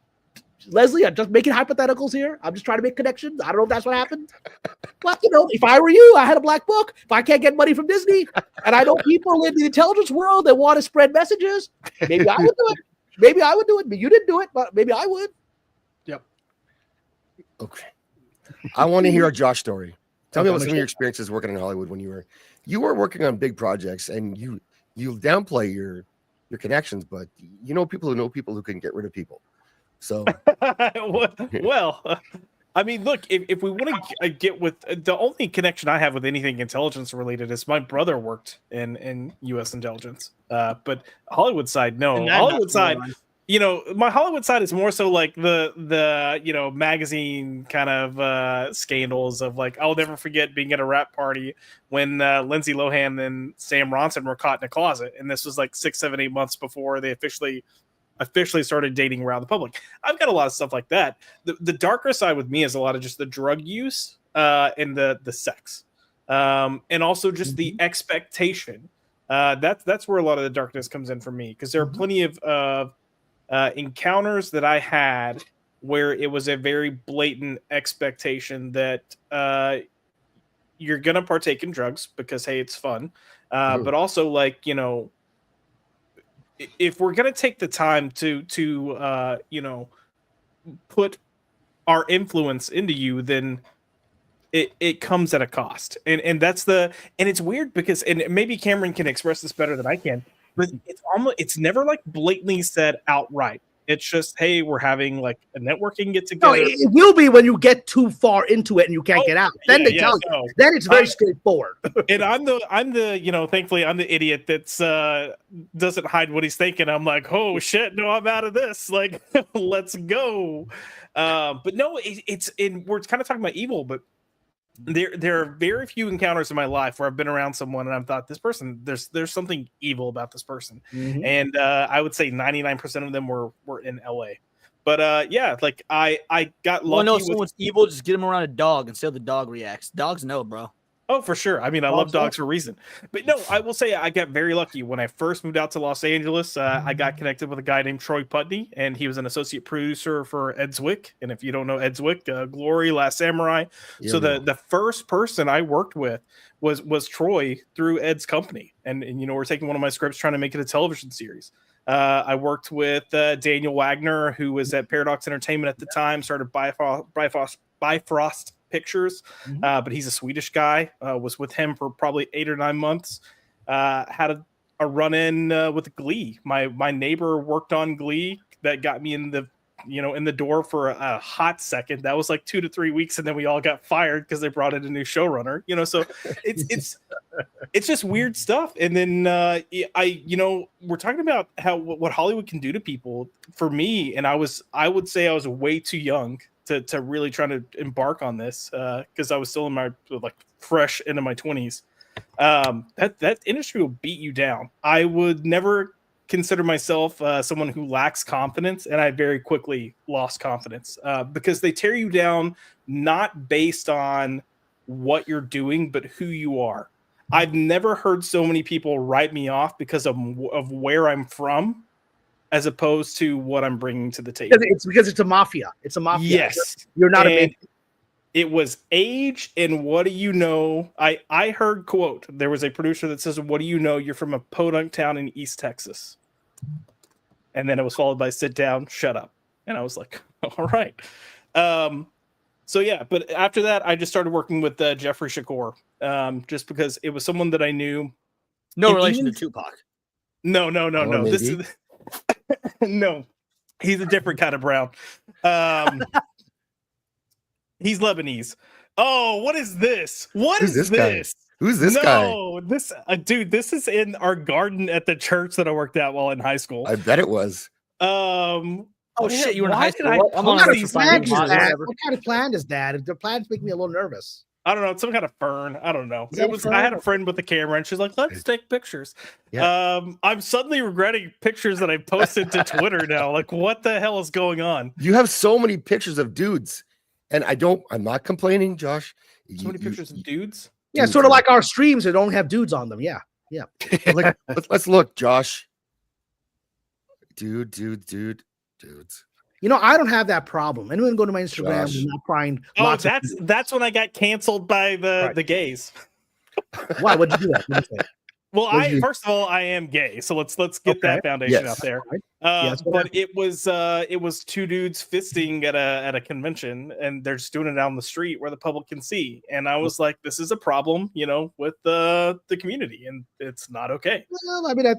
Leslie, I'm just making hypotheticals here. I'm just trying to make connections. I don't know if that's what happened. But, if I were you, I had a black book. If I can't get money from Disney, and I know people in the intelligence world that want to spread messages, maybe I would do it. Maybe I would do it, but you didn't do it, but maybe I would. Yep. Okay. I want to hear a Josh story. Tell me about some of your experiences working in Hollywood when you were working on big projects, and you downplay your connections, but people who know people who can get rid of people. So well, I mean, look, if we want to get with the only connection I have with anything intelligence related is my brother worked in U.S. intelligence. But Hollywood side, no. Hollywood side, my Hollywood side is more so like the magazine kind of scandals of like, I'll never forget being at a rap party when Lindsay Lohan and Sam Ronson were caught in a closet, and this was like 6, 7, 8 months before they officially started dating around the public. I've got a lot of stuff like that. The darker side with me is a lot of just the drug use and the sex, and also just the expectation. That's where a lot of the darkness comes in for me, because there are plenty of encounters that I had where it was a very blatant expectation that you're gonna partake in drugs because hey, it's fun, but also like if we're going to take the time to put our influence into you, then it comes at a cost. And it's weird because, and maybe Cameron can express this better than I can, but it's never like blatantly said outright. It's just, hey, we're having like a networking get No, together. it will be when you get too far into it and you can't get out. Then they tell you. no. Then it's very straightforward. And I'm the thankfully I'm the idiot that's doesn't hide what he's thinking. I'm like, oh shit, no, I'm out of this. Like, let's go. But no, we're kind of talking about evil, but there are very few encounters in my life where I've been around someone and I've thought this person, there's something evil about this person. Mhm. And I would say 99% of them were in LA. But yeah, like I got lucky. Well, no, someone's evil. Just get him around a dog and see how the dog reacts. Dogs know, bro. Oh, for sure. I mean, I love dogs for a reason. But no, I will say I got very lucky. When I first moved out to Los Angeles, I got connected with a guy named Troy Putney, and he was an associate producer for Ed Zwick. And if you don't know Ed Zwick, Glory, Last Samurai. Yeah, So the first person I worked with was Troy through Ed's company. And we're taking one of my scripts, trying to make it a television series. I worked with Daniel Wagner, who was at Paradox Entertainment at the time, started Bifrost Pictures, but he's a Swedish guy. Was with him for probably 8 or 9 months. Had a run-in with Glee. My neighbor worked on Glee. That got me in the door for a hot second. That was like 2 to 3 weeks, and then we all got fired because they brought in a new showrunner. So it's just weird stuff. And then we're talking about what Hollywood can do to people. For me, and I would say I was way too young to really try to embark on this because I was still in my fresh into my 20s. That industry will beat you down. I would never consider myself someone who lacks confidence, and I very quickly lost confidence because they tear you down not based on what you're doing, but who you are. I've never heard so many people write me off because of where I'm from, as opposed to what I'm bringing to the table. It's because it's a mafia. It's a mafia. Yes. You're not a It was age and what do you know? I heard, quote, there was a producer that says, what do you know? You're from a podunk town in East Texas. And then it was followed by sit down, shut up. And I was like, all right. So yeah, but after that, I just started working with Jeffrey Shakur, just because it was someone that I knew. No relation to Tupac. No. Maybe. This is no. He's a different kind of brown. He's Lebanese. Oh, what is this? Who's this guy? Who's this guy? No, this dude. This is in our garden at the church that I worked at while in high school. I bet it was. Oh shit, you were in high school. What kind of plant is that? The plants make me a little nervous. I don't know. It's some kind of fern. I don't know. Is that It was. a fern? I had a friend with a camera, and she's like, "Let's take pictures." Yeah. I'm suddenly regretting pictures that I posted to Twitter now. Like, what the hell is going on? You have so many pictures of dudes, and I'm not complaining, Josh. So many pictures of dudes. Yeah, sort of like our streams that don't have dudes on them. Yeah. Let's look, Josh. Dudes. I don't have that problem. Anyone go to my Instagram Josh. and not find Oh, lots of that's when I got canceled by the gays. Why? What'd you do that? What'd you say? Well, What'd you- first of all, I am gay, so let's get that foundation Yes. out there. Right. Yes, what But it was two dudes fisting at a convention, and they're just doing it out on the street where the public can see. And I was like, this is a problem, with the community, and it's not okay. Well, I mean, I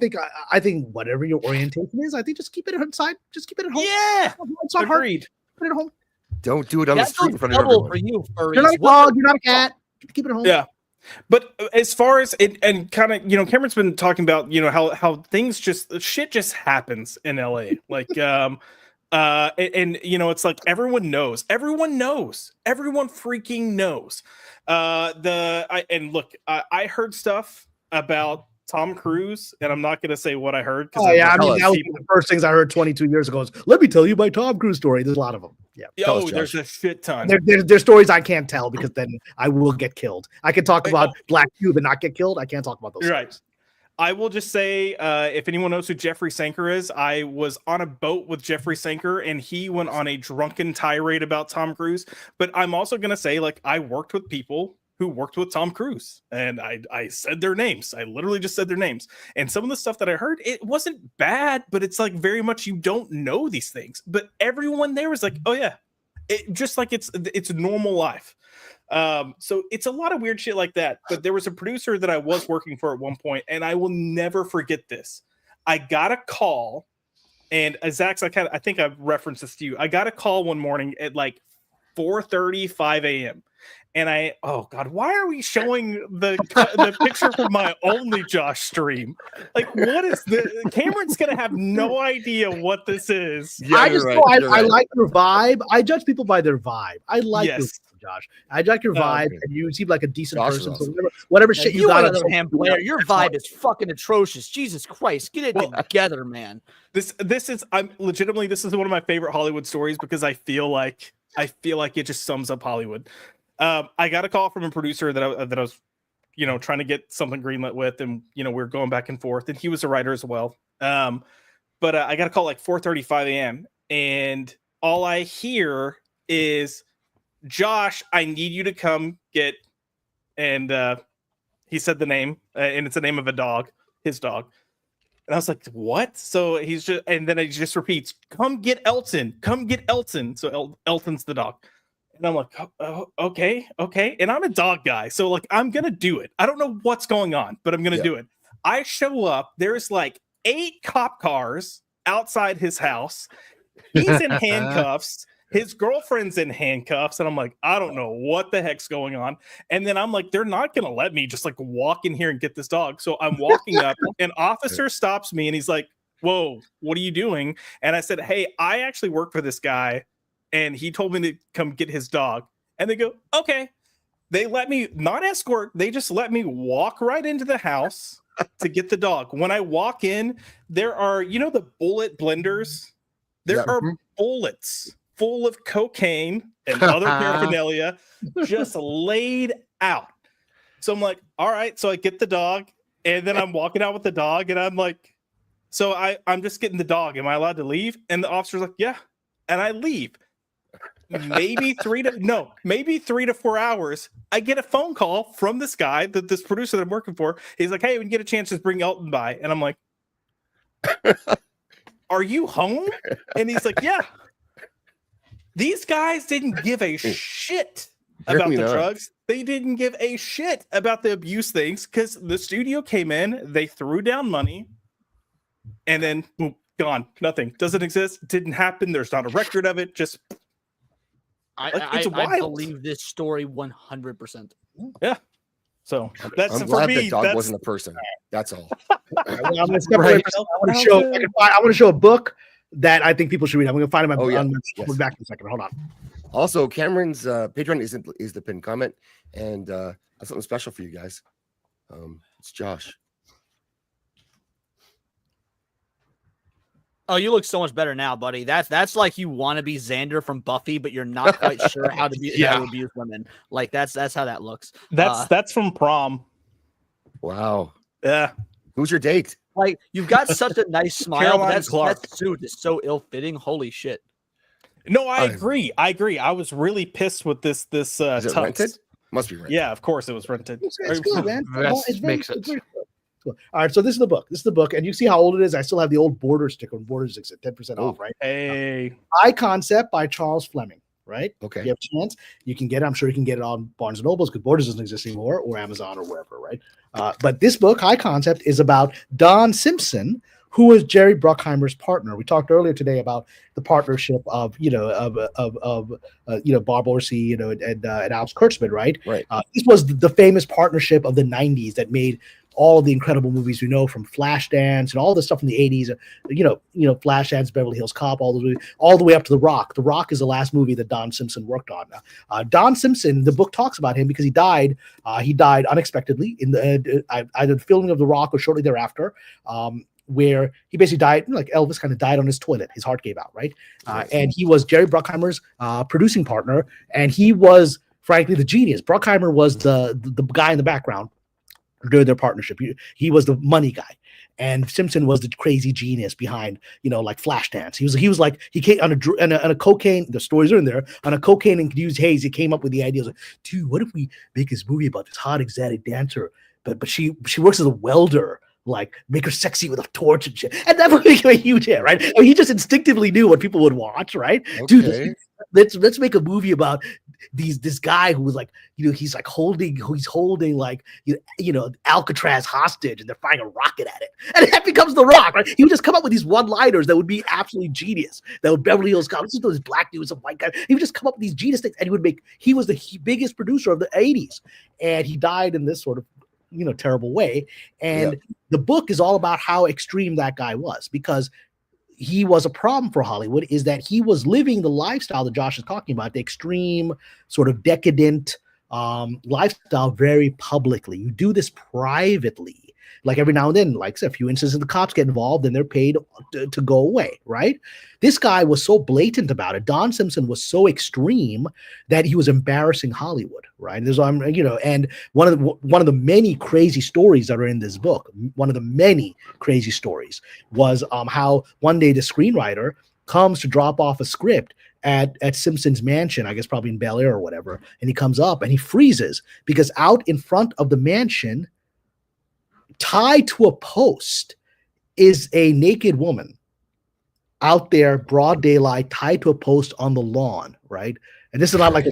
think whatever your orientation is, I think just keep it inside. Just keep it at home. Yeah, It's not hard. agreed. Put it at home. Don't do it on the That street in feels front of double everyone. for you, furries. You're not a dog. You're not a cat. Keep it at home. Yeah. But as far as it, and kind of, Cameron's been talking about, how things shit just happens in LA. Like, it's like everyone freaking knows. I heard stuff about Tom Cruise, and I'm not going to say what I heard. Oh yeah, I mean that was one of the first things I heard 22 years ago. Is, let me tell you my Tom Cruise story. There's a lot of them. Yeah. Oh, there's a shit ton. There's stories I can't tell because then I will get killed. I can talk about Black Cube and not get killed. I can't talk about those. Right. Stories. I will just say, if anyone knows who Jeffrey Sanker is, I was on a boat with Jeffrey Sanker, and he went on a drunken tirade about Tom Cruise. But I'm also going to say, I worked with people who worked with Tom Cruise, and I said their names. I literally just said their names. And some of the stuff that I heard, it wasn't bad, but it's like very much you don't know these things. But everyone there was like, oh yeah, just like it's normal life. So it's a lot of weird shit like that. But there was a producer that I was working for at one point, and I will never forget this. I got a call And Zach, I think I've referenced this to you. I got a call one morning at like 4:35 a.m. And oh God, why are we showing the picture from my only Josh stream? Like, what is Cameron's gonna have no idea what this is. Yeah, I just I like your vibe. I judge people by their vibe. I like your Josh. I like your vibe, and you seem like a decent person. So whatever shit you got. On the other hand, Blair, your vibe is fucking atrocious. Jesus Christ, get it together, man. This is this is one of my favorite Hollywood stories because I feel like it just sums up Hollywood. I got a call from a producer that I was, trying to get something greenlit with, and we were going back and forth, and he was a writer as well. But I got a call like 4:35 a.m. and all I hear is, Josh, I need you to come get, and he said the name, and it's the name of a dog, his dog. And I was like, what? So and then he just repeats, come get Elton. So Elton's the dog. And I'm like, oh, okay. And I'm a dog guy. So like, I'm going to do it. I don't know what's going on, but I'm going to do it. I show up. There's like 8 cop cars outside his house. He's in handcuffs. His girlfriend's in handcuffs. And I'm like, I don't know what the heck's going on. And then I'm like, they're not going to let me just like walk in here and get this dog. So I'm walking up. An officer stops me and he's like, whoa, what are you doing? And I said, hey, I actually work for this guy. And he told me to come get his dog. And they go, okay. They let me not escort. They just let me walk right into the house to get the dog. When I walk in, there are, the bullet blenders. There are bullets full of cocaine and other paraphernalia just laid out. So I'm like, all right. So I get the dog. And then I'm walking out with the dog. And I'm like, so I'm just getting the dog. Am I allowed to leave? And the officer's like, yeah. And I leave. Maybe 3 to 4 hours, I get a phone call from this guy, this producer that I'm working for. He's like, hey, when you get a chance, just bring Elton by. And I'm like, are you home? And he's like, yeah. These guys didn't give a shit about the drugs. They didn't give a shit about the abuse things because the studio came in, they threw down money, and then boom, gone. Nothing. Doesn't exist. Didn't happen. There's not a record of it. Just I believe this story 100%. Yeah. So that's I'm for glad me. The dog wasn't a person. That's all. I want to show a book that I think people should read. I'm going to find him. We're back in a second. Hold on. Also, Cameron's Patreon is the pinned comment, and I have something special for you guys. It's Josh. Oh, you look so much better now, buddy. That's like you want to be Xander from Buffy, but you're not quite sure how to abuse women. Like that's how that looks. That's from prom. Wow. Yeah. Who's your date? Like you've got such a nice smile. But Clark. that suit is so ill-fitting. Holy shit. No, I agree. I was really pissed with this. Is it rented? Must be rented. Yeah, of course it was rented. It's good, man. Makes it. All right, so this is the book, and you see how old it is. I still have the old Border sticker. Borders at 10% off, right? Hey, High Concept by Charles Fleming, right? Okay. If you have a chance, you can get it. I'm sure you can get it on Barnes and Nobles because Borders doesn't exist anymore, or Amazon or wherever, right? But this book, High Concept, is about Don Simpson, who was Jerry Bruckheimer's partner. We talked earlier today about the partnership of Bob Orsi, and Alex Kurtzman, right? Right. This was the famous partnership of the 90s that made all of the incredible movies we know, from Flashdance and all the stuff from the 80s, Flashdance, Beverly Hills Cop, all those movies, all the way up to The Rock. The Rock is the last movie that Don Simpson worked on. Don Simpson, the book talks about him because he died. He died unexpectedly in either the filming of The Rock or shortly thereafter, where he basically died, like Elvis kind of died on his toilet. His heart gave out, right? And he was Jerry Bruckheimer's producing partner, and he was, frankly, the genius. Bruckheimer was the guy in the background during their partnership. He was the money guy, and Simpson was the crazy genius behind, like Flashdance. He was like, he came on a cocaine. The stories are in there, on a cocaine and used haze. He came up with the idea. Like, dude, what if we make this movie about this hot exotic dancer, but she works as a welder. Like, make her sexy with a torch and shit, and that would make a huge hit, right? I mean, he just instinctively knew what people would watch, right? Okay. Dude, let's make a movie about this guy who was like, he's holding like Alcatraz hostage, and they're firing a rocket at it, and that becomes The Rock, right? He would just come up with these one-liners that would be absolutely genius. That would Beverly Hills Cop, listen to this black dude, some white guy. He would just come up with these genius things, and he was the biggest producer of the 80s, and he died in this sort of terrible way. And the book is all about how extreme that guy was, because he was a problem for Hollywood, is that he was living the lifestyle that Josh is talking about, the extreme sort of decadent lifestyle, very publicly. You do this privately. Like every now and then, like I said, a few instances, the cops get involved and they're paid to go away, right? This guy was so blatant about it. Don Simpson was so extreme that he was embarrassing Hollywood, right? There's, and one of the many crazy stories that are in this book, one of the many crazy stories was how one day the screenwriter comes to drop off a script at Simpson's mansion, I guess probably in Bel Air or whatever, and he comes up and he freezes because out in front of the mansion, tied to a post, is a naked woman out there, broad daylight, tied to a post on the lawn, right? And this is not like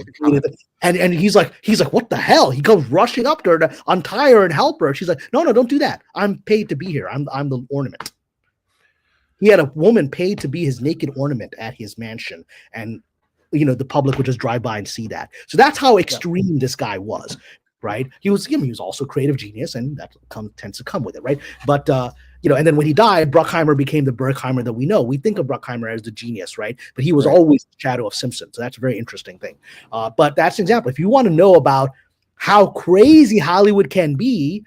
and he's like, what the hell? He comes rushing up to her to untie her and help her. She's like, no, don't do that. I'm paid to be here. I'm the ornament. He had a woman paid to be his naked ornament at his mansion, and the public would just drive by and see that. So that's how extreme this guy was. Right, he was also a creative genius, and that tends to come with it, right? But and then when he died, Bruckheimer became the Bruckheimer that we know. We think of Bruckheimer as the genius, right? But he was always the shadow of Simpson, so that's a very interesting thing. But that's an example. If you want to know about how crazy Hollywood can be,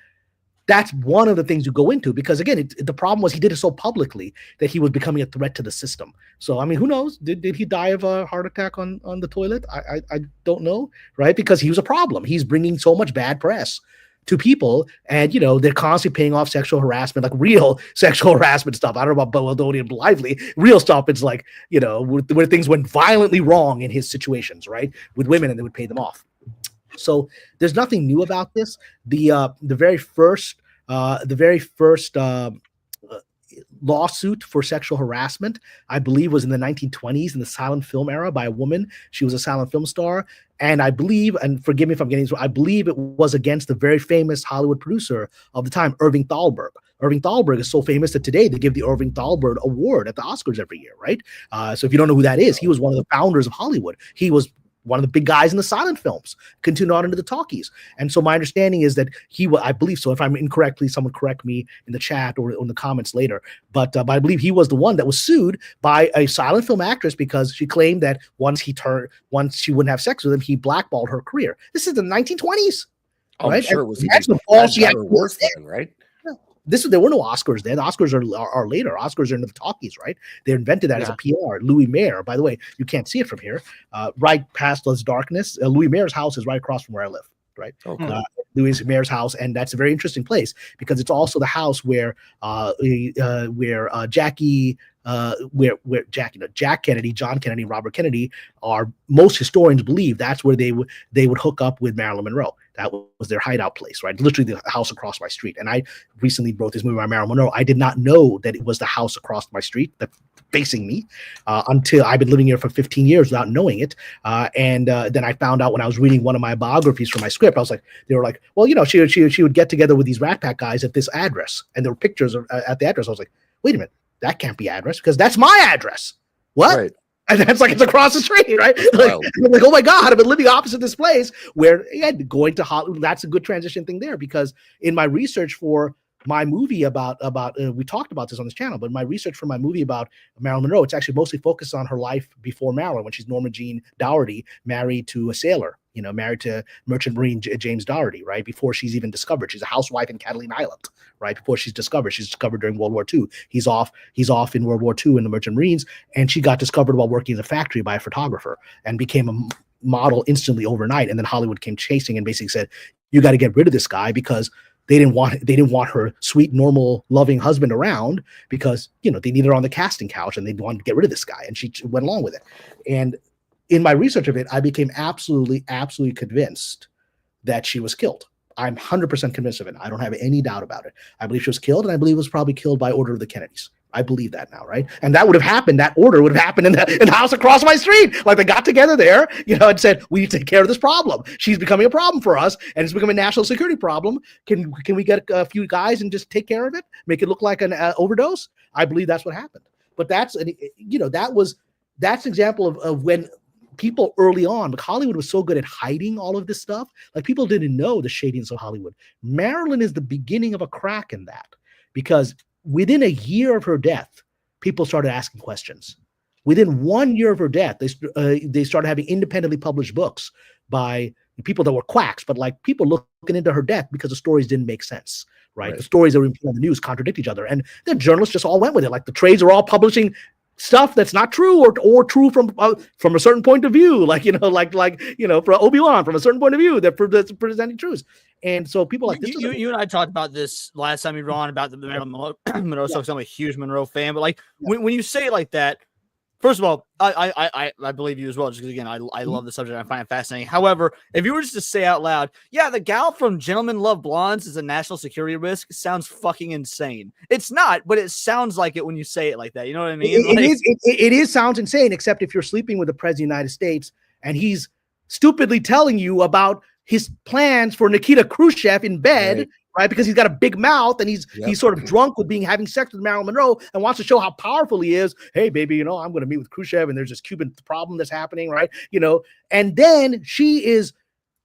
that's one of the things you go into, because again, the problem was he did it so publicly that he was becoming a threat to the system. So I mean, who knows? Did he die of a heart attack on the toilet? I don't know, right? Because he was a problem. He's bringing so much bad press to people, and they're constantly paying off sexual harassment, like real sexual harassment stuff. I don't know about Beldoni and Lively. Real stuff. It's like where things went violently wrong in his situations, right, with women, and they would pay them off. So there's nothing new about this. The very first lawsuit for sexual harassment, I believe, was in the 1920s in the silent film era by a woman. She was a silent film star, and I believe, and forgive me if I'm getting this wrong, I believe it was against the very famous Hollywood producer of the time, Irving Thalberg. Irving Thalberg is so famous that today they give the Irving Thalberg Award at the Oscars every year, right? So if you don't know who that is, he was one of the founders of Hollywood. He was one of the big guys in the silent films, continued on into the talkies. And so my understanding is that I believe so. If I'm incorrect, please someone correct me in the chat or in the comments later. But I believe he was the one that was sued by a silent film actress because she claimed that once she wouldn't have sex with him, he blackballed her career. This is the 1920s. I'm right? sure it was that's even the false worse then, right? There were no Oscars then. The Oscars are later. Oscars are in the talkies, right? They invented that as a PR. Louis Mayer, by the way, you can't see it from here. Right past Let's Darkness, Louis Mayer's house is right across from where I live, right? Okay. Louis Mayer's house, and that's a very interesting place because it's also the house where Jack Kennedy, John Kennedy, Robert Kennedy are, most historians believe that's where they would hook up with Marilyn Monroe. That was their hideout place, right? Literally the house across my street. And I recently wrote this movie by Marilyn Monroe. I did not know that it was the house across my street that facing me until I've been living here for 15 years without knowing it. And then I found out when I was reading one of my biographies for my script, they were like, well, she would get together with these Rat Pack guys at this address. And there were pictures at the address. I was like, wait a minute, that can't be address because that's my address. What? Right. And that's like, it's across the street, right? I'm like, oh my God, I've been living opposite this place where going to Hollywood. That's a good transition thing there, because in my research for my movie about we talked about this on this channel, but my research for my movie about Marilyn Monroe, it's actually mostly focused on her life before Marilyn, when she's Norma Jean Dougherty, married to a sailor, married to Merchant Marine James Dougherty, right? Before she's even discovered. She's a housewife in Catalina Island, right? Before she's discovered. She's discovered during World War II. He's off in World War II in the Merchant Marines, and she got discovered while working in a factory by a photographer and became a model instantly overnight. And then Hollywood came chasing and basically said, you got to get rid of this guy, because they didn't want her sweet, normal, loving husband around, because they needed her on the casting couch and they wanted to get rid of this guy, and she went along with it. And in my research of it, I became absolutely convinced that she was killed. I'm 100% convinced of it. I don't have any doubt about it. I believe she was killed, and I believe it was probably killed by order of the Kennedys. I believe that now, right? And that would have happened. That order would have happened in the house across my street. Like they got together there, and said, "We need to take care of this problem. She's becoming a problem for us, and it's becoming a national security problem. Can we get a few guys and just take care of it? Make it look like an overdose?" I believe that's what happened. But that's an example of when people early on, like Hollywood was so good at hiding all of this stuff. Like people didn't know the shadiness of Hollywood. Marilyn is the beginning of a crack in that, because within a year of her death, people started asking questions. Within 1 year of her death, they started having independently published books by people that were quacks, but like people looking into her death because the stories didn't make sense, right? The stories that were on the news contradict each other, and the journalists just all went with it. Like the trades are all publishing stuff that's not true or true from a certain point of view, like for Obi-Wan from a certain point of view that's presenting truths. And so people like this. You and I talked about this last time you were on about the Marilyn Monroe stuff. I'm a huge Monroe fan, but like when you say it like that, first of all, I believe you as well, just because again I love the subject. I find it fascinating. However, if you were just to say out loud, yeah, the gal from Gentlemen Love Blondes is a national security risk, sounds fucking insane. It's not, but it sounds like it when you say it like that. You know what I mean? It sounds insane, except if you're sleeping with the president of the United States and he's stupidly telling you about his plans for Nikita Khrushchev in bed, right? Because he's got a big mouth and he's sort of drunk with having sex with Marilyn Monroe and wants to show how powerful he is. Hey, baby, I'm going to meet with Khrushchev and there's this Cuban problem that's happening, right? And then she is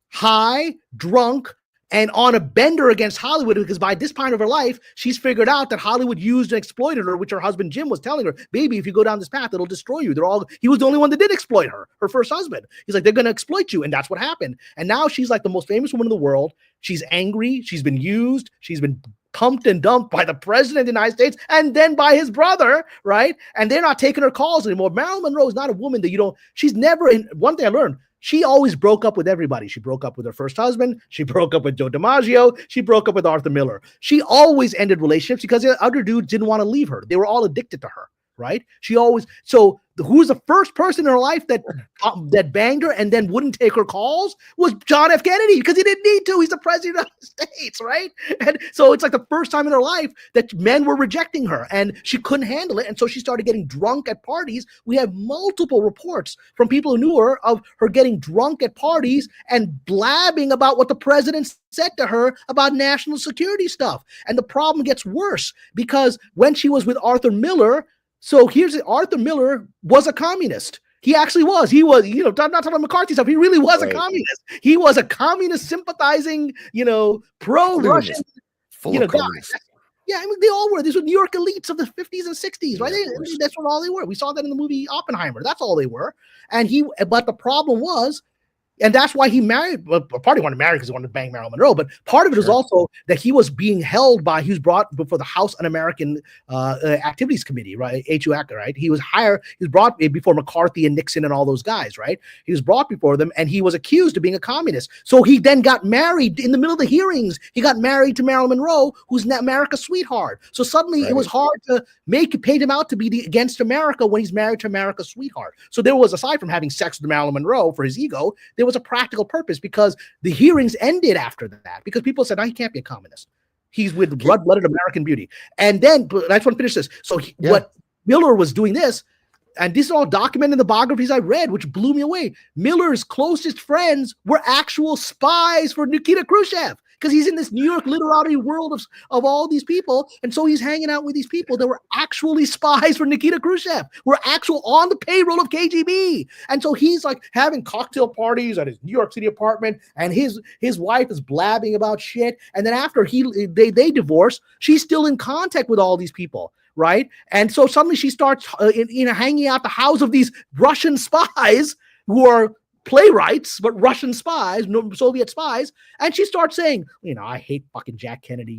high, drunk, and on a bender against Hollywood, because by this point of her life, she's figured out that Hollywood used and exploited her, which her husband Jim was telling her, baby, if you go down this path, it'll destroy you. He was the only one that did exploit her first husband. He's like, they're going to exploit you. And that's what happened. And now she's like the most famous woman in the world. She's angry. She's been used. She's been pumped and dumped by the president of the United States and then by his brother, right? And they're not taking her calls anymore. Marilyn Monroe is not a woman that she's never in. One thing I learned, she always broke up with everybody. She broke up with her first husband. She broke up with Joe DiMaggio. She broke up with Arthur Miller. She always ended relationships because the other dudes didn't want to leave her. They were all addicted to her, right? Who was the first person in her life that banged her and then wouldn't take her calls was John F. Kennedy, because he didn't need to. He's the president of the United States, right? And so it's like the first time in her life that men were rejecting her and she couldn't handle it. And so she started getting drunk at parties. We have multiple reports from people who knew her of her getting drunk at parties and blabbing about what the president said to her about national security stuff. And the problem gets worse because when she was with Arthur Miller, Arthur Miller was a communist. He actually was. He was, not talking about McCarthy stuff. He really was a communist. He was a communist sympathizing, pro-Russian, guy. Yeah, I mean, they all were. These were New York elites of the 50s and 60s, right? That's what all they were. We saw that in the movie Oppenheimer. That's all they were. But the problem was, and that's why he married. Well, part he wanted to marry because he wanted to bang Marilyn Monroe, but part of it was also that he was being held by. He was brought before the House Un-American Activities Committee, right? HUAC, right? He was brought before McCarthy and Nixon and all those guys, right? He was brought before them, and he was accused of being a communist. So he then got married in the middle of the hearings. He got married to Marilyn Monroe, who's America's sweetheart. So suddenly it was hard to paint him out to be against America when he's married to America's sweetheart. So there was, aside from having sex with Marilyn Monroe for his ego, there was a practical purpose because the hearings ended after that because people said, no, he can't be a communist. He's with blood-blooded American beauty. And then I just want to finish this. So what Miller was doing this, and this is all documented in the biographies I read, which blew me away. Miller's closest friends were actual spies for Nikita Khrushchev because he's in this New York literati world of all these people. And so he's hanging out with these people that were actually spies for Nikita Khrushchev, were actual on the payroll of KGB. And so he's like having cocktail parties at his New York City apartment, and his wife is blabbing about shit. And then after they divorce, she's still in contact with all these people. Right. And so suddenly she starts hanging out the house of these Russian spies who are playwrights, but Russian spies, Soviet spies. And she starts saying, I hate fucking Jack Kennedy.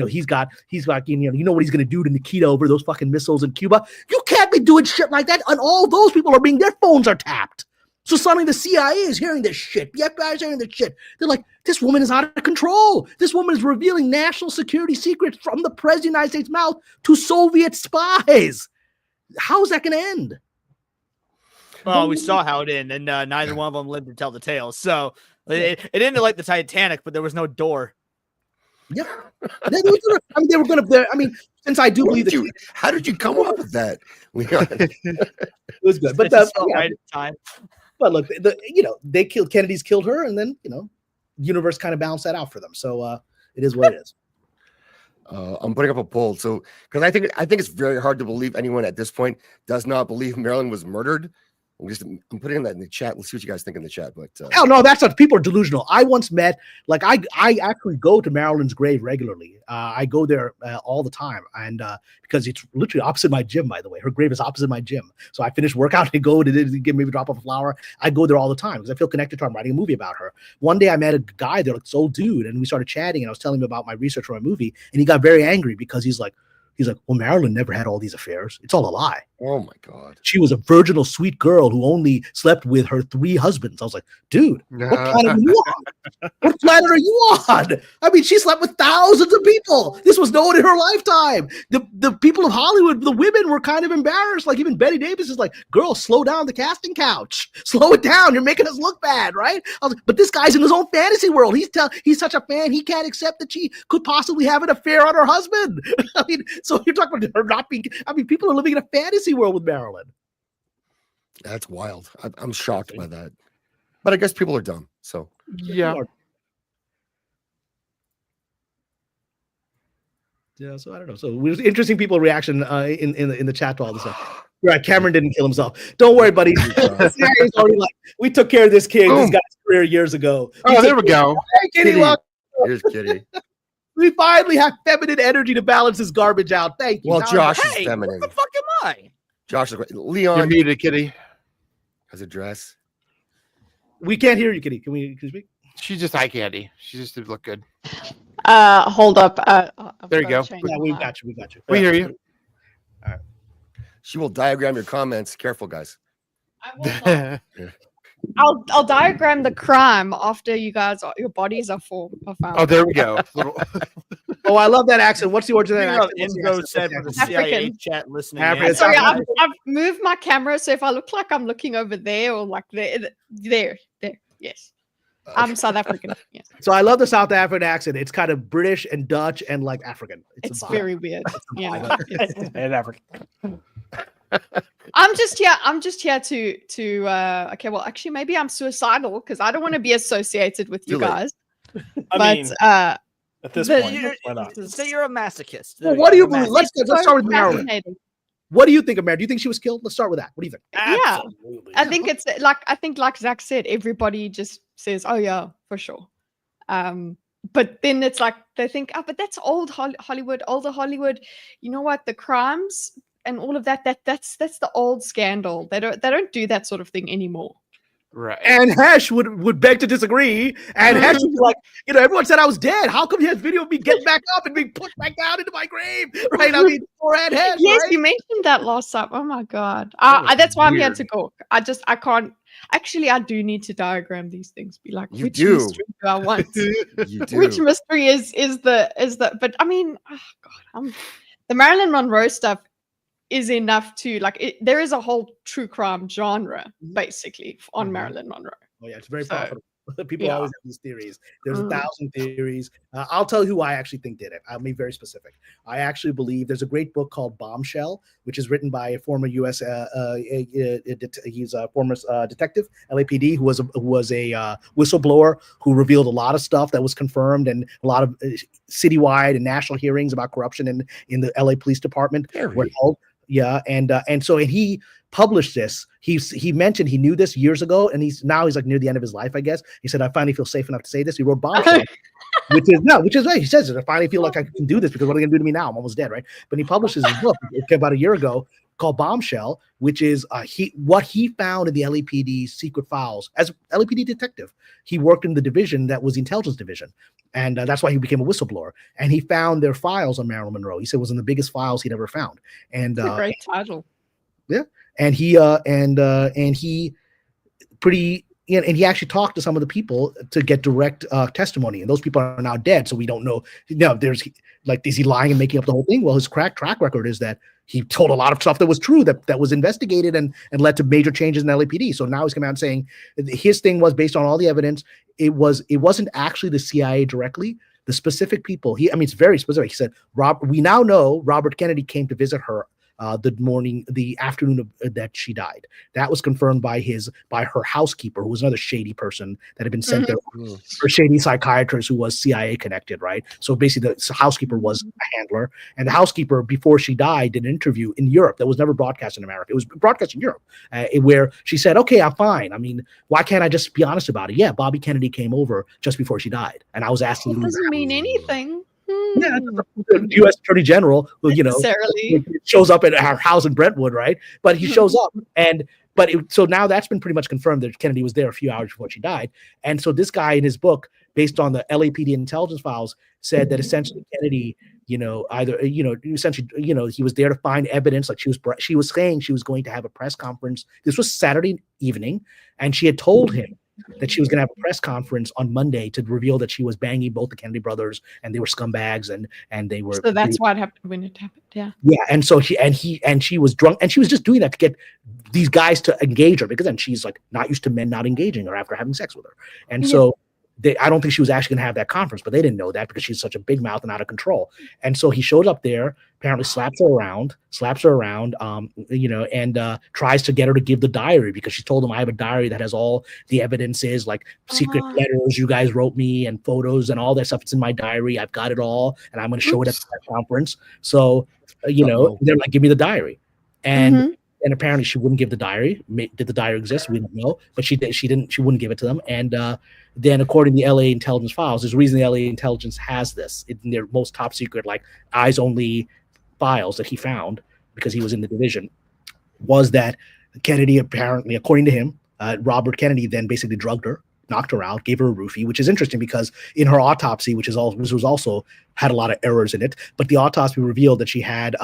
He's got, what he's going to do to Nikita over those fucking missiles in Cuba. You can't be doing shit like that. And all those people their phones are tapped. So suddenly the CIA is hearing this shit. The FBI is hearing this shit. They're like, this woman is out of control. This woman is revealing national security secrets from the president of the United States' mouth to Soviet spies. How's that going to end? Well, we saw how it ended, and neither one of them lived to tell the tale. So it ended like the Titanic, but there was no door. Yeah. They were going to, Since I do believe that How did you come up with that? it was good, but right at time. But look, they killed Kennedy's killed her, and then universe kind of balanced that out for them. So it is what it is. I'm putting up a poll, so because I think it's very hard to believe anyone at this point does not believe Marilyn was murdered. I'm putting that in the chat. Let's see what you guys think in the chat. But hell no, that's not. People are delusional. I once met, like, I actually go to Marilyn's grave regularly. I go there all the time, and because it's literally opposite my gym. By the way, her grave is opposite my gym. So I finish workout and go to give maybe drop off a flower. I go there all the time because I feel connected to her. I'm writing a movie about her. One day I met a guy there, like this old dude, and we started chatting, and I was telling him about my research for my movie, and he got very angry because he's like, well, Marilyn never had all these affairs. It's all a lie. Oh my God. She was a virginal, sweet girl who only slept with her 3 husbands. I was like, dude, what planet are you on? What planet are you on? I mean, she slept with thousands of people. This was known in her lifetime. The people of Hollywood, the women were kind of embarrassed. Like even Betty Davis is like, girl, slow down the casting couch. Slow it down. You're making us look bad, right? I was like, but this guy's in his own fantasy world. He's such a fan. He can't accept that she could possibly have an affair on her husband. I mean, so you're talking about her not being, people are living in a fantasy world with Marilyn. That's wild. I'm shocked by that. But I guess people are dumb. So yeah. Yeah, so I don't know. So it was interesting people reaction in the chat to all this stuff. Right, Cameron didn't kill himself. Don't worry, buddy. We took care of this kid. This guy's career years ago. Oh, there we go. Hey, Kitty. Here's Kitty. We finally have feminine energy to balance this garbage out. Thank you. Well, Josh is feminine. What the fuck am I? Josh is great. Leon. You're muted, Kitty. Has a dress. We can't hear you, Kitty. Can we speak? She's just eye candy. She just did look good. Hold up. There you go. Yeah, we got you. We hear you. All right. She will diagram your comments. Careful, guys. I will I'll diagram the crime after you guys your bodies are found. Oh, there we go. Oh, I love that accent. What's the origin of that accent? Enzo said with the CIA chat listening. African. Sorry, I've moved my camera, so if I look like I'm looking over there or like there, yes. I'm South African. Yes. So I love the South African accent. It's kind of British and Dutch and like African. It's very weird. Yeah. And African. I'm just here to okay, well actually maybe I'm suicidal because I don't want to be associated with you guys. I mean, at this point, why not? Say you're a masochist. Well, what do you believe? Let's start with Marilyn. What do you think of Marilyn? Do you think she was killed? Let's start with that. What do you think? Yeah, I think it's like Zach said, everybody just says, "Oh yeah, for sure." But then it's like they think, "Oh, but that's old Hollywood, older Hollywood." You know what? The crimes and all of that's the old scandal. They don't do that sort of thing anymore. Right. And Hesh would beg to disagree. And Hesh would be like, everyone said I was dead. How come he has video of me getting back up and being put back down into my grave? Right? I mean, poor Hesh. Yes, right? you mentioned that last time. Oh my God. That's why I'm here to go. I can't. Actually, I do need to diagram these things. Be like, which mystery do I want? You do. Which mystery is the? But I mean, oh God, the Marilyn Monroe stuff is enough to there is a whole true crime genre basically on Marilyn Monroe. Oh yeah, it's very profitable. People always have these theories. There's 1,000 theories. I'll tell you who I actually think did it. I'll be very specific. I actually believe there's a great book called Bombshell, which is written by a former U.S. He's a former detective, LAPD, who was a whistleblower who revealed a lot of stuff that was confirmed and a lot of citywide and national hearings about corruption in the LA Police Department were held. Yeah, and he published this. He mentioned he knew this years ago, and he's like near the end of his life, I guess. He said, "I finally feel safe enough to say this." He wrote Bombshell, which is right. He says it. I finally feel like I can do this because what are they going to do to me now? I'm almost dead, right? But he publishes his book about a year ago called Bombshell, which is what he found in the LAPD secret files as LAPD detective. He worked in the division that was the intelligence division, and that's why he became a whistleblower. And he found their files on Marilyn Monroe. He said it was one of the biggest files he'd ever found. And that's a great title. Yeah, and he actually talked to some of the people to get direct testimony, and those people are now dead, so we don't know. Is he lying and making up the whole thing? Well, his track record is that he told a lot of stuff that was true, that was investigated and led to major changes in LAPD. So now he's coming out saying his thing was based on all the evidence. It wasn't actually the CIA directly the specific people. It's very specific. He said, we now know Robert Kennedy came to visit her the afternoon that she died. That was confirmed by her housekeeper, who was another shady person that had been sent there, or shady psychiatrist who was CIA connected, right? So basically, the housekeeper was a handler, and the housekeeper, before she died, did an interview in Europe that was never broadcast in America. It was broadcast in Europe, where she said, "Okay, I'm fine. I mean, why can't I just be honest about it? Yeah, Bobby Kennedy came over just before she died, and I was asked to leave." It doesn't mean anything. Yeah, the U.S. Attorney General, who shows up at our house in Brentwood, right? But he shows up, so now that's been pretty much confirmed that Kennedy was there a few hours before she died. And so this guy in his book, based on the LAPD intelligence files, said that essentially Kennedy, he was there to find evidence. Like she was saying she was going to have a press conference. This was Saturday evening, and she had told him that she was going to have a press conference on Monday to reveal that she was banging both the Kennedy brothers and they were scumbags and they were. So that's what happened when it happened. Yeah. Yeah, and so she was drunk, and she was just doing that to get these guys to engage her, because then she's like not used to men not engaging her after having sex with her, and so. I don't think she was actually going to have that conference, but they didn't know that because she's such a big mouth and out of control. And so he shows up there, apparently slaps her around, and tries to get her to give the diary, because she told him, I have a diary that has all the evidences, like secret letters you guys wrote me and photos and all that stuff. It's in my diary. I've got it all, and I'm going to show it at the conference. So, they're like, give me the diary. And and apparently she wouldn't give the diary. Did the diary exist? We don't know, but she wouldn't give it to them. And then, according to the LA intelligence files, there's a reason the LA intelligence has this in their most top secret, like eyes only files that he found, because he was in the division, was that Kennedy, apparently, according to him, Robert Kennedy then basically drugged her, knocked her out, gave her a roofie, which is interesting because in her autopsy, which was also had a lot of errors in it, but the autopsy revealed that she had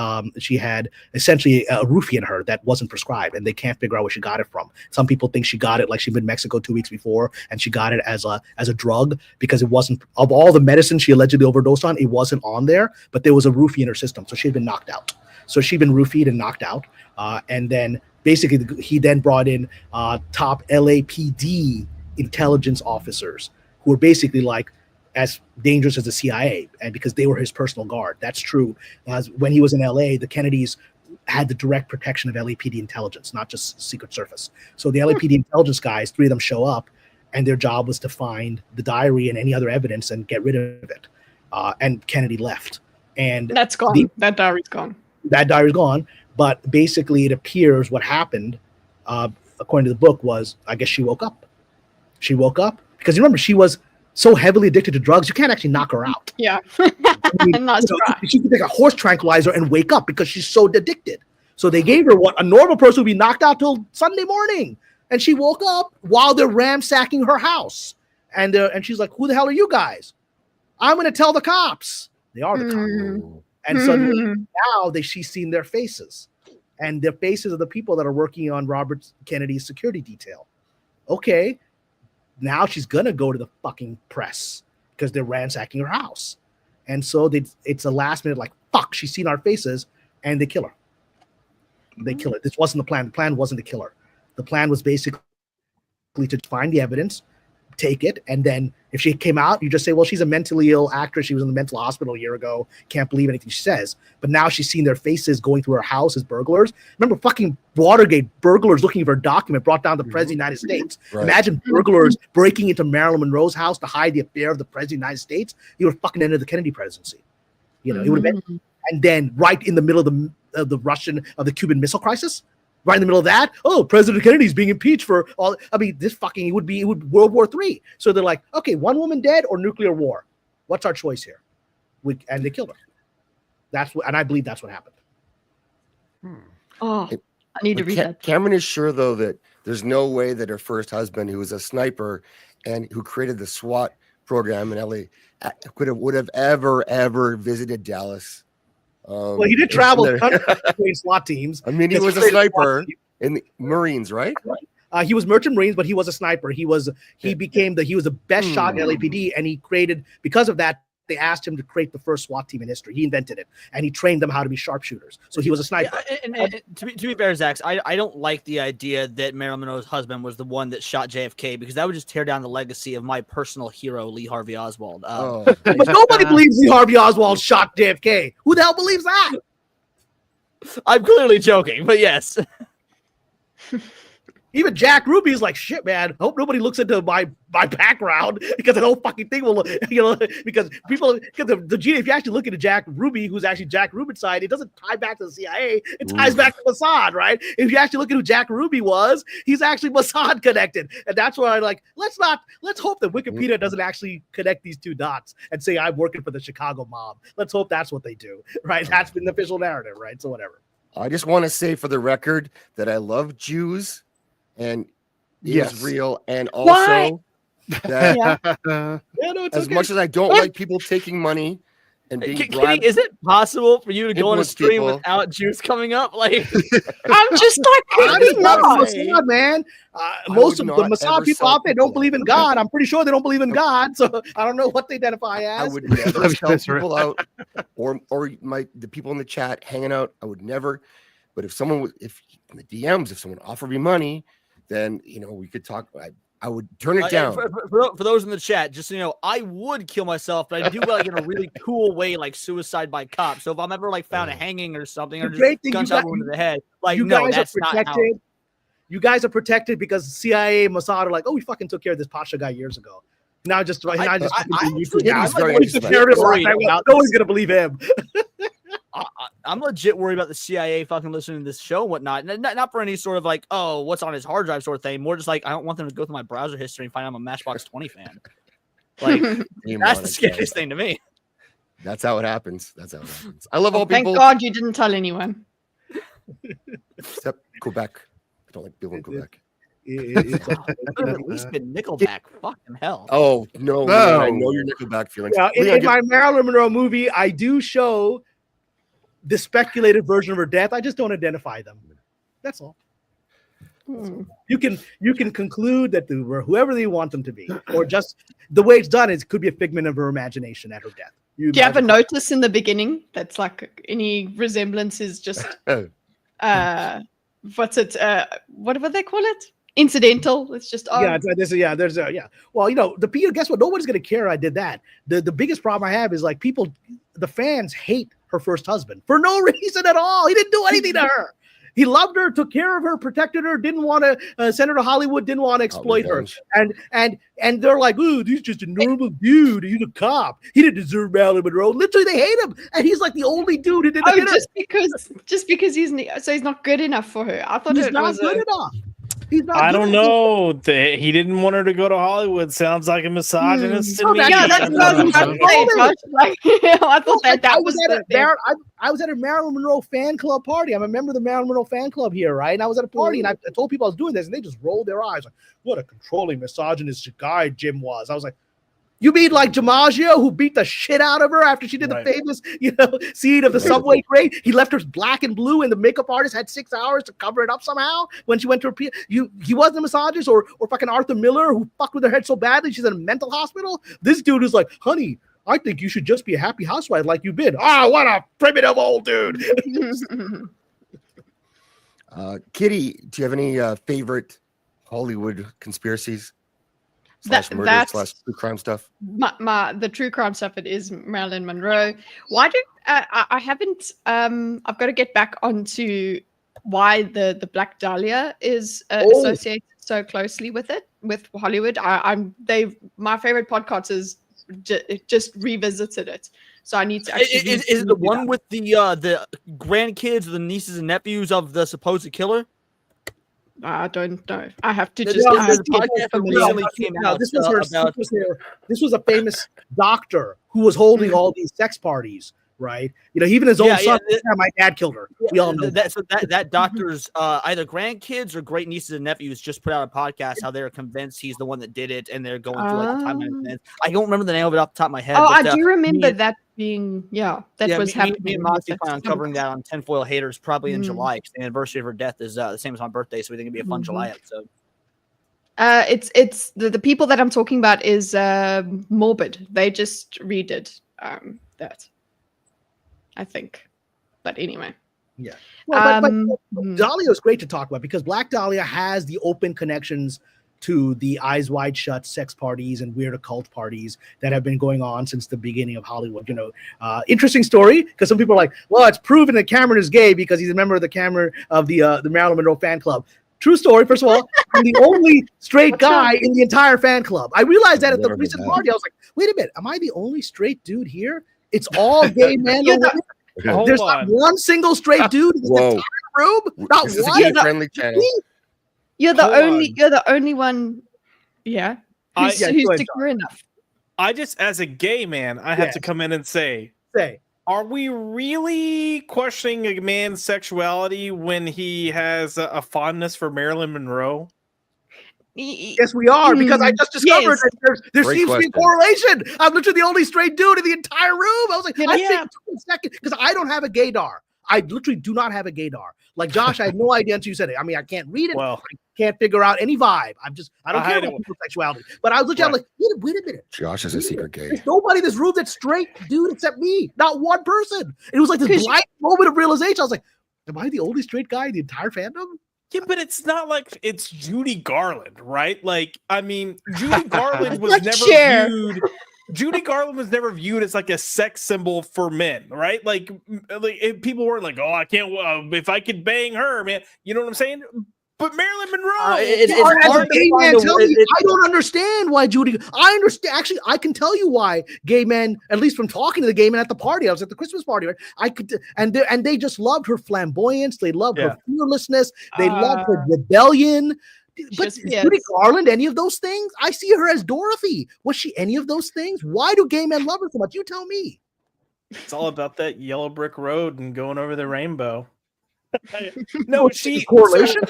essentially a roofie in her that wasn't prescribed, and they can't figure out where she got it from. Some people think she got it like she'd been in Mexico 2 weeks before, and she got it as a drug, because it wasn't, of all the medicine she allegedly overdosed on, it wasn't on there, but there was a roofie in her system, so she had been knocked out. So she'd been roofied and knocked out, and then basically he then brought in top LAPD intelligence officers who were basically like as dangerous as the CIA, and because they were his personal guard. That's true. As when he was in LA, the Kennedys had the direct protection of LAPD intelligence, not just Secret Service. So the LAPD intelligence guys, 3 of them show up, and their job was to find the diary and any other evidence and get rid of it. And Kennedy left. And that's gone. That diary's gone. That diary's gone. But basically, it appears what happened, according to the book, was I guess she woke up. She woke up because remember, she was so heavily addicted to drugs, you can't actually knock her out. Yeah. She could take a horse tranquilizer and wake up because she's so addicted. So they gave her what a normal person would be knocked out till Sunday morning. And she woke up while they're ransacking her house. And she's like, who the hell are you guys? I'm going to tell the cops. They are the cops. And so now she's seen their faces. And the faces of the people that are working on Robert Kennedy's security detail. Okay. Now she's going to go to the fucking press because they're ransacking her house. And so it's a last minute, like, fuck, she's seen our faces, and they kill her. They kill her. This wasn't the plan. The plan wasn't to kill her. The plan was basically to find the evidence, take it, and then if she came out, you just say, well, she's a mentally ill actress. She was in the mental hospital a year ago. Can't believe anything she says. But now she's seen their faces going through her house as burglars. Remember fucking Watergate, burglars looking for a document brought down the President of the United States. Right. Imagine burglars breaking into Marilyn Monroe's house to hide the affair of the President of the United States. You would have fucking ended the Kennedy presidency. You know, it would have been. And then right in the middle of the Cuban Missile Crisis, right in the middle of that, President Kennedy's being impeached for all. I mean, it would World War III. So they're like, okay, one woman dead or nuclear war. What's our choice here? And they killed her. And I believe that's what happened. Oh, I need to read that. Cameron is sure though that there's no way that her first husband, who was a sniper and who created the SWAT program in LA, would have ever visited Dallas. Well, he did travel the country between SWAT teams. I mean, he was a sniper in the Marines, right? He was merchant Marines, but he was a sniper. He was the best shot in LAPD, and he created, because of that, they asked him to create the first SWAT team in history. He invented it, and he trained them how to be sharpshooters. So he was a sniper. Yeah, and to be fair, Zach, I don't like the idea that Marilyn Monroe's husband was the one that shot JFK, because that would just tear down the legacy of my personal hero, Lee Harvey Oswald. But nobody believes Lee Harvey Oswald shot JFK. Who the hell believes that? I'm clearly joking, but yes. Even Jack Ruby's like, shit, man. I hope nobody looks into my background, because the whole fucking thing will, because people, because if you actually look into Jack Ruby, who's actually Jack Ruby's side, it doesn't tie back to the CIA. It ties back to Mossad, right? If you actually look at who Jack Ruby was, he's actually Mossad connected, and that's why I'm like, let's hope that Wikipedia doesn't actually connect these two dots and say I'm working for the Chicago mob. Let's hope that's what they do, right? That's been the official narrative, right? So whatever. I just want to say for the record that I love Jews. And Yes. Israel, and also that as okay. much as I don't like people taking money and being Kitty, bribed, is it possible for you to go on a influence stream people. without juice coming up? Like, I'm just like, I'm could just we not not? Mossad, man. would Most of the not Mossad ever people sell out there don't people. believe in God. I'm pretty sure they don't believe in God, so I don't know what they identify I as. would never sell That's right. people out, or the people in the chat hanging out. I would never. But if someone if in the DMs, if someone offered me money, then we could talk. I would turn it down. For those in the chat, just so you know, I would kill myself, but I do like in a really cool way, like suicide by cop. So if I'm ever like found hanging or something, or The great just thing, gunshot wound to the head, like you no, guys that's are not how. protected. You guys are protected because CIA and Mossad are like, we fucking took care of this Pasha guy years ago. Now just I YouTube actually- now. he's very He took care of it worried right now. about No one's gonna believe him. I'm legit worried about the CIA fucking listening to this show and whatnot. Not for any sort of like, oh, what's on his hard drive sort of thing. More just like, I don't want them to go through my browser history and find out I'm a Matchbox 20 fan. Like, that's the scariest thing to me. That's how it happens. I love all Thank people God you didn't tell anyone. except Quebec. I don't like people in Quebec. At least been Nickelback. Fucking hell. Oh no, man, I know your Nickelback feelings. Yeah, Leon, in my Marilyn Monroe movie, I do show the speculated version of her death. I just don't identify them. That's all. You can conclude that they were whoever they want them to be, or just the way it's done is could be a figment of her imagination at her death. Do you have a notice in the beginning that's like any resemblance is just what's it? What do they call it? Incidental. It's just Well, guess what? Nobody's gonna care I did that. The biggest problem I have is like the fans hate her first husband for no reason at all. He didn't do anything to her. He loved her, took care of her, protected her, didn't want to send her to Hollywood, didn't want to exploit her. And they're like, ooh, he's just a normal dude. He's a cop. He didn't deserve Marilyn Monroe. Literally, they hate him. And he's like the only dude who didn't hit her. just because he's not good enough for her. I thought He's it not was good enough. He's not I good don't enough. know. He didn't want her to go to Hollywood. Sounds like a misogynist to me. Yeah, that's what I was about to say, Josh. Like, I thought that was I was at a Marilyn Monroe fan club party. I'm a member of the Marilyn Monroe fan club here, right? And I was at a party and I told people I was doing this, and they just rolled their eyes like, "What a controlling, misogynistic guy Jim was." I was like, "You mean like DiMaggio, who beat the shit out of her after she did the famous, scene of the subway crate? He left her black and blue, and the makeup artist had 6 hours to cover it up somehow when she went to her. He wasn't a misogynist, or fucking Arthur Miller, who fucked with her head so badly she's in a mental hospital. This dude is like, honey, I think you should just be a happy housewife like you've been. Ah, what a primitive old dude." Kitty, do you have any favorite Hollywood conspiracies? /murder/true crime stuff. The true crime stuff. It is Marilyn Monroe. Why do I haven't? I've got to get back onto why the Black Dahlia is associated so closely with Hollywood. My favorite podcast is just revisited it. So I need to actually. Is it the one with the grandkids, the nieces and nephews of the supposed killer? I don't know. I have to This just. This was a famous doctor who was holding all these sex parties, right? Even his own son. My dad killed her. We all know that. So that doctor's either grandkids or great nieces and nephews just put out a podcast how they're convinced he's the one that did it, and they're going through like the timeline. I don't remember the name of it off the top of my head. I do remember that being was happening. Me and Monty plan on covering that on Tinfoil Haters probably in July, because the anniversary of her death is the same as my birthday, so we think it'd be a fun July episode. It's the people that I'm talking about is Morbid. They just redid that. I think. But anyway. Yeah. Well, but Hmm. Dahlia is great to talk about because Black Dahlia has the open connections to the Eyes Wide Shut sex parties and weird occult parties that have been going on since the beginning of Hollywood. You know, interesting story because some people are like, well, it's proven that Cameron is gay because he's a member of the Marilyn Monroe fan club. True story. First of all, I'm the only straight guy in the entire fan club. I realized that at the recent party. I was like, wait a minute, am I the only straight dude here? It's all gay men. There's not one single straight dude in the entire room. Not This is a one. gay-friendly channel. You're the only one. Yeah. Who's secure enough. I just, as a gay man, I have to come in and say, are we really questioning a man's sexuality when he has a fondness for Marilyn Monroe? Yes, we are, because I just discovered that there seems to be a correlation. I'm literally the only straight dude in the entire room. I was like, I think for a second, because I don't have a gaydar. I literally do not have a gaydar. Like Josh, I had no idea until you said it. I mean, I can't read it. I can't figure out any vibe. I don't care about people's sexuality. But I was literally like, wait a minute. Josh is a secret gay. There's nobody in this room that's straight, dude, except me. Not one person. It was like this blind moment of realization. I was like, am I the only straight guy in the entire fandom? Yeah, but it's not like it's Judy Garland, right? Like, I mean, Judy Garland was never viewed. Judy Garland was never viewed as like a sex symbol for men, right? Like people weren't like, "Oh, I can't. If I could bang her, man," you know what I'm saying? But Marilyn Monroe, I don't understand why Judy. I understand. Actually, I can tell you why gay men, at least from talking to the gay men at the party. I was at the Christmas party, right? I could, and they just loved her flamboyance. They loved her fearlessness. They loved her rebellion. But Judy Garland, any of those things? I see her as Dorothy. Was she any of those things? Why do gay men love her so much? You tell me. It's all about that yellow brick road and going over the rainbow. No, correlation.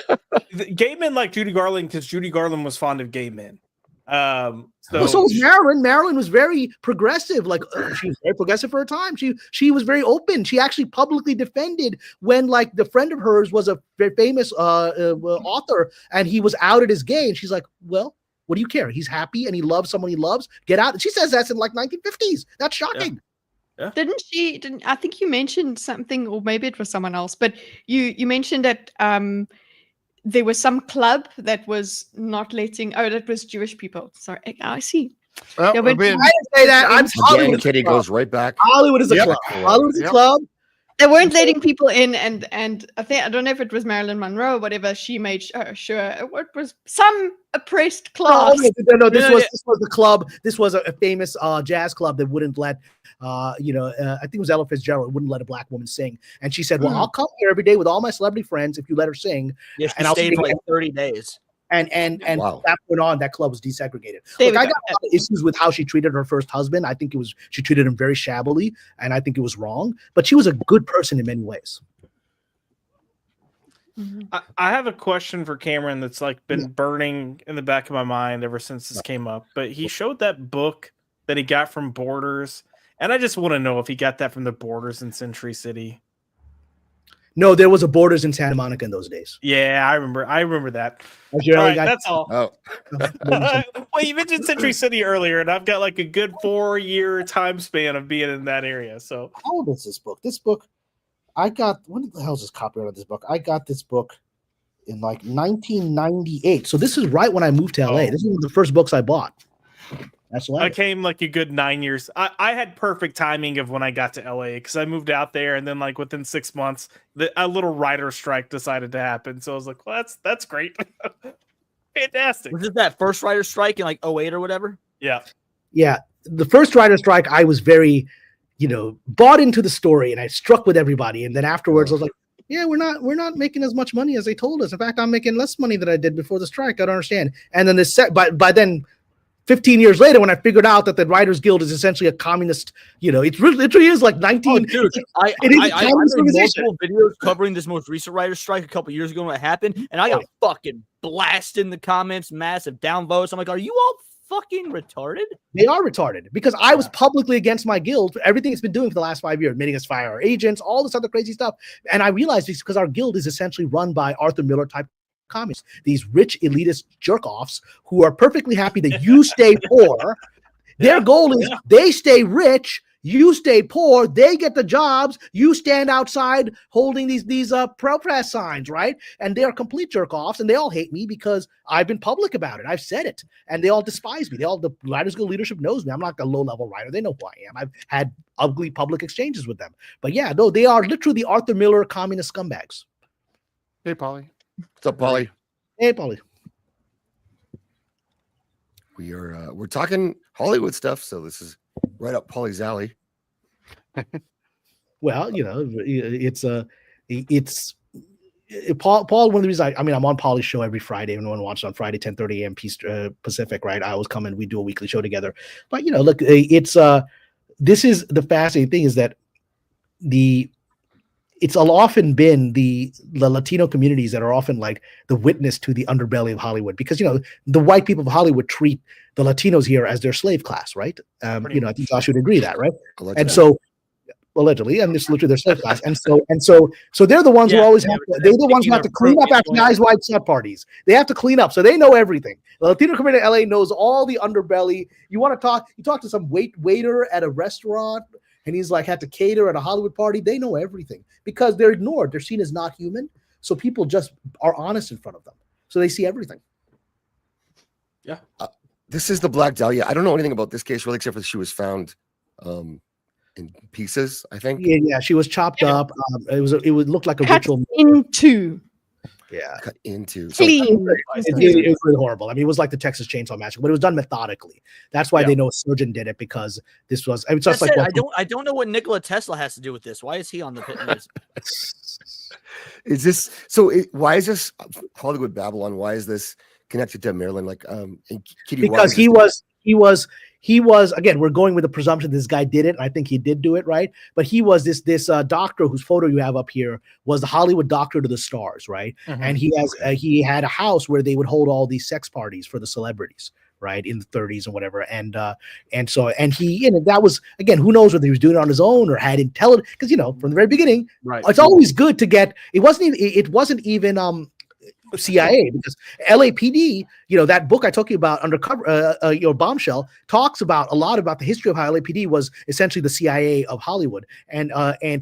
Gay men like Judy Garland because Judy Garland was fond of gay men. So was Marilyn. Marilyn was very progressive. Like she was very progressive for her time. She was very open. She actually publicly defended when like the friend of hers was a very famous author and he was outed as gay. And she's like, well, what do you care? He's happy and he loves someone he loves. Get out. And she says that's in like 1950s. That's shocking. Yeah. Didn't I think you mentioned something, or maybe it was someone else, but you mentioned that there was some club that was not letting that was Jewish people. Sorry, I see. Well, I didn't say that. Again, Kitty goes right back. Hollywood is a club. Hollywood is a club. They weren't letting people in, and I think I don't know if it was Marilyn Monroe or whatever. She made sure it was some oppressed class. No, this was the club. This was a famous jazz club that wouldn't let, I think it was Ella Fitzgerald, wouldn't let a black woman sing. And she said, "Well, I'll come here every day with all my celebrity friends if you let her sing." Yeah, she stayed for like 30 days. And from that point on, that club was desegregated. Look, I got a lot of issues with how she treated her first husband. I think she treated him very shabbily, and I think it was wrong. But she was a good person in many ways. I have a question for Cameron that's like been burning in the back of my mind ever since this came up. But he showed that book that he got from Borders, and I just want to know if he got that from the Borders in Century City. No, there was a Borders in Santa Monica in those days. Yeah, I remember that. That's all. Oh. Well, you mentioned Century City earlier, and I've got like a good 4-year time span of being in that area. So how old is this book? This book, I got. When the hell is this copyright of this book? I got this book in like 1998. So this is right when I moved to LA. This is one of the first books I bought. That's I came like a good 9 years. I had perfect timing of when I got to LA because I moved out there, and then like within 6 months, a little writer strike decided to happen. So I was like, well, that's great. Fantastic. Was it that first writer strike in like 2008 or whatever? Yeah. Yeah. The first writer strike, I was very, bought into the story, and I struck with everybody. And then afterwards, I was like, yeah, we're not making as much money as they told us. In fact, I'm making less money than I did before the strike. I don't understand. And then by then, 15 years later, when I figured out that the Writers Guild is essentially a communist, it literally is like 19. Oh, dude, I made multiple videos covering this most recent writer's strike a couple years ago when it happened, and I got fucking blasted in the comments, massive downvotes. I'm like, are you all fucking retarded? They are retarded because I was publicly against my guild for everything it's been doing for the last 5 years, making us fire our agents, all this other crazy stuff. And I realized it's because our guild is essentially run by Arthur Miller type communists, these rich elitist jerk-offs who are perfectly happy that you stay poor. Their goal is they stay rich, You stay poor, they get the jobs, you stand outside holding these protest signs, right? And they are complete jerk-offs, and they all hate me because I've been public about it. I've said it, and they all despise me. The Writers Guild leadership knows me. I'm not a low-level writer. They know who I am. I've had ugly public exchanges with them. But yeah, no, they are literally the Arthur Miller communist scumbags. Hey, Polly. What's up, Polly? Hey, Polly. We're talking Hollywood stuff, so this is right up Polly's alley. Well, Paul. One of the reasons I'm on Polly's show every Friday. Everyone watches on Friday, 10:30 a.m. Pacific, right? I always come and we do a weekly show together. But look, this is the fascinating thing is that it's often been the Latino communities that are often like the witness to the underbelly of Hollywood, because the white people of Hollywood treat the Latinos here as their slave class, right? I think Josh would agree that, right? Allegedly. And so allegedly, and this is literally their slave class, and so they're the ones who always they're the ones who have to clean up after the Eyes Wide Shut parties. They have to clean up, so they know everything. The Latino community in LA knows all the underbelly. You talk to some waiter at a restaurant, and he's like had to cater at a Hollywood party. They know everything because they're ignored. They're seen as not human. So people just are honest in front of them. So they see everything. Yeah. This is the Black Dahlia. I don't know anything about this case really, except for she was found in pieces, I think. Yeah. She was chopped up. It would look like a Cut ritual. into. Yeah. Cut into. Clean. It was really horrible. I mean, it was like the Texas Chainsaw Massacre, but it was done methodically. That's why they know a surgeon did it, because this was. I mean, just like I don't know what Nikola Tesla has to do with this. Why is he on the pit news? Is this so? Why is this Hollywood Babylon? Why is this connected to Maryland? Like, Kitty, because he was again. We're going with the presumption this guy did it. I think he did do it, right? But he was this doctor whose photo you have up here was the Hollywood doctor to the stars, right? Mm-hmm. And he had a house where they would hold all these sex parties for the celebrities, right, in the 30s and whatever. And he, that was, again, who knows whether he was doing it on his own or had intelligence, because from the very beginning, right, it's always good to get. It wasn't even CIA, because LAPD, that book I told you about, Undercover, Bombshell, talks about a lot about the history of how LAPD was essentially the CIA of Hollywood, and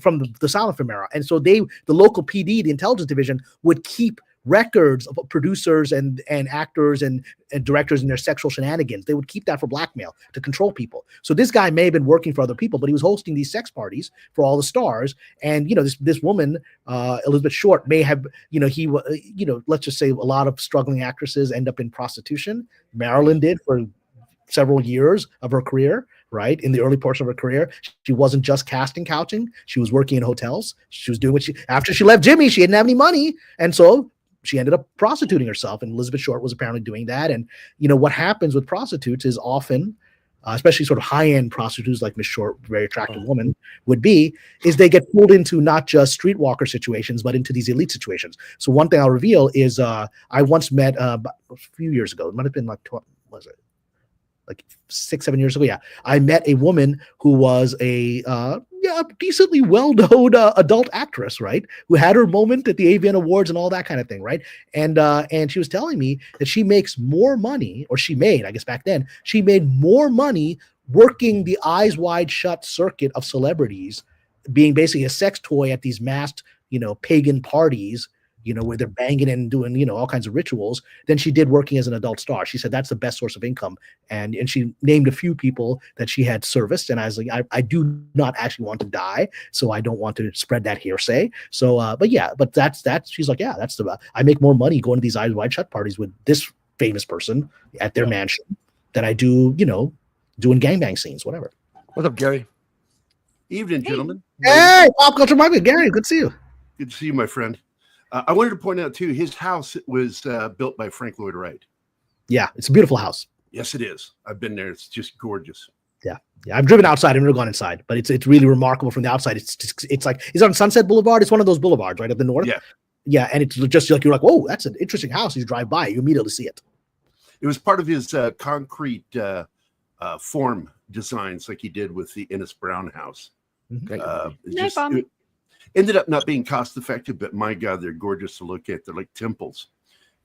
from the silent film era. And so the local PD, the intelligence division, would keep records of producers and actors and directors and their sexual shenanigans. They would keep that for blackmail, to control people. So this guy may have been working for other people, but he was hosting these sex parties for all the stars. And this woman, Elizabeth Short, may have let's just say a lot of struggling actresses end up in prostitution. Marilyn did for several years of her career, right? In the early portion of her career, she wasn't just casting couching. She was working in hotels. She was doing after she left Jimmy, she didn't have any money. And so she ended up prostituting herself, and Elizabeth Short was apparently doing that. And what happens with prostitutes is often, especially sort of high-end prostitutes like Miss Short, very attractive woman, is they get pulled into not just streetwalker situations, but into these elite situations. So one thing I'll reveal is I once met a few years ago, it might have been like 6-7 years ago. Yeah. I met a woman who was a decently well-known adult actress, right? Who had her moment at the AVN Awards and all that kind of thing, right? And she was telling me that she makes more money, or she made, I guess back then, she made more money working the Eyes Wide Shut circuit of celebrities, being basically a sex toy at these masked, pagan parties, where they're banging and doing, all kinds of rituals, than she did working as an adult star. She said that's the best source of income. And she named a few people that she had serviced. And I was like, I do not actually want to die, so I don't want to spread that hearsay. So, but that's, she's like, yeah, I make more money going to these Eyes Wide Shut parties with this famous person at their mansion than I do, doing gangbang scenes, whatever. What's up, Gary? Evening, gentlemen. Hey, Pop Culture Market. Gary, good to see you. Good to see you, my friend. I wanted to point out, too, his house was built by Frank Lloyd Wright. Yeah, it's a beautiful house. Yes, it is. I've been there. It's just gorgeous. Yeah. I've driven outside. I've never gone inside, but it's really remarkable from the outside. It's like, it's on Sunset Boulevard. It's one of those boulevards right up the north. Yeah. Yeah, and it's just like, you're like, whoa, that's an interesting house. You drive by, you immediately see it. It was part of his concrete form designs, like he did with the Ennis Brown house. It ended up not being cost effective, but my God, they're gorgeous to look at. They're like temples.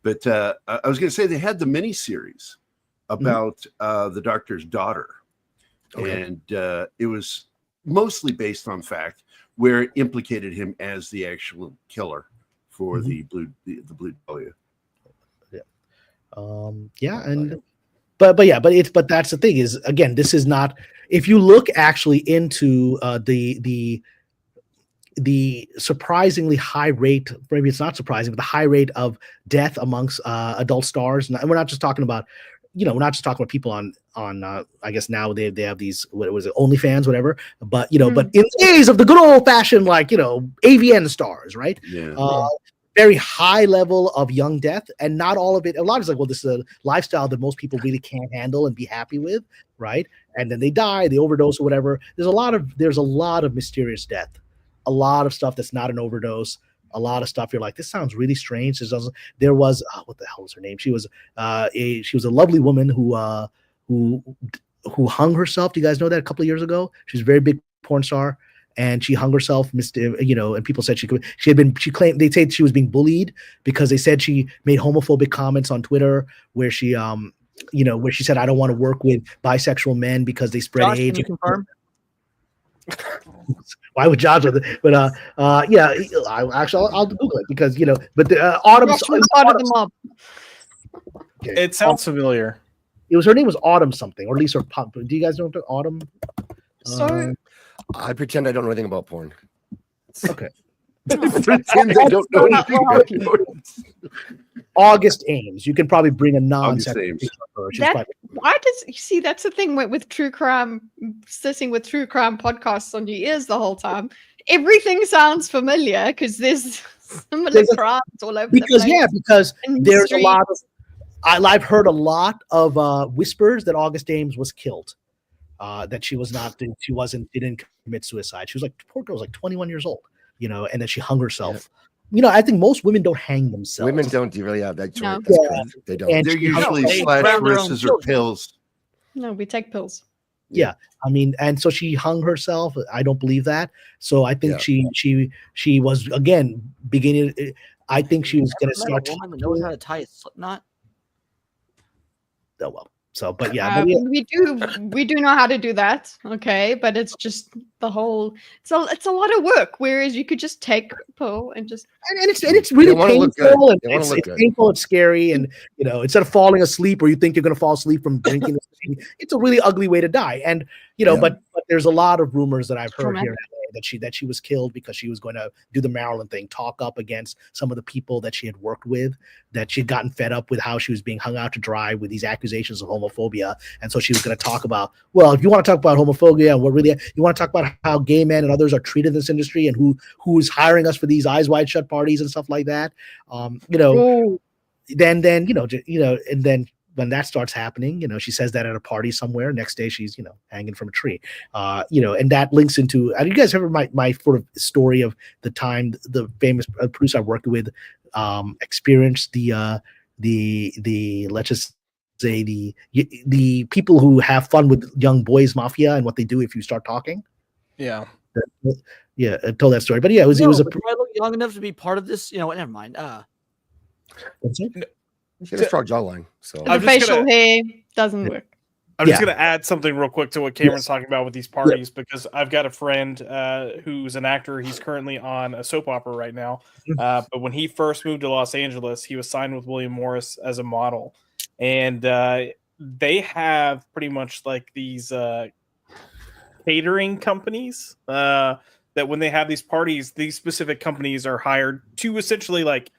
But I was going to say they had the miniseries about the doctor's daughter, and it was mostly based on fact, where it implicated him as the actual killer for the blue dahlia. But that's the thing is, again, this is not, if you look actually into the surprisingly high rate, maybe it's not surprising, but the high rate of death amongst adult stars, and we're not just talking about, we're not just talking about people on I guess now they have these, what was it, OnlyFans, whatever, but but in the days of the good old fashioned, like, AVN stars, right? Very high level of young death, and not all of it. A lot is like, well, this is a lifestyle that most people really can't handle and be happy with, right? And then they die, they overdose or whatever. There's a lot of mysterious death, a lot of stuff that's not an overdose, a lot of stuff you're like, this sounds really strange. There was what the hell was her name? She was she was a lovely woman who hung herself. Do you guys know that? A couple of years ago, she was a very big porn star. And she hung herself, and people said she claimed, they said she was being bullied because they said she made homophobic comments on Twitter where she, where she said, I don't want to work with bisexual men because they spread Josh, AIDS. can you confirm? Why would Josh? But I'll Google it because, but Autumn. Part of the mob. Okay. It sounds familiar. It was, her name was Autumn something, or at least her pop. Do you guys know Autumn? So. I pretend I don't know anything about porn. Okay. Pretend I don't know anything about porn. August Ames. You can probably bring a non-sex. Why does you see? That's the thing with true crime, sitting with true crime podcasts on your ears the whole time. Everything sounds familiar because there's similar crimes all over. Because the place. because there's a lot of. I've heard a lot of whispers that August Ames was killed. That she didn't commit suicide. She was like, poor girl was like 21 years old, and then she hung herself. Yeah. I think most women don't hang themselves. Women don't really have that choice. No. They don't. And they're usually slash or pills. No, we take pills. Yeah. I mean, and so she hung herself. I don't believe that. So I think she was, again, beginning. I think she was going to start. A woman that knows how to tie a slip knot. Oh, well. So, but we do know how to do that, okay? But it's just the whole. It's a lot of work. Whereas you could just take a pill and just. And it's really painful. And it's painful. It's scary, and instead of falling asleep, or you think you're going to fall asleep from drinking, it's a really ugly way to die. And but there's a lot of rumors that I've heard here that she was killed because she was going to do the Maryland thing, talk up against some of the people that she had worked with, that she had gotten fed up with how she was being hung out to dry with these accusations of homophobia. And so she was going to talk about, well, if you want to talk about homophobia and what really you want to talk about how gay men and others are treated in this industry and who is hiring us for these eyes wide shut parties and stuff like that. Then and then when that starts happening, she says that at a party somewhere. Next day, she's, hanging from a tree. And that links into. You guys ever my sort of story of the time the famous producer I worked with experienced the let's just say the people who have fun with young boys mafia and what they do if you start talking. Yeah. Yeah, I told that story, but it was do I look young enough to be part of this? Never mind. She has a strong jawline, so the facial hair doesn't work. I'm just going to add something real quick to what Cameron's talking about with these parties, because I've got a friend who's an actor. He's currently on a soap opera right now. But when he first moved to Los Angeles, he was signed with William Morris as a model. And they have pretty much like these catering companies that when they have these parties, these specific companies are hired to essentially like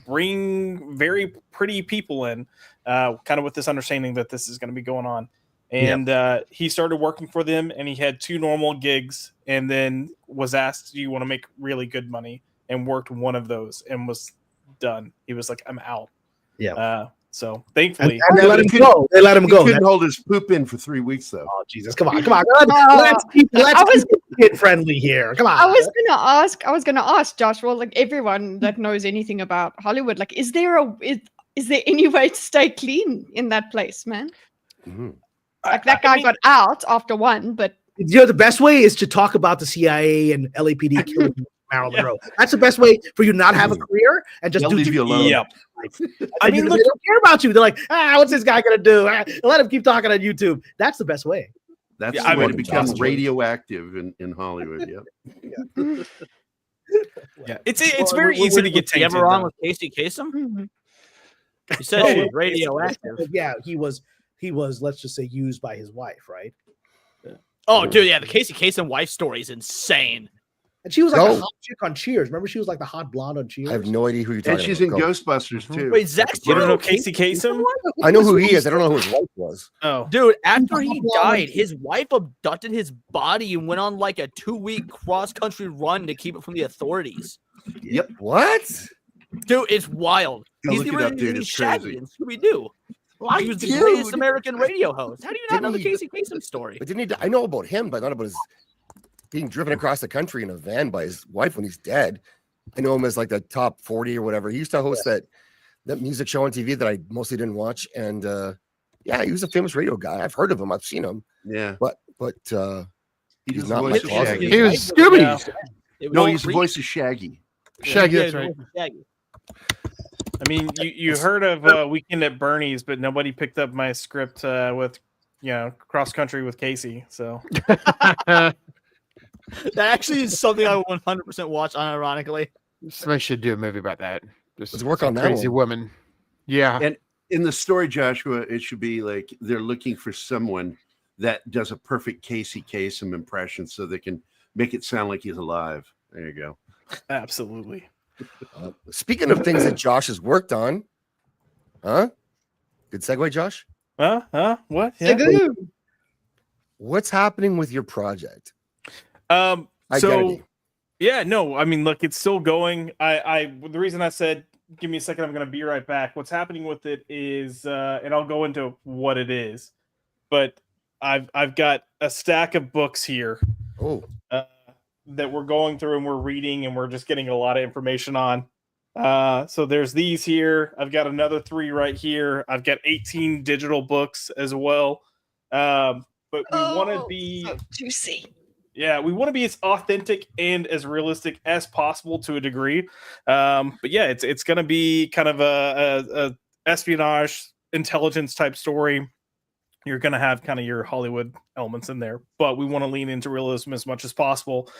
bring very pretty people in, kind of with this understanding that this is going to be going on. And he started working for them, and he had 2 normal gigs, and then was asked, do you want to make really good money? And worked one of those and was done. He was like, I'm out. Yeah. So thankfully, and they let him go. They let him go. He couldn't hold his poop in for 3 weeks, though. Oh Jesus! Come on! Let's keep kid friendly here. Come on. I was gonna ask Josh. Well, like everyone that knows anything about Hollywood, like, is there any way to stay clean in that place, man? Mm-hmm. Like that guy got out after one, but the best way is to talk about the CIA and LAPD killing Marilyn Monroe. That's the best way for you to not have a career and just leave you alone. Yep. I mean, look, they don't care about you. They're like, what's this guy gonna do? Let him keep talking on YouTube. That's the best way. That's Yeah, the way to mean, become Josh- radioactive in Hollywood. Yeah. Yeah, it's Well, very easy to get you tainted. ever on though. with Casey Kasem? Mhm. You said she was radioactive. Yeah, he was. Let's just say, used by his wife, right? Oh, dude, yeah, the Casey Kasem wife story is insane. And she was like No. a hot chick on Cheers. Remember, she was like the hot blonde on Cheers. I have no idea who you're talking And she's about. in Go. Ghostbusters too. Wait, Zach, You don't know Casey Kasem? I know who he is. I don't know who his wife was. Oh, Dude, after he died, his wife abducted his body and went on like a 2-week cross-country run to keep it from the authorities. Yep. What? Dude, it's wild. Go He's look the it up, original dude. It's Shaggy crazy. in Scooby-Doo. He was the Dude. greatest American radio host. How do you not know the Didn't he- Casey Kasem story? But didn't he? I know about him, but not about his being driven across the country in a van by his wife when he's dead. I know him as like the top 40 or whatever. He used to host that music show on TV that I mostly didn't watch, and yeah, he was a famous radio guy. I've heard of him. I've seen him, Yeah. but He's he's the not my voice of closet. Shaggy. He was Scooby. No, he's the voice of Shaggy. Shaggy, Yeah, that's right. Shaggy. I mean, you heard of Weekend at Bernie's, but nobody picked up my script with cross country with Casey. So That actually is something I 100% watch unironically. Somebody should do a movie about that. Just Let's work some on that crazy one. woman. Yeah. And in the story, Joshua, it should be like they're looking for someone that does a perfect Casey Kasem impression so they can make it sound like he's alive. There you go. absolutely. Speaking of things that Josh has worked on, huh? Good segue, Josh. What? Yeah. What's happening with your project? So Identity. yeah, no, I mean, look, it's still going. The reason I said give me a second, I'm going to be right back. What's happening with it is, and I'll go into what it is, but I've got a stack of books here. Oh, That we're going through and we're reading and we're just getting a lot of information on. So there's these here. I've got another 3 right here. I've got 18 digital books as well. But we want to be so juicy. Yeah, we want to be as authentic and as realistic as possible to a degree. But yeah, it's going to be kind of a espionage intelligence type story. You're going to have kind of your Hollywood elements in there, but we want to lean into realism as much as possible.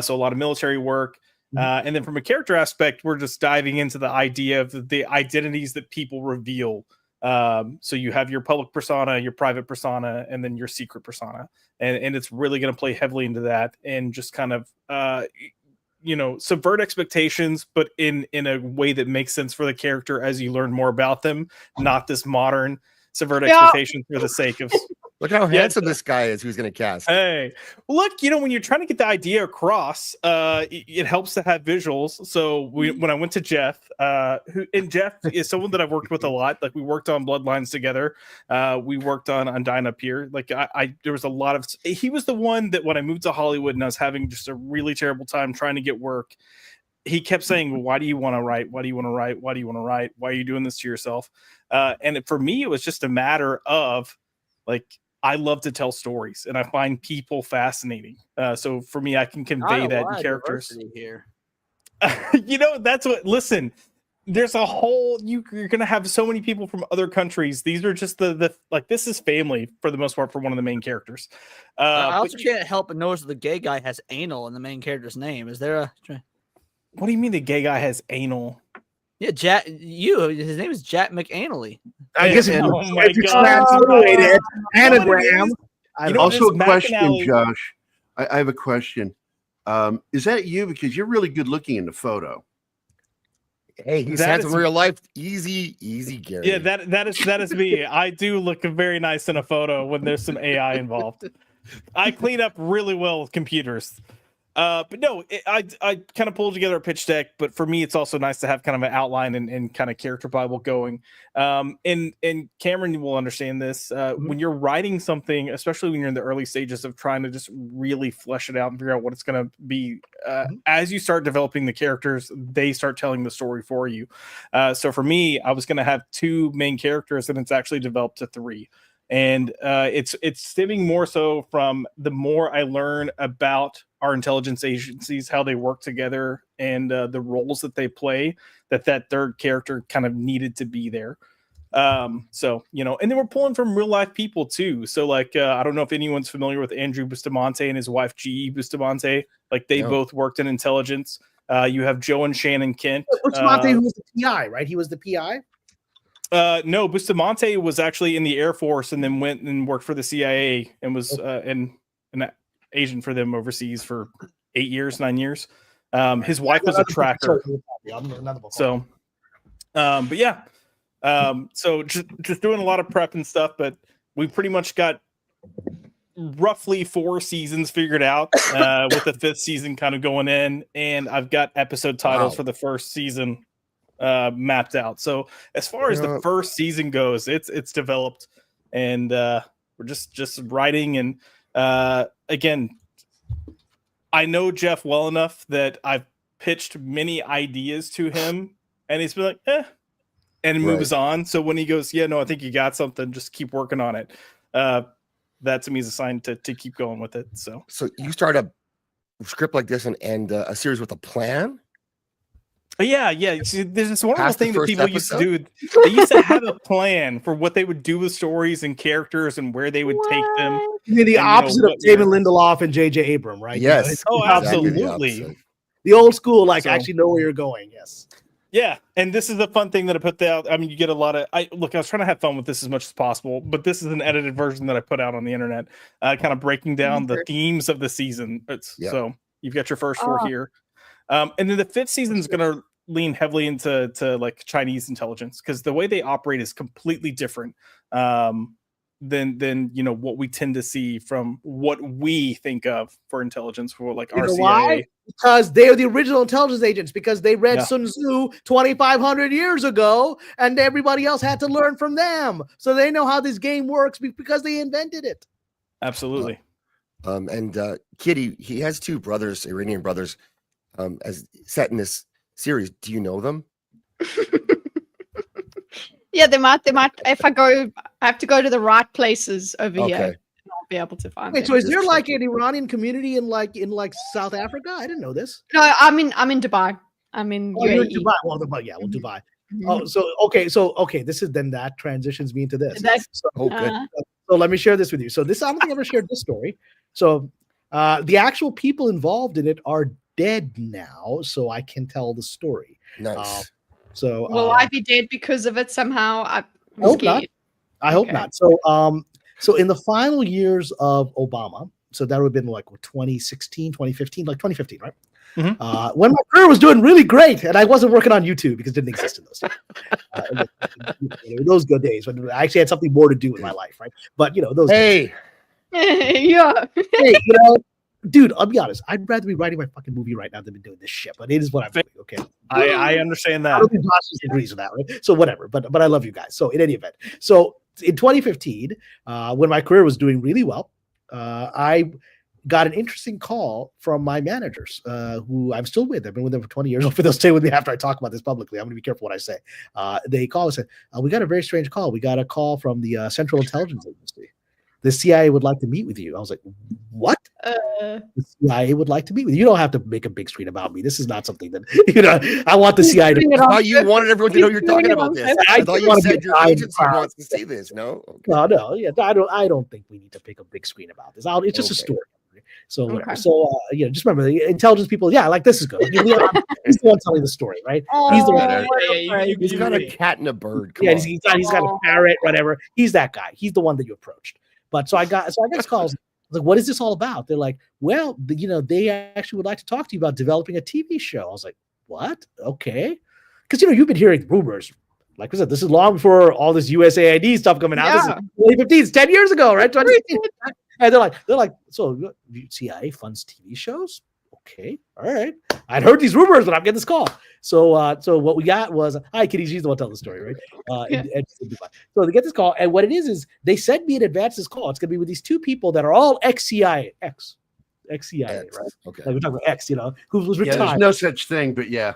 So a lot of military work. And then from a character aspect, we're just diving into the idea of the identities that people reveal. So you have your public persona, your private persona, and then your secret persona. And it's really going to play heavily into that and just kind of, subvert expectations, but in a way that makes sense for the character as you learn more about them, not this modern subvert expectations for the sake of look how handsome this guy is who's going to cast. Hey, look, when you're trying to get the idea across, it helps to have visuals. So when I went to Jeff, Jeff is someone that I've worked with a lot. Like we worked on Bloodlines together. We worked on Undying Up Here. Like there was a lot of, he was the one that when I moved to Hollywood and I was having just a really terrible time trying to get work, he kept saying, well, why do you want to write? Why do you want to write? Why do you want to write? Why are you doing this to yourself? For me, it was just a matter of like, I love to tell stories and I find people fascinating. So for me, I can convey that in characters. Here. That's what, listen, there's a whole, you're going to have so many people from other countries. These are just this is family for the most part for one of the main characters. I also can't help but notice that the gay guy has anal in the main character's name. Is there a... What do you mean the gay guy has anal? Yeah, Jack. His name is Jack McAnally. I guess Oh my if it's God. translated anagram. Also, a question, McAnally- Josh. I have a question. Is that you? Because you're really good looking in the photo. Hey, he's That handsome is- in real life. Easy, Gary. Yeah, that is me. I do look very nice in a photo when there's some AI involved. I clean up really well with computers. But no, I kind of pulled together a pitch deck, but for me, it's also nice to have kind of an outline and kind of character Bible going. And Cameron will understand this. When you're writing something, especially when you're in the early stages of trying to just really flesh it out and figure out what it's going to be, as you start developing the characters, they start telling the story for you. So for me, I was going to have 2 main characters, and it's actually developed to 3. And it's stemming more so from the more I learn about our intelligence agencies, how they work together, and the roles that they play, that third character kind of needed to be there. So, you know, and then we're pulling from real life people too. So like, I don't know if anyone's familiar with Andrew Bustamante and his wife, G.E. Bustamante. Like they both worked in intelligence. You have Joe and Shannon Kent. Bustamante, who was the PI, right? He was the PI. No, Bustamante was actually in the Air Force and then went and worked for the CIA and was an agent for them overseas for 8 years, 9 years. His wife was a tracker. So, but yeah. So just doing a lot of prep and stuff, but we pretty much got roughly 4 seasons figured out, with the 5th season kind of going in, and I've got episode titles for the first season mapped out. So as far as the first season goes, it's developed, and we're just writing. And again, I know Jeff well enough that I've pitched many ideas to him, and he's been like, and moves on. So when he goes, yeah, no, I think you got something, just keep working on it. That to me is a sign to keep going with it. So you start a script like this and a series with a plan? Yeah. See, there's this wonderful thing that people used to do. They used to have a plan for what they would do with stories and characters and where they would take them. You mean the opposite of David Lindelof and J.J. Abrams, right? Yes. You know, absolutely. The old school, like actually know where you're going. Yes. Yeah, and this is the fun thing that I put out. I mean, you get a lot of. I was trying to have fun with this as much as possible, but this is an edited version that I put out on the internet, kind of breaking down the themes of the season. So you've got your first 4 here, and then the 5th season is going to lean heavily into like Chinese intelligence, because the way they operate is completely different than you know what we tend to see from what we think of for intelligence for like our CIA. Why? Because they are the original intelligence agents, because they read Sun Tzu 2,500 years ago, and everybody else had to learn from them. So they know how this game works because they invented it. Absolutely. And Kitty, he has 2 brothers, Iranian brothers, as set in this series. Do you know them? Yeah, they might. If I have to go to the right places over here. I'll be able to find. Wait, so is there like an Iranian community in South Africa? I didn't know this. No, I'm in Dubai. I'm in UAE. You're in Dubai. Well, Dubai. Oh, so okay. This is then that transitions me into this. Good. So let me share this with you. So this, I don't think I ever shared this story. So the actual people involved in it are dead now, so I can tell the story. Nice. So will I be dead because of it somehow? I hope not. I hope not. So in the final years of Obama, so that would have been like 2016, 2015, like 2015, right? Mm-hmm. When my career was doing really great, and I wasn't working on YouTube because it didn't exist in those days. Those good days when I actually had something more to do in my life, right? But those. Hey, yeah. Hey, dude, I'll be honest. I'd rather be writing my fucking movie right now than be doing this shit. But it is what I'm doing. Okay, I understand that. I don't think Josh agrees with that, right? So whatever. But I love you guys. So in any event, so in 2015, when my career was doing really well, I got an interesting call from my managers, who I'm still with. I've been with them for 20 years. Hopefully they'll stay with me after I talk about this publicly. I'm going to be careful what I say. They called and said, we got a very strange call. We got a call from the Central Intelligence Agency. The CIA would like to meet with you. I was like, what? The CIA would like to meet with you. You don't have to make a big screen about me. This is not something that, I want the CIA to. I thought you wanted everyone to know you're talking about this. I thought you said your agency wants to see this. No? Okay. No. Yeah, I don't think we need to pick a big screen about this. It's just a story. So whatever. So just remember the intelligence people. Yeah, like this is good. He's the one telling the story, right? He's the one. He's got a cat and a bird. Come on. He's got a parrot, whatever. He's that guy. He's the one that you approached. But so I got this call. Like, what is this all about? They're like, well, they actually would like to talk to you about developing a TV show. I was like, what? Okay, because you've been hearing rumors. Like I said, this is long before all this USAID stuff coming out. This is 2015, it's 10 years ago, right? 2015. And they're like, so CIA funds TV shows? Okay, all right. I'd heard these rumors, but I'm getting this call. So what we got was, hi, Kitty, she's the one telling the story, right? So they get this call, and what it is they sent me in advance this call. It's going to be with these 2 people that are all ex-CIA, ex-CIA, right? Okay. Like we're talking about ex, who was retired. There's no such thing, but yeah.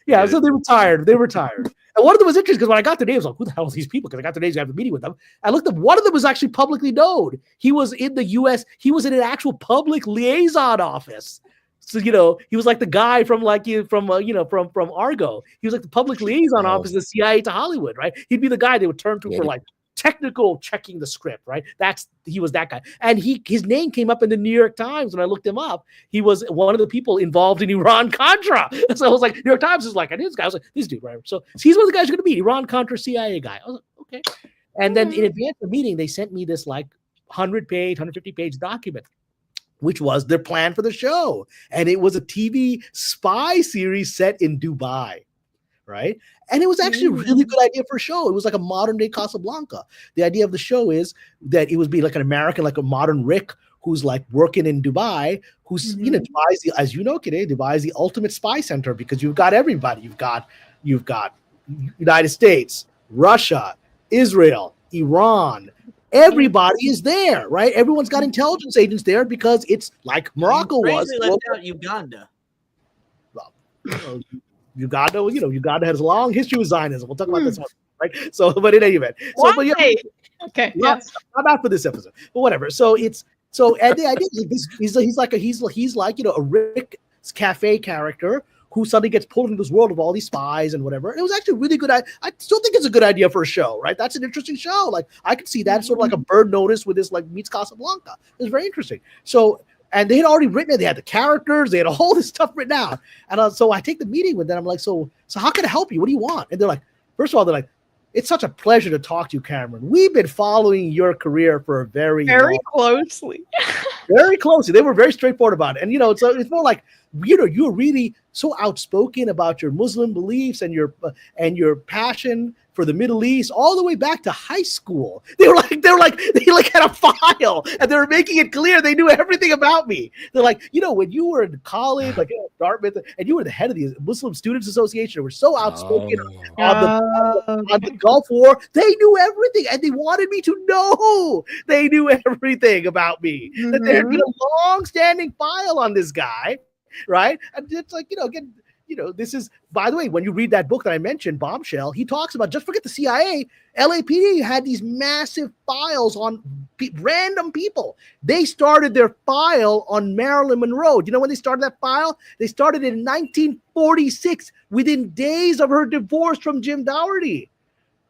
Yeah, so they retired. And one of them was interesting because when I got their names, I was like, who the hell are these people? Because I got their names, I have a meeting with them. I looked up, one of them was actually publicly known. He was in the US, he was in an actual public liaison office So he was like the guy from from Argo. He was like the public liaison officer of the CIA to Hollywood, right? He'd be the guy they would turn to for like technical checking the script, right? He was that guy, and his name came up in the New York Times when I looked him up. He was one of the people involved in Iran-Contra. So I was like, New York Times is like, and this guy, I was like, this dude, right? So he's one of the guys you're going to meet, Iran-Contra CIA guy. I was like, okay. And then in advance of the meeting, they sent me this like 100-page, 150-page document, which was their plan for the show. And it was a TV spy series set in Dubai, right? And it was actually a really good idea for a show. It was like a modern day Casablanca. The idea of the show is that it would be like an American, like a modern Rick who's like working in Dubai, who's, Dubai is as you know, today, Dubai is the ultimate spy center because you've got everybody. You've got United States, Russia, Israel, Iran. Everybody is there, right? Everyone's got intelligence agents there because it's like Morocco was. Left out Uganda. Well, Uganda, Uganda has a long history with Zionism. We'll talk about this one, right? So, but in any event, okay, not for this episode, but whatever. So and the idea is he's like a Rick's Cafe character who suddenly gets pulled into this world of all these spies and whatever. And it was actually really good. I still think it's a good idea for a show, right? That's an interesting show. Like I could see that sort of like a Bird Notice with this like meets Casablanca. It was very interesting. So, and they had already written it. They had the characters. They had all this stuff written out. And so I take the meeting with them. I'm like, so how can I help you? What do you want? And they're like, first of all, they're like, it's such a pleasure to talk to you, Cameron. We've been following your career for a very closely. Very closely. They were very straightforward about it. And, so it's more like, you're really so outspoken about your Muslim beliefs and your passion for the Middle East all the way back to high school. They had a file and they were making it clear they knew everything about me. They're like, when you were in college, like at Dartmouth, and you were the head of the Muslim Students Association, they were so outspoken on the Gulf War. They knew everything and they wanted me to know they knew everything about me. That there had been a long-standing file on this guy, right? And it's like, again, this is, by the way, when you read that book that I mentioned, Bombshell, he talks about, just forget the CIA, LAPD had these massive files on random people. They started their file on Marilyn Monroe. Do you know when they started that file? They started in 1946, within days of her divorce from Jim Dougherty.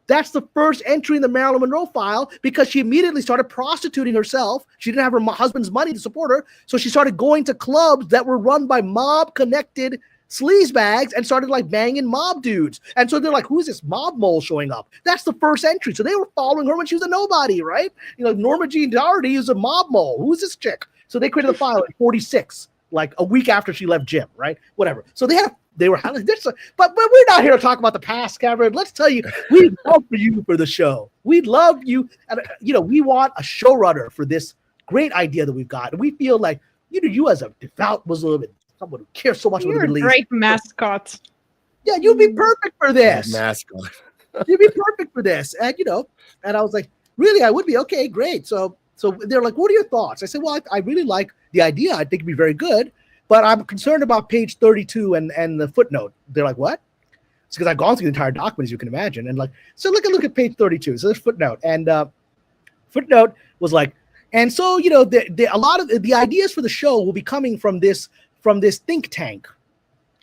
That's the first entry in the Marilyn Monroe file because she immediately started prostituting herself. She didn't have her husband's money to support her. So she started going to clubs that were run by mob-connected sleazebags and started like banging mob dudes. And so they're like, who's this mob mole showing up? That's the first entry. So they were following her when she was a nobody, right? Norma Jean Dougherty is a mob mole. Who's this chick? So they created the file in 46, like a week after she left Jim, right? Whatever. So they were having this, but we're not here to talk about the past, Cameron. Let's tell you, we'd love for you for the show. We'd love you. And, we want a showrunner for this great idea that we've got. And we feel like, you as a devout Muslim and someone who cares so much about the Middle East. You're a great mascot. Yeah, you'd be perfect for this. Mascot. You'd be perfect for this. And, and I was like, really, I would be. Okay, great. So they're like, what are your thoughts? I said, well, I really like the idea. I think it'd be very good. But I'm concerned about page 32 and the footnote. They're like, what? It's because I've gone through the entire document, as you can imagine. And so look at page 32. So there's footnote. And footnote was like, and so, a lot of the ideas for the show will be coming from this think tank.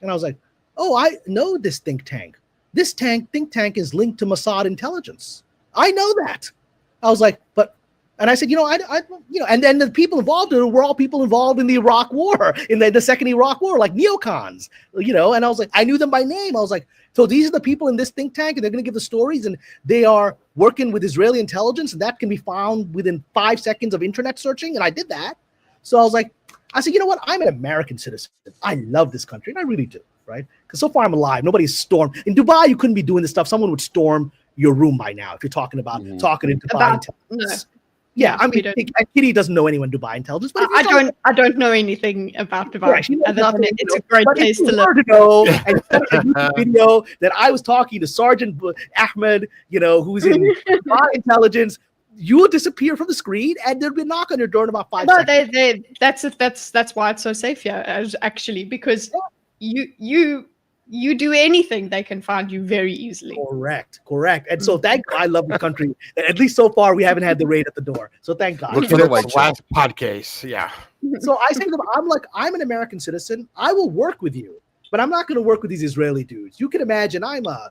And I was like, oh, I know this think tank. This think tank is linked to Mossad intelligence. I know that. I was like, and I said, and then the people involved in it were all people involved in the Iraq War, in the second Iraq War, like neocons, and I was like, I knew them by name. I was like, so these are the people in this think tank and they're going to give the stories and they are working with Israeli intelligence and that can be found within 5 seconds of internet searching. And I did that. So I was like, you know what? I'm an American citizen. I love this country and I really do, right? Because so far I'm alive. Nobody's stormed. In Dubai, you couldn't be doing this stuff. Someone would storm your room by now if you're talking about talking in Dubai intelligence. Yeah, I mean, Kitty doesn't know anyone Dubai intelligence, but I don't know anything about Dubai. Yeah, it's a great place to live. To know, and a YouTube video that I was talking to Sergeant Ahmed, who's in Dubai intelligence. You will disappear from the screen, and there'll be a knock on your door in about 5 seconds. That's why it's so safe here, actually, because you do anything, they can find you very easily. Correct. And so thank God I love the country. At least so far, we haven't had the raid at the door. So thank God. Look for the last podcast. Yeah. So I say to them, I'm an American citizen. I will work with you, but I'm not going to work with these Israeli dudes. You can imagine I'm a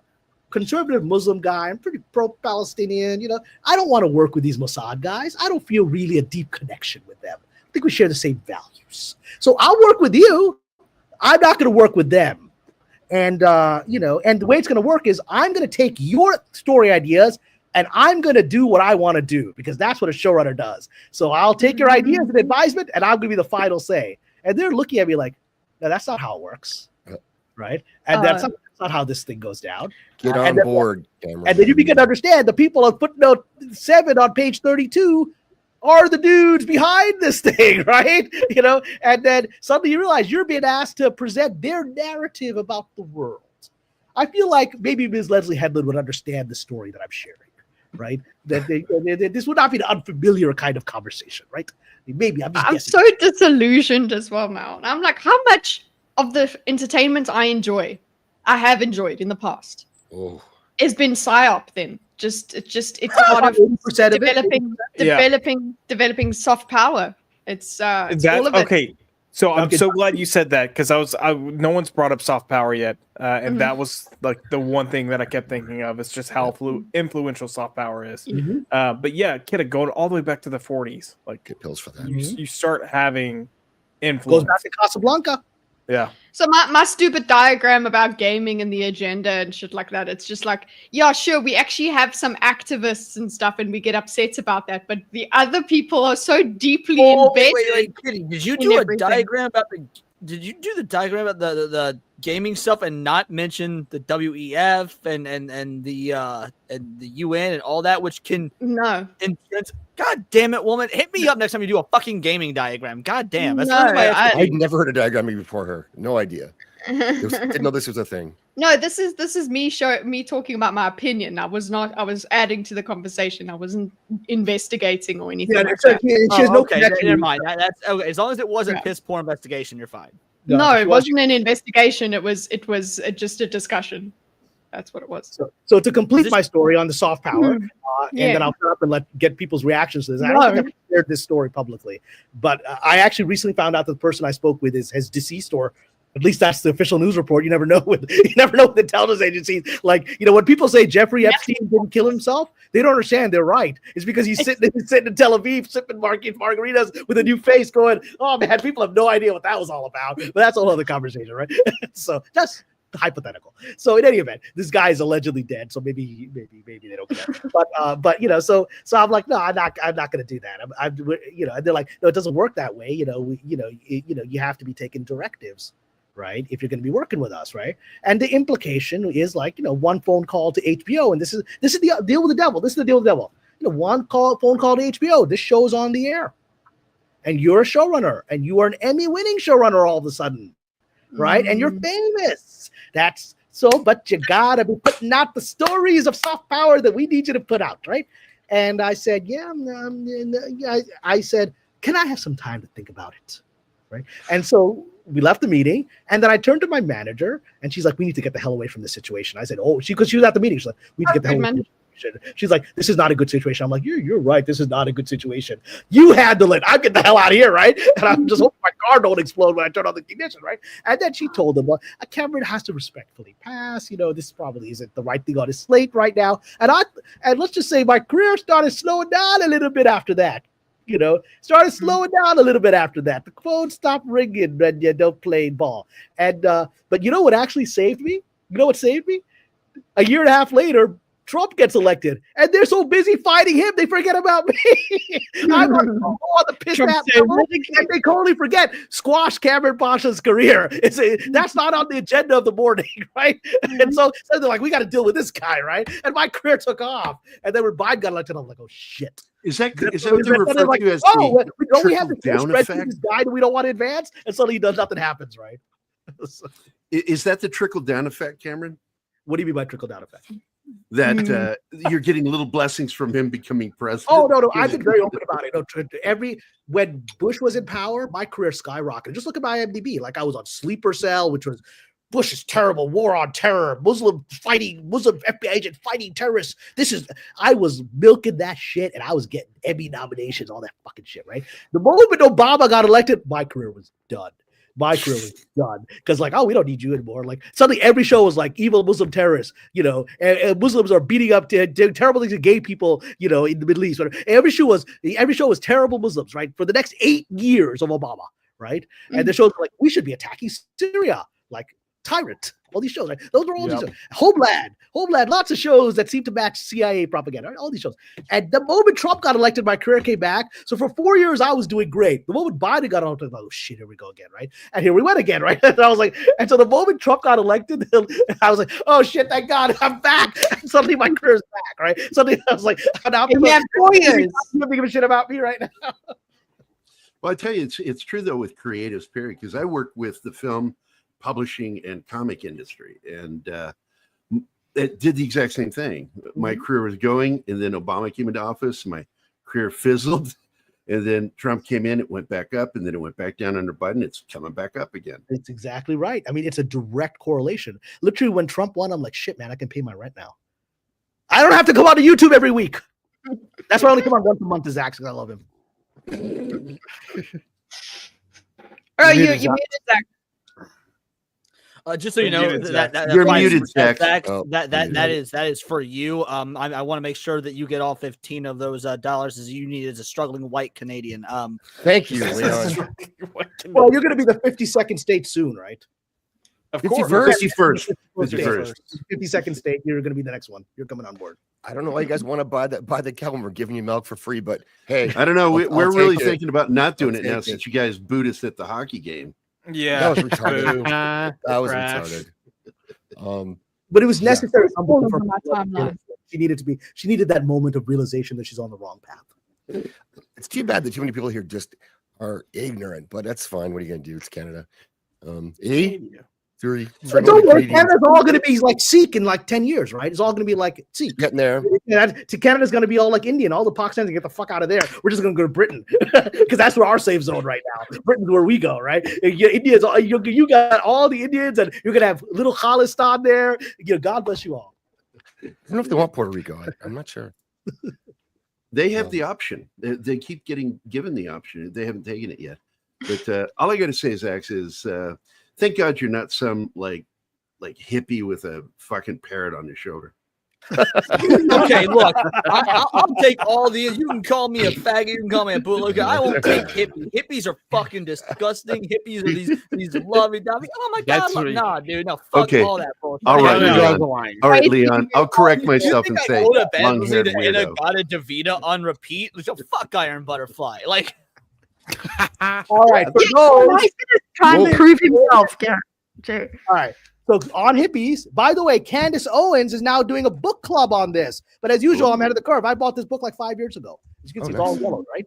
conservative Muslim guy. I'm pretty pro-Palestinian. I don't want to work with these Mossad guys. I don't feel really a deep connection with them. I think we share the same values. So I'll work with you. I'm not going to work with them. And, and the way it's going to work is I'm going to take your story ideas and I'm going to do what I want to do because that's what a showrunner does. So I'll take your ideas and advisement and I'll give you the final say. And they're looking at me like, no, that's not how it works. Right. And that's not how this thing goes down. Get on board, Cameron. And then you begin to understand the people on footnote 7 on page 32 are the dudes behind this thing, right? And then suddenly you realize you're being asked to present their narrative about the world. I feel like maybe Ms. Leslie Headland would understand the story that I'm sharing, right? That this would not be an unfamiliar kind of conversation, right? Maybe I'm so disillusioned as well now. And I'm like, how much of the entertainment I have enjoyed in the past, has been psyop. Then it's part of developing soft power. It's all of it. Okay. So I'm so glad you said that because no one's brought up soft power yet, and that was like the one thing that I kept thinking of. It's just how influential soft power is. But yeah, kid, going all the way back to the 40s, like get pills for that. You start having influence. Goes back to Casablanca. Yeah. So my stupid diagram about gaming and the agenda and shit like that, it's just like, yeah, sure, we actually have some activists and stuff and we get upset about that, but the other people are so deeply embedded. Wait, Kitty, did you do a diagram about the gaming stuff and not mention the WEF and the UN and all that, which can God damn it, woman! Hit me up next time you do a fucking gaming diagram. God damn, that's I'd never heard a diagram before her. No idea. Didn't know this was a thing. No, this is me talking about my opinion. I was adding to the conversation. I wasn't investigating or anything. Never mind. That's okay. As long as it wasn't piss poor investigation, you're fine. No, it wasn't an investigation. It was just a discussion. That's what it was. So to complete my story on the soft power, and then I'll put up and get people's reactions to this. I don't think I've shared this story publicly, but I actually recently found out that the person I spoke with has deceased, or at least that's the official news report. You never know with the intelligence agencies. Like, when people say Jeffrey Epstein didn't kill himself, they don't understand. They're right. It's because he's sitting in Tel Aviv sipping margaritas with a new face, going, "Oh man, people have no idea what that was all about." But that's a whole other conversation, right? So that's hypothetical. So in any event, this guy is allegedly dead. So maybe they don't care. But so I'm like, no, I'm not going to do that. And they're like, no, it doesn't work that way. You have to be taking directives, right? If you're going to be working with us, right? And the implication is like, one phone call to HBO, and this is the deal with the devil. This is the deal with the devil. Phone call to HBO. This show's on the air, and you're a showrunner, and you are an Emmy-winning showrunner all of a sudden, right? And you're famous. That's so, but you gotta be putting out the stories of soft power that we need you to put out, right? And I said, I said, can I have some time to think about it, right? And so we left the meeting, and then I turned to my manager, and she's like, "We need to get the hell away from this situation." I said, because she was at the meeting. She's like, "We need to get the hell away from this situation." She's like, "This is not a good situation." I'm like, "You're right. This is not a good situation. You handle it. I'm getting the hell out of here, right?" And I'm just hoping my car don't explode when I turn on the ignition, right? And then she told him, "Well, Cameron has to respectfully pass. This probably isn't the right thing on his slate right now." And let's just say my career started slowing down a little bit after that. Started slowing down a little bit after that. The phone stopped ringing when you don't play ball. And but you know what actually saved me? You know what saved me? A year and a half later, Trump gets elected, and they're so busy fighting him, they forget about me. I'm like, the piss at and they totally forget squash Kamran Pasha's career. That's not on the agenda of the morning, right? And so they're like, we got to deal with this guy, right? And my career took off, and then when Biden got elected, I'm like, oh shit. Is that what they refer to as the we have the trickle-down effect? This guy that we don't want to advance, and suddenly nothing happens, right? Is that the trickle-down effect, Cameron? What do you mean by trickle-down effect? That you're getting little blessings from him becoming president? Oh, no. I've been very open about it. When Bush was in power, my career skyrocketed. Just look at my IMDb. Like, I was on Sleeper Cell, which was Bush is terrible. War on terror. Muslim FBI agent fighting terrorists. I was milking that shit, and I was getting Emmy nominations, all that fucking shit, right? The moment Obama got elected, my career was done. Because like, oh, we don't need you anymore. Like suddenly every show was like evil Muslim terrorists, and Muslims are beating up doing terrible things to gay people, in the Middle East. Every show was terrible Muslims, right? For the next 8 years of Obama, right? And the shows were like, we should be attacking Syria, like Tyrant. All these shows, right? Those were all these shows. Homeland, lots of shows that seem to match CIA propaganda, right? All these shows. And the moment Trump got elected, my career came back. So for 4 years, I was doing great. The moment Biden got elected, oh shit, here we go again, right? And here we went again, right? And I was like, and so the moment Trump got elected, I was like, oh shit, thank God, I'm back. And suddenly my career's back, right? Suddenly I was like, now people have 4 years. You don't give a shit about me right now. Well, I tell you, it's true though with creatives, period, because I work with the film, publishing, and comic industry, and it did the exact same thing. My career was going, and then Obama came into office, my career fizzled, and then Trump came in, it went back up, and then it went back down under Biden. It's coming back up again. It's exactly right. I mean, it's a direct correlation. Literally, when Trump won, I'm like, shit, man, I can pay my rent now. I don't have to come on to YouTube every week. That's why I only come on once a month to Zach, because I love him. Oh, you muted Zach. Just so you know, you're muted, Zach. That is for you. I want to make sure that you get all 15 of those dollars as you need as a struggling white Canadian. Thank you, Leon. Well, you're going to be the 52nd state soon, right? Of course. 51st. 52nd state. You're going to be the next one. You're coming on board. I don't know why you guys want to buy the Kelvin. We're giving you milk for free, but hey, I don't know. We're really take it. thinking about not doing it now since you guys booed us at the hockey game. Yeah, that was retarded. That was retarded. But it was necessary. Yeah. She needed that moment of realization that she's on the wrong path. It's too bad that too many people here just are ignorant, but that's fine. What are you going to do? It's Canada. But don't worry, Canada's all going to be like Sikh in like 10 years, right? It's all going to be like Sikh. Getting there. Canada's going to be all like Indian. All the Pakistanis get the fuck out of there. We're just going to go to Britain because that's where our safe zone right now. Britain's where we go, right? Indians, you got all the Indians, and you're going to have little Khalistan there. God bless you all. I don't know if they want Puerto Rico. I'm not sure. They have the option. They keep getting given the option. They haven't taken it yet. But all I got to say, Zach, is thank God you're not some like hippie with a fucking parrot on your shoulder. Okay, look, I'll take all the. You can call me a faggot, you can call me a bootlegger. I won't take hippie. Hippies are fucking disgusting. Hippies are these lovey-dovey. Oh my God, nah, dude, no, fuck all that bullshit. All right, Leon. All right, Leon. I'll correct myself and say long-haired weirdo. Got a Davida on repeat. So fuck Iron Butterfly, like. All right, trying to prove himself. Yeah. All right. So on hippies, by the way, Candace Owens is now doing a book club on this. But as usual, I'm ahead of the curve. I bought this book like 5 years ago. As you can see, it's all yellow, right?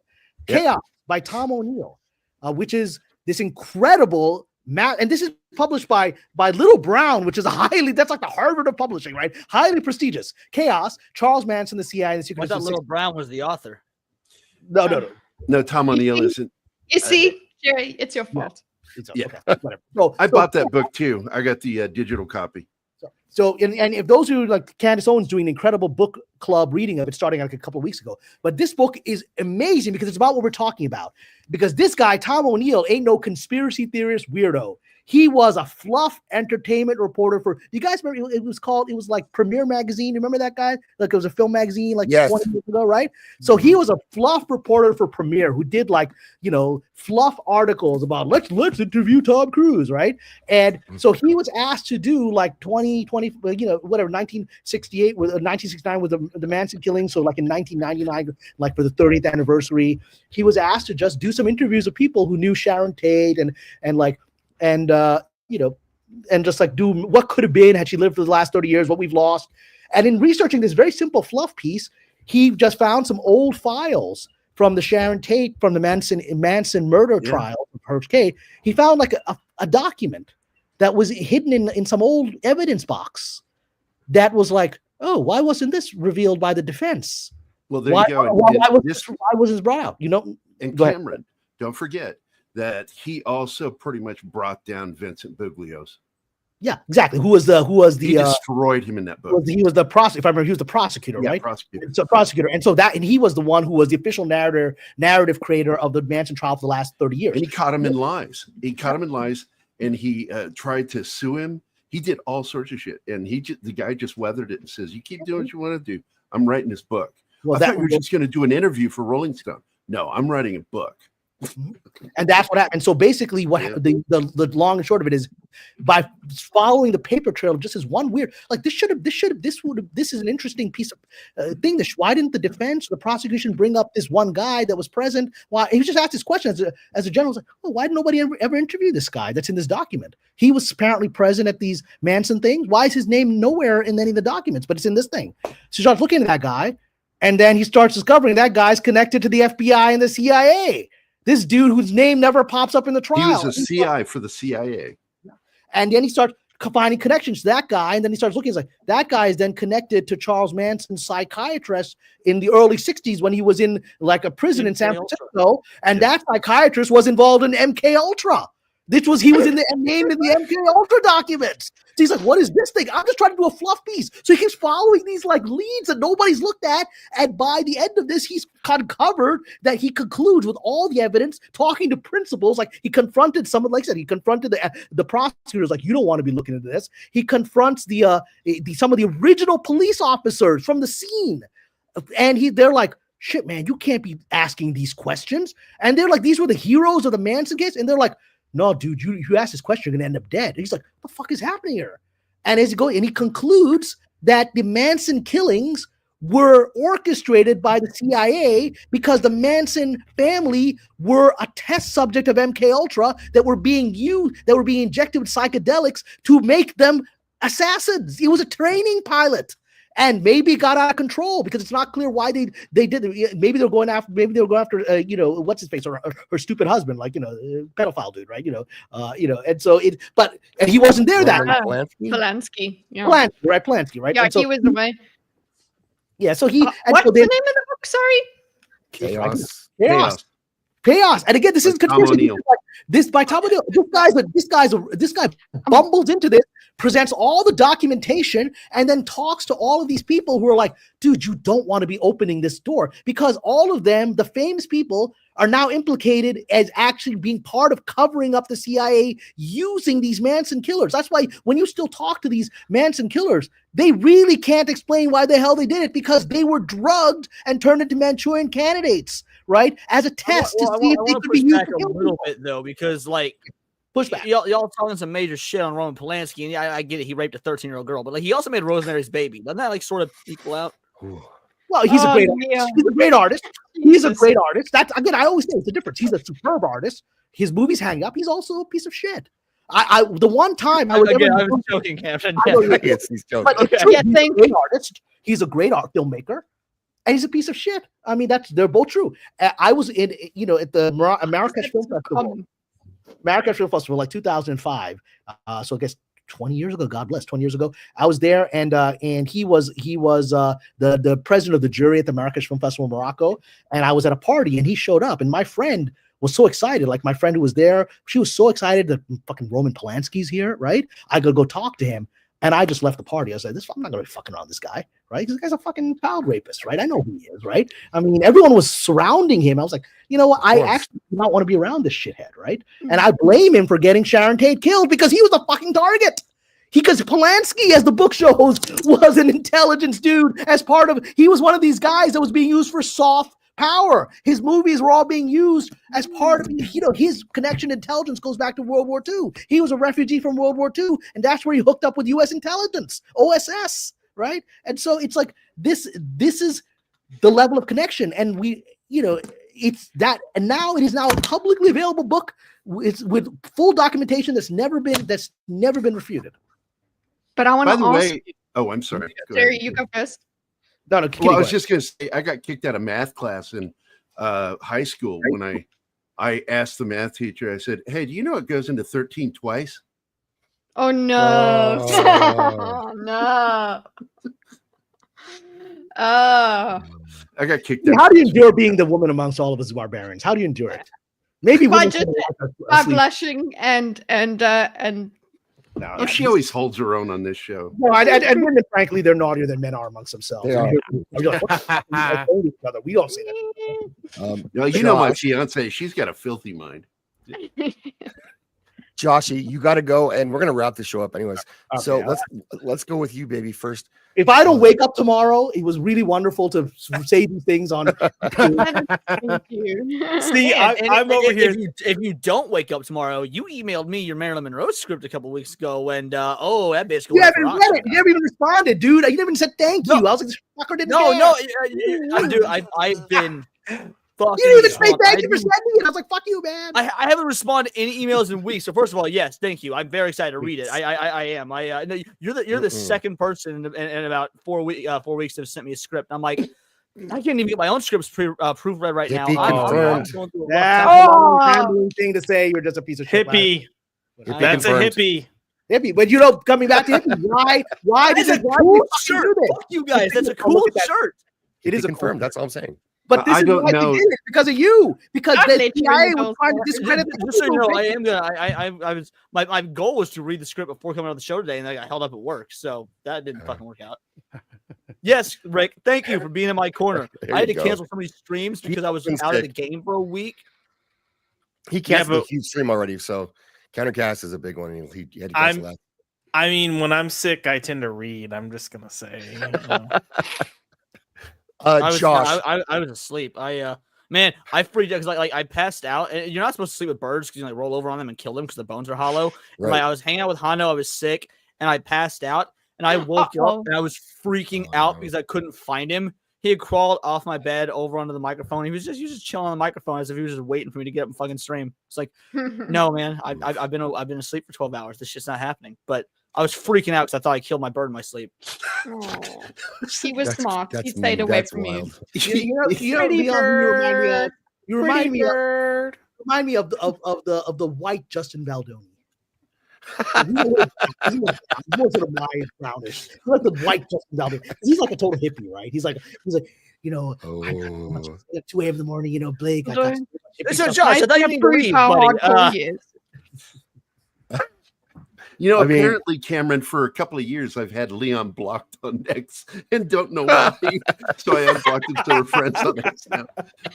Yep. Chaos by Tom O'Neill, which is this incredible and this is published by Little Brown, which is that's like the Harvard of publishing, right? Highly prestigious. Chaos, Charles Manson, the CIA, and the Secret. I thought Little Brown was the author. No, Tom O'Neill isn't. You see, Jerry, it's your fault. Yeah. Okay, whatever. I bought that book too. I got the digital copy. So if those who like Candace Owens doing an incredible book club reading of it starting like a couple of weeks ago, but this book is amazing because it's about what we're talking about. Because this guy, Tom O'Neill, ain't no conspiracy theorist weirdo. He was a fluff entertainment reporter for. You guys remember? It was like Premiere Magazine. Remember that guy? Like it was a film magazine like 20 years ago, right? So he was a fluff reporter for Premiere who did like fluff articles about let's interview Tom Cruise, right? And so he was asked to do like 1968 with 1969 with the Manson killing. So like in 1999, like for the 30th anniversary, he was asked to just do some interviews of people who knew Sharon Tate and just like do what could have been had she lived for the last 30 years, what we've lost. And in researching this very simple fluff piece, he just found some old files from the Sharon Tate, from the Manson murder trial of Herbst K. He found like a document that was hidden in some old evidence box that was like, oh, why wasn't this revealed by the defense? Well, there you go. Why was this brought out? And Cameron, don't forget that he also pretty much brought down Vincent Buglio's. Yeah, exactly. Who was the he destroyed him in that book. He was the prosecutor. If I remember, he was the prosecutor, Yeah, right? prosecutor. So prosecutor, and he was the one who was the official narrative creator of the Manson trial for the last 30 years. And he caught him in lies. And he tried to sue him. He did all sorts of shit, and the guy just weathered it and says, "You keep doing what you want to do. I'm writing this book." Well, I thought you were just going to do an interview for Rolling Stone. No, I'm writing a book. And that's what happened. And so basically the long and short of it is, by following the paper trail, just as one weird, like this is an interesting piece of thing. Why didn't the defense, the prosecution bring up this one guy that was present? Why he was just asked this question as a general, like, oh, why did nobody ever interview this guy that's in this document? He was apparently present at these Manson things. Why is his name nowhere in any of the documents, but it's in this thing? So he starts looking at that guy, and then he starts discovering that guy's connected to the FBI and the CIA. This dude whose name never pops up in the trial. He was a CI for the CIA. And then he starts finding connections to that guy. And then he starts looking, he's like, that guy is then connected to Charles Manson's psychiatrist in the early 60s when he was in like a prison in San Francisco. And that psychiatrist was involved in MK Ultra. He was named in the MK Ultra documents. So he's like, what is this thing? I'm just trying to do a fluff piece. So he keeps following these like leads that nobody's looked at. And by the end of this, he's uncovered that he concludes with all the evidence, talking to principals. Like he confronted someone, like I said, he confronted the prosecutors, like, you don't want to be looking into this. He confronts some of the original police officers from the scene. And they're like, shit, man, you can't be asking these questions. And they're like, these were the heroes of the Manson case. And they're like, no, dude, you ask this question, you're gonna end up dead. And he's like, what the fuck is happening here? And as he goes, and he concludes that the Manson killings were orchestrated by the CIA because the Manson family were a test subject of MK Ultra that were being injected with psychedelics to make them assassins. It was a training pilot. And maybe it got out of control because it's not clear why they did it. Maybe they were going after what's his face, or her stupid husband, like, pedophile dude, right? And so and he wasn't there that night. Polanski, yeah. Polanski, right? Yeah, and so, he was away. Yeah, so he. What's the name of the book? Sorry. Chaos. And again, this isn't conspiracy. This by Tom O'Neill. This guy bumbles into this, presents all the documentation, and then talks to all of these people who are like, dude, you don't want to be opening this door, because all of them, the famous people, are now implicated as actually being part of covering up the CIA using these Manson killers. That's why when you still talk to these Manson killers, they really can't explain why the hell they did it, because they were drugged and turned into Manchurian candidates, right? As a test to see if they could be used a little bit though, because like pushback. Y'all talking some major shit on Roman Polanski, and I get it, he raped a 13-year-old girl, but like he also made Rosemary's Baby. Doesn't that like sort of equal out? Well, he's a great artist. He's a great artist. That's, again, I always say it's a difference. He's a superb artist. His movies hang up. He's also a piece of shit. The one time I was joking, Captain. He's joking. But he's a great artist. He's a great art filmmaker, and he's a piece of shit. I mean, they're both true. I was at the Marrakesh Film Festival. Marrakesh Film Festival, like 2005. So I guess 20 years ago, God bless, 20 years ago, I was there, and he was the president of the jury at the Marrakesh Film Festival in Morocco, and I was at a party, and he showed up, and my friend was so excited, like my friend who was there, she was so excited that fucking Roman Polanski's here, right? I could go talk to him, and I just left the party. I was like, I'm not gonna be fucking around this guy, right? This guy's a fucking child rapist, right? I know who he is, right? I mean, everyone was surrounding him. I was like, you know what? I actually do not want to be around this shithead, right? And I blame him for getting Sharon Tate killed because he was the fucking target. Because Polanski, as the book shows, was an intelligence dude. He was one of these guys that was being used for soft power. His movies were all being used as part of, his connection to intelligence goes back to World War II. He was a refugee from World War II, and that's where he hooked up with U.S. intelligence, OSS, right? And so it's like this is the level of connection, and it's that, and now it is now a publicly available book. It's with full documentation that's never been refuted. But I want to ask. I'm sorry. Jerry, you go first. No, I was just going to say, I got kicked out of math class in high school when I asked the math teacher. I said, "Hey, do you know it goes into 13 twice?" Oh no! No. I got kicked out. How do you endure being the woman amongst all of us barbarians? How do you endure it? Maybe by blushing and No, Oh, she always holds her own on this show. No, and women, frankly, they're naughtier than men are amongst themselves. They are. You're like, what the fuck? We told each other. We don't say that. You know my fiance, she's got a filthy mind. Joshy, you got to go, and we're gonna wrap the show up anyways. Okay, So all let's go with you, baby, first. If I don't wake up tomorrow, it was really wonderful to say these things on. Thank you. See, I'm over here. If you don't wake up tomorrow, you emailed me your Marilyn Monroe script a couple weeks ago, and that basically. You haven't read it. You never even responded, dude. You never even said thank you. I was like, this fucker didn't care. Dude, I've been. You didn't even say thank you for sending it. I was like, fuck you, man. I haven't responded to any emails in weeks. So first of all, yes, thank you. I'm very excited to read it. I am. No, you're the second person in about 4 weeks that have sent me a script. I'm like, I can't even get my own scripts proofread right now. Confirmed. That's a rambling thing to say. You're just a piece of shit. Hippie. That's a hippie. Hippie, but coming back to hippie. Why did a cool shirt? Fuck you guys. That's a cool shirt. It is confirmed. That's all I'm saying. But this I is don't why know. we did it, because of you. Because the CIA was trying to discredit the Just so you know, I am gonna. I was my goal was to read the script before coming on the show today, and I got held up at work, so that didn't fucking work out. Yes, Rick, thank you for being in my corner. I had to cancel some of these streams because I was out of the game for a week. He canceled a huge stream already, so Countercast is a big one. He had to cancel that. I mean, when I'm sick, I tend to read. I'm just gonna say. Josh, I was asleep. Man, I freaked out because like I passed out. And you're not supposed to sleep with birds because you like roll over on them and kill them because the bones are hollow. Right. Like I was hanging out with Hano, I was sick, and I passed out, and I woke up and I was freaking out because I couldn't find him. He had crawled off my bed over onto the microphone. He was just chilling on the microphone as if he was just waiting for me to get up and fucking stream. It's like, no, man, I've been asleep for 12 hours. This shit's not happening. But I was freaking out because I thought I killed my bird in my sleep. He was smart. He stayed away from you. You remind me of the white Justin Baldoni. He was sort of lion brownish. He's like the white Justin Baldoni. He's like a total hippie, right? He's like at 2 a.m. in the morning, Blake. I got so Josh, I thought you need to read, buddy. Apparently, Cameron, for a couple of years, I've had Leon blocked on X and don't know why. So I unblocked him, so we're friends on X now.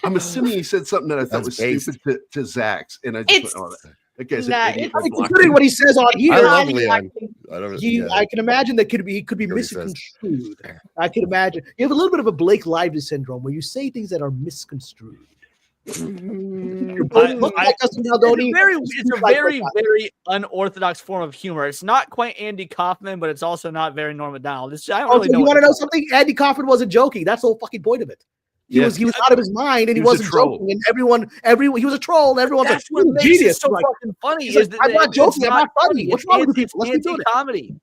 I'm assuming he said something that I thought was stupid to Zach's, and I just went, considering what he says on here, I love Leon. I can imagine that he could be misconstrued. I can imagine you have a little bit of a Blake Lively syndrome where you say things that are misconstrued. It's a very unorthodox form of humor. It's not quite Andy Kaufman, but it's also not very Norm Macdonald. I don't really know. You want to know something? Andy Kaufman wasn't joking. That's the whole fucking point of it. He was out of his mind, and he wasn't joking. And everyone, he was a troll. And everyone's that's like, what makes genius. it so fucking funny. I'm not joking. I'm not funny. What's wrong with people? Let's do comedy.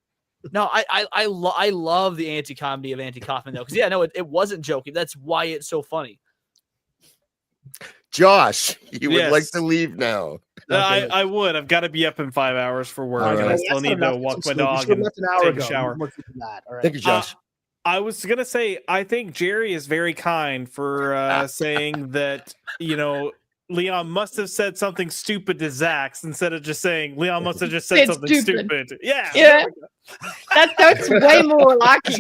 No, I love the anti-comedy of Andy Kaufman though, because it wasn't joking. That's why it's so funny. Josh, you would like to leave now. I would. I've got to be up in 5 hours for work, and I still need to walk my dog and take a shower. Thank you, Josh. I was going to say, I think Jerry is very kind for saying that, Leon must have said something stupid to Zax instead of just saying Leon must have just said something stupid. Yeah. That's way more likely.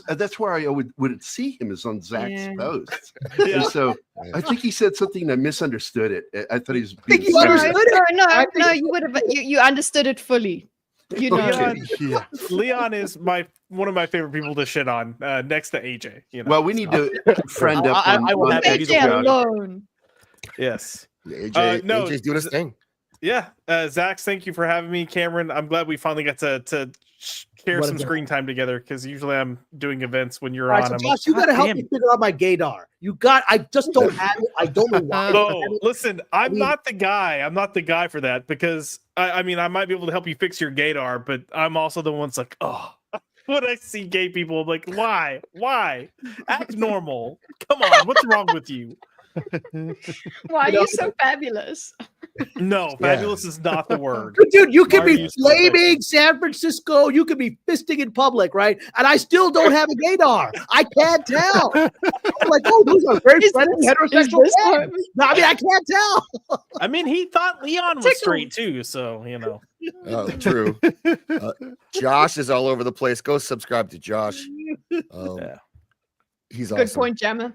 That's where I would see him is on Zach's posts. Yeah. So I think he said something and I misunderstood it. I thought he was. You understood it? No, you would have. You understood it fully. Leon is one of my favorite people to shit on, next to AJ. Well, we need to friend up. I will have AJ alone. Yes. AJ's doing his thing. Yeah. Zach, thank you for having me. Cameron, I'm glad we finally got to share some screen time together because usually I'm doing events when you're on. So Josh, you got to help me figure out my gaydar. I just don't have it. I don't know why. No, listen, I'm not the guy. I'm not the guy for that because I mean, I might be able to help you fix your gaydar, but I'm also the one that's like, oh, when I see gay people, I'm like, why? Act normal. Come on. What's wrong with you? Why are you so fabulous? No, fabulous is not the word. Dude, you could Why are be you so flaming San Francisco. You could be fisting in public, right? And I still don't have a gaydar. I can't tell. I'm like, oh, those are very friendly heterosexual men. No, I mean, I can't tell. I mean, he thought Leon was straight too, so you know. Oh, true. Josh is all over the place. Go subscribe to Josh. He's Good awesome. point, Jammer.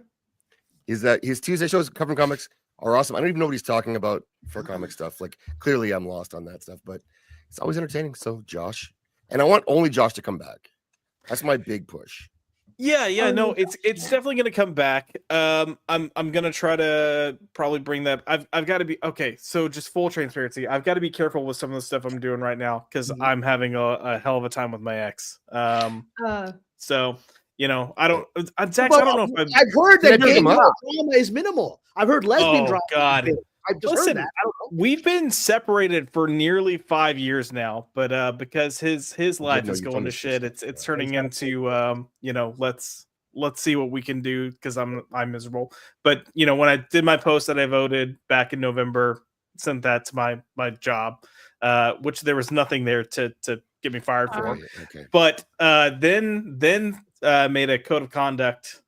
His Tuesday shows covering comics are awesome. I don't even know what he's talking about for comic stuff. Like, clearly I'm lost on that stuff, but it's always entertaining. So Josh, and I want only Josh to come back. That's my big push. Yeah, no, it's definitely gonna come back. I'm gonna try to probably bring that. I've got to be okay. So just full transparency, I've got to be careful with some of the stuff I'm doing right now because I'm having a hell of a time with my ex. So you know, I don't. Zach, I don't know if I've heard that gay drama is minimal. I've heard lesbian drama. God. I've just heard that. I don't know. We've been separated for nearly 5 years now, but because his life is going to shit, it's turning into you know, let's see what we can do because I'm miserable. But you know, when I did my post that I voted back in November, sent that to my job, which there was nothing there to get me fired for. Okay. But then made a code of conduct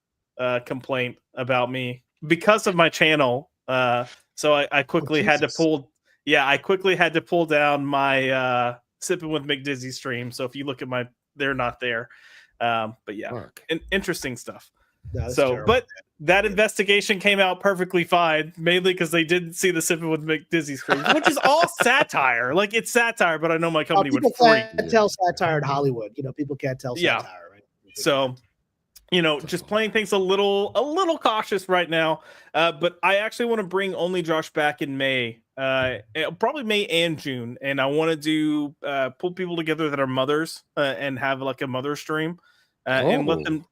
complaint about me because of my channel. So I quickly had to pull. Yeah, I quickly had to pull down my Sipping with McDizzy stream. So if you look at they're not there. But yeah, interesting stuff. So, terrible. But that investigation came out perfectly fine, mainly because they didn't see the Sipping with McDizzy stream, which is all satire. Like, it's satire, but I know my company would freak. Can't tell satire in Hollywood. You know, people can't tell satire, right? So, you know, just playing things a little cautious right now. But I actually want to bring Only Josh back in May, probably May and June, and I want to do pull people together that are mothers and have like a mother stream. And let them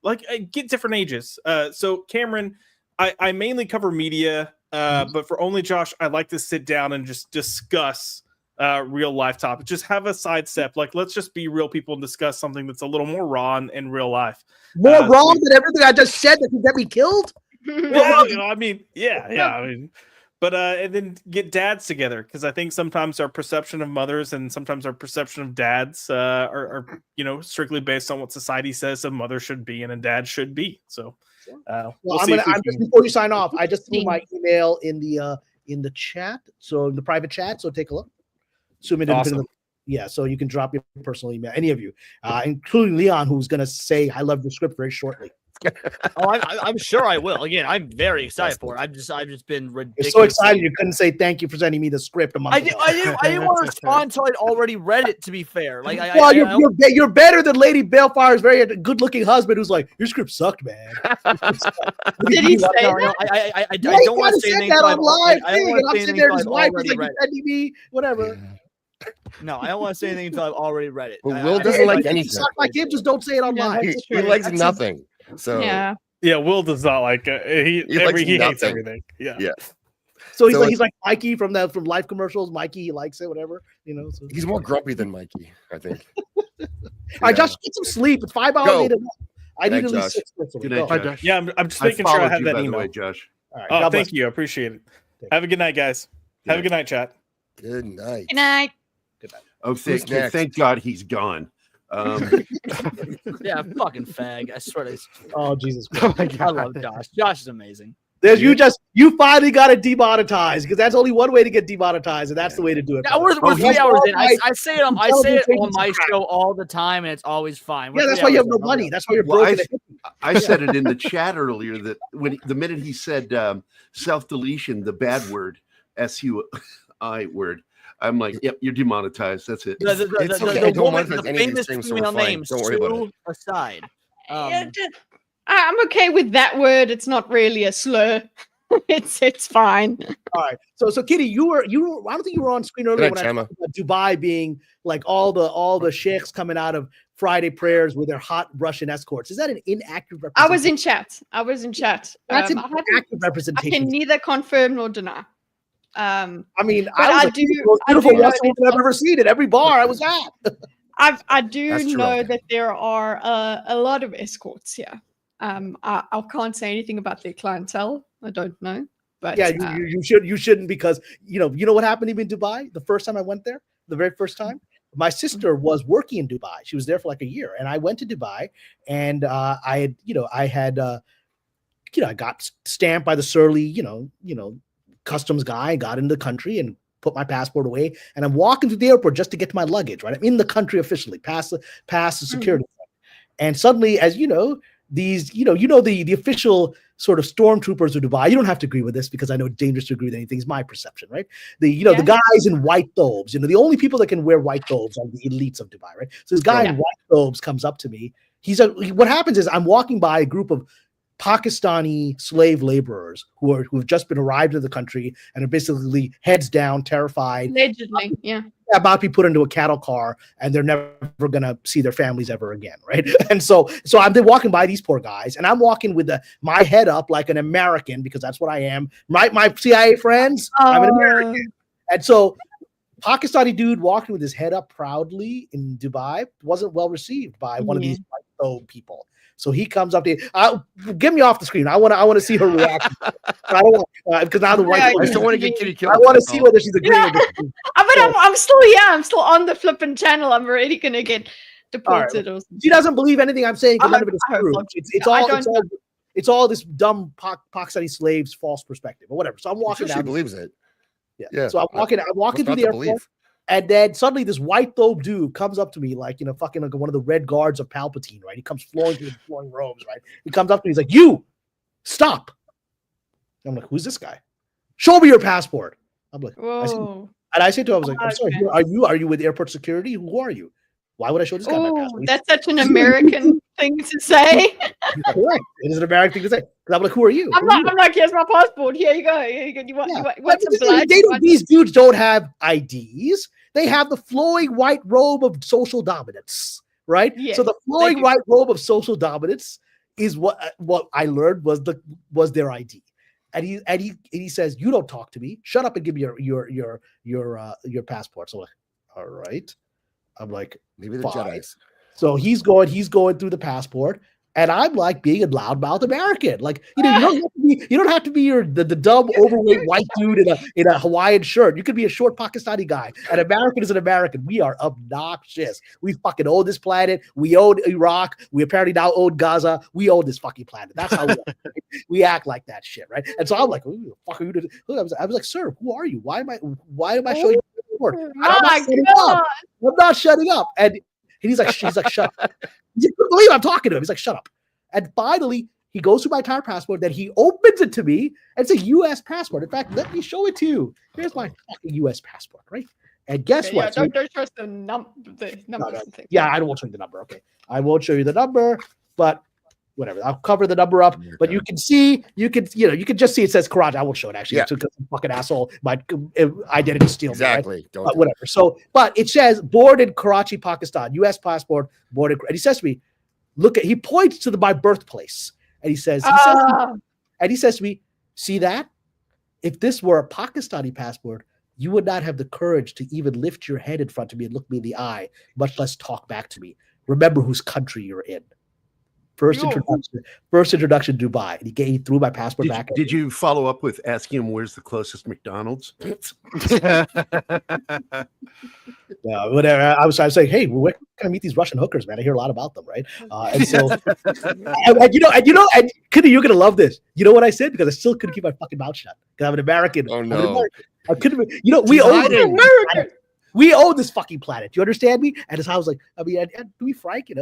get different ages. So Cameron, I mainly cover media, but for Only Josh, I like to sit down and just discuss real life topics. Just have a sidestep. Like, let's just be real people and discuss something that's a little more raw in real life. More raw than everything I just said that could get me killed. Well, you know, I mean, yeah. I mean, but and then get dads together, because I think sometimes our perception of mothers and sometimes our perception of dads are you know, strictly based on what society says a mother should be and a dad should be. So, before you sign off, I just threw my email in the chat, so in the private chat. So take a look. Awesome. Yeah, so you can drop your personal email, any of you, including Leon, who's going to say I love your script very shortly. I'm sure I will. Again, I'm very excited for it. I've just been ridiculous. You're so excited you couldn't say thank you for sending me the script a month ago. I didn't want to respond until I'd already read it, to be fair. Like, you're better than Lady Balefire's very good-looking husband who's like, your script sucked, man. Did he say that? I don't want to say anything until I've already read it. Whatever. No, I don't want to say anything until I've already read it. Well, Will doesn't like anything. Suck like him, just don't say it online. He likes nothing. So yeah, Will does not like he hates everything. Yeah. So he's like Mikey from Life commercials. Mikey, he likes it, whatever, you know. So. He's more grumpy than Mikey, I think. All right, Josh, get some sleep. It's 5 hours later. I need at least 6 minutes. Good night, Josh. Yeah, I'm just making sure I have that email. Way, Josh. All right, oh, thank you. I appreciate it. Have a good night, guys. Have a good night, chat. Good night. Good night. Good night. Oh, thank God he's gone. Yeah, fucking fag. I swear to. Oh, Jesus Christ. Oh, I love Josh. Josh is amazing. You finally got it demonetized, because that's only one way to get demonetized, and that's the way to do it. Yeah, we're 3 hours in. I say it on my show all the time, and it's always fine. Yeah, that's why you have no money. That's why you're broken. I said it in the chat earlier that the minute he said self-deletion, the bad word, SUI word, I'm like, yep, you're demonetized. That's it. The famous female name, Sue aside. I'm okay with that word. It's not really a slur. It's fine. All right. So Kitty, you were. I don't think you were on screen earlier when I talked about Dubai being like all the sheikhs coming out of Friday prayers with their hot Russian escorts. Is that an inaccurate representation? I was in chat. That's an inaccurate representation. I can neither confirm nor deny. I mean, I was the most beautiful Russian woman I've ever seen at every bar I was at. I do know that there are a lot of escorts here. I can't say anything about their clientele. I don't know. But yeah, you shouldn't, because you know what happened to me in Dubai the first time I went there, the very first time. My sister was working in Dubai. She was there for like a year, and I went to Dubai, and I got stamped by the surly, customs guy, got into the country and put my passport away. And I'm walking through the airport just to get to my luggage, right? I'm in the country officially, past the security. And suddenly, as you know, these, the official sort of stormtroopers of Dubai, you don't have to agree with this because I know it's dangerous to agree with anything. It's my perception, right? The guys in white thobes, the only people that can wear white thobes are the elites of Dubai, right? So this guy in white thobes comes up to me. What happens is I'm walking by a group of Pakistani slave laborers who have just been arrived in the country and are basically heads down, terrified, allegedly, about to be put into a cattle car, and they're never gonna see their families ever again, right? And so I'm walking by these poor guys, and I'm walking with my head up like an American, because that's what I am. My CIA friends, I'm an American, and so Pakistani dude walking with his head up proudly in Dubai wasn't well received by one of these white thobe people. So he comes up to you. Get me off the screen. I want to see her reaction. I don't want, because now the white. I just don't want to get kitty killed. I want to see whether she's agreeing. I'm still on the flipping channel. I'm already gonna get deported. Right. She doesn't believe anything I'm saying. None of it is true. It's all this dumb Pakistani slaves' false perspective or whatever. So I'm walking down. She believes it. Yeah. So I'm walking through the airport. And then suddenly this white thobe dude comes up to me like, fucking like one of the red guards of Palpatine, right? He comes flowing through the flowing robes, right? He comes up to me, he's like, "You, stop." I'm like, "Who's this guy? Show me your passport." I'm like, I say to him, I was like, "I'm sorry, are you with airport security? Who are you? Why would I show this guy my passport?" That's such an American thing to say. Correct. It is an American thing to say. I'm like, "Who are you?" I'm like, "Here's my passport. Here you go. You want some blood?" These dudes don't have IDs. They have the flowing white robe of social dominance, right? Yes, so the flowing white robe of social dominance is what I learned was their ID. And he says, "You don't talk to me. Shut up and give me your passport." So I'm like, "All right." I'm like, maybe the Jedi's. So he's going through the passport. And I'm like being a loudmouth American, like you don't have to be the dumb overweight white dude in a Hawaiian shirt. You could be a short Pakistani guy. An American is an American. We are obnoxious. We fucking own this planet. We own Iraq. We apparently now own Gaza. We own this fucking planet. That's how we act like that shit, right? And so I'm like, "Who the fuck are you?" I was like, "Sir, who are you? Why am I showing you the report? I'm not shutting up." And he's like, "Shut up." You couldn't believe I'm talking to him. He's like, "Shut up." And finally, he goes through my entire passport. Then he opens it to me. And it's a U.S. passport. In fact, let me show it to you. Here's my fucking U.S. passport, right? And guess what? Yeah, don't trust the number. No. Yeah, I won't show you the number. Okay, I won't show you the number, but whatever. I'll cover the number up. But you can see, you can just see it says Karachi. I won't show it actually. Yeah. Because some fucking asshole might identity steal. Exactly. Me, right? Whatever. So, but it says born in Karachi, Pakistan, U.S. passport, born in, and he says to me, he points to my birthplace, and he says to me, "See that? If this were a Pakistani passport, you would not have the courage to even lift your head in front of me and look me in the eye, much less talk back to me. Remember whose country you're in." First introduction to Dubai. And he threw my passport back. Did you follow up with asking him where's the closest McDonald's? Yeah, whatever. I was saying, "Hey, where can I meet these Russian hookers, man? I hear a lot about them, right?" And so, and you're gonna love this. You know what I said? Because I still couldn't keep my fucking mouth shut because I'm an American. Oh no! I couldn't. We own this fucking planet. Do you understand me? And I was like, and to be frank,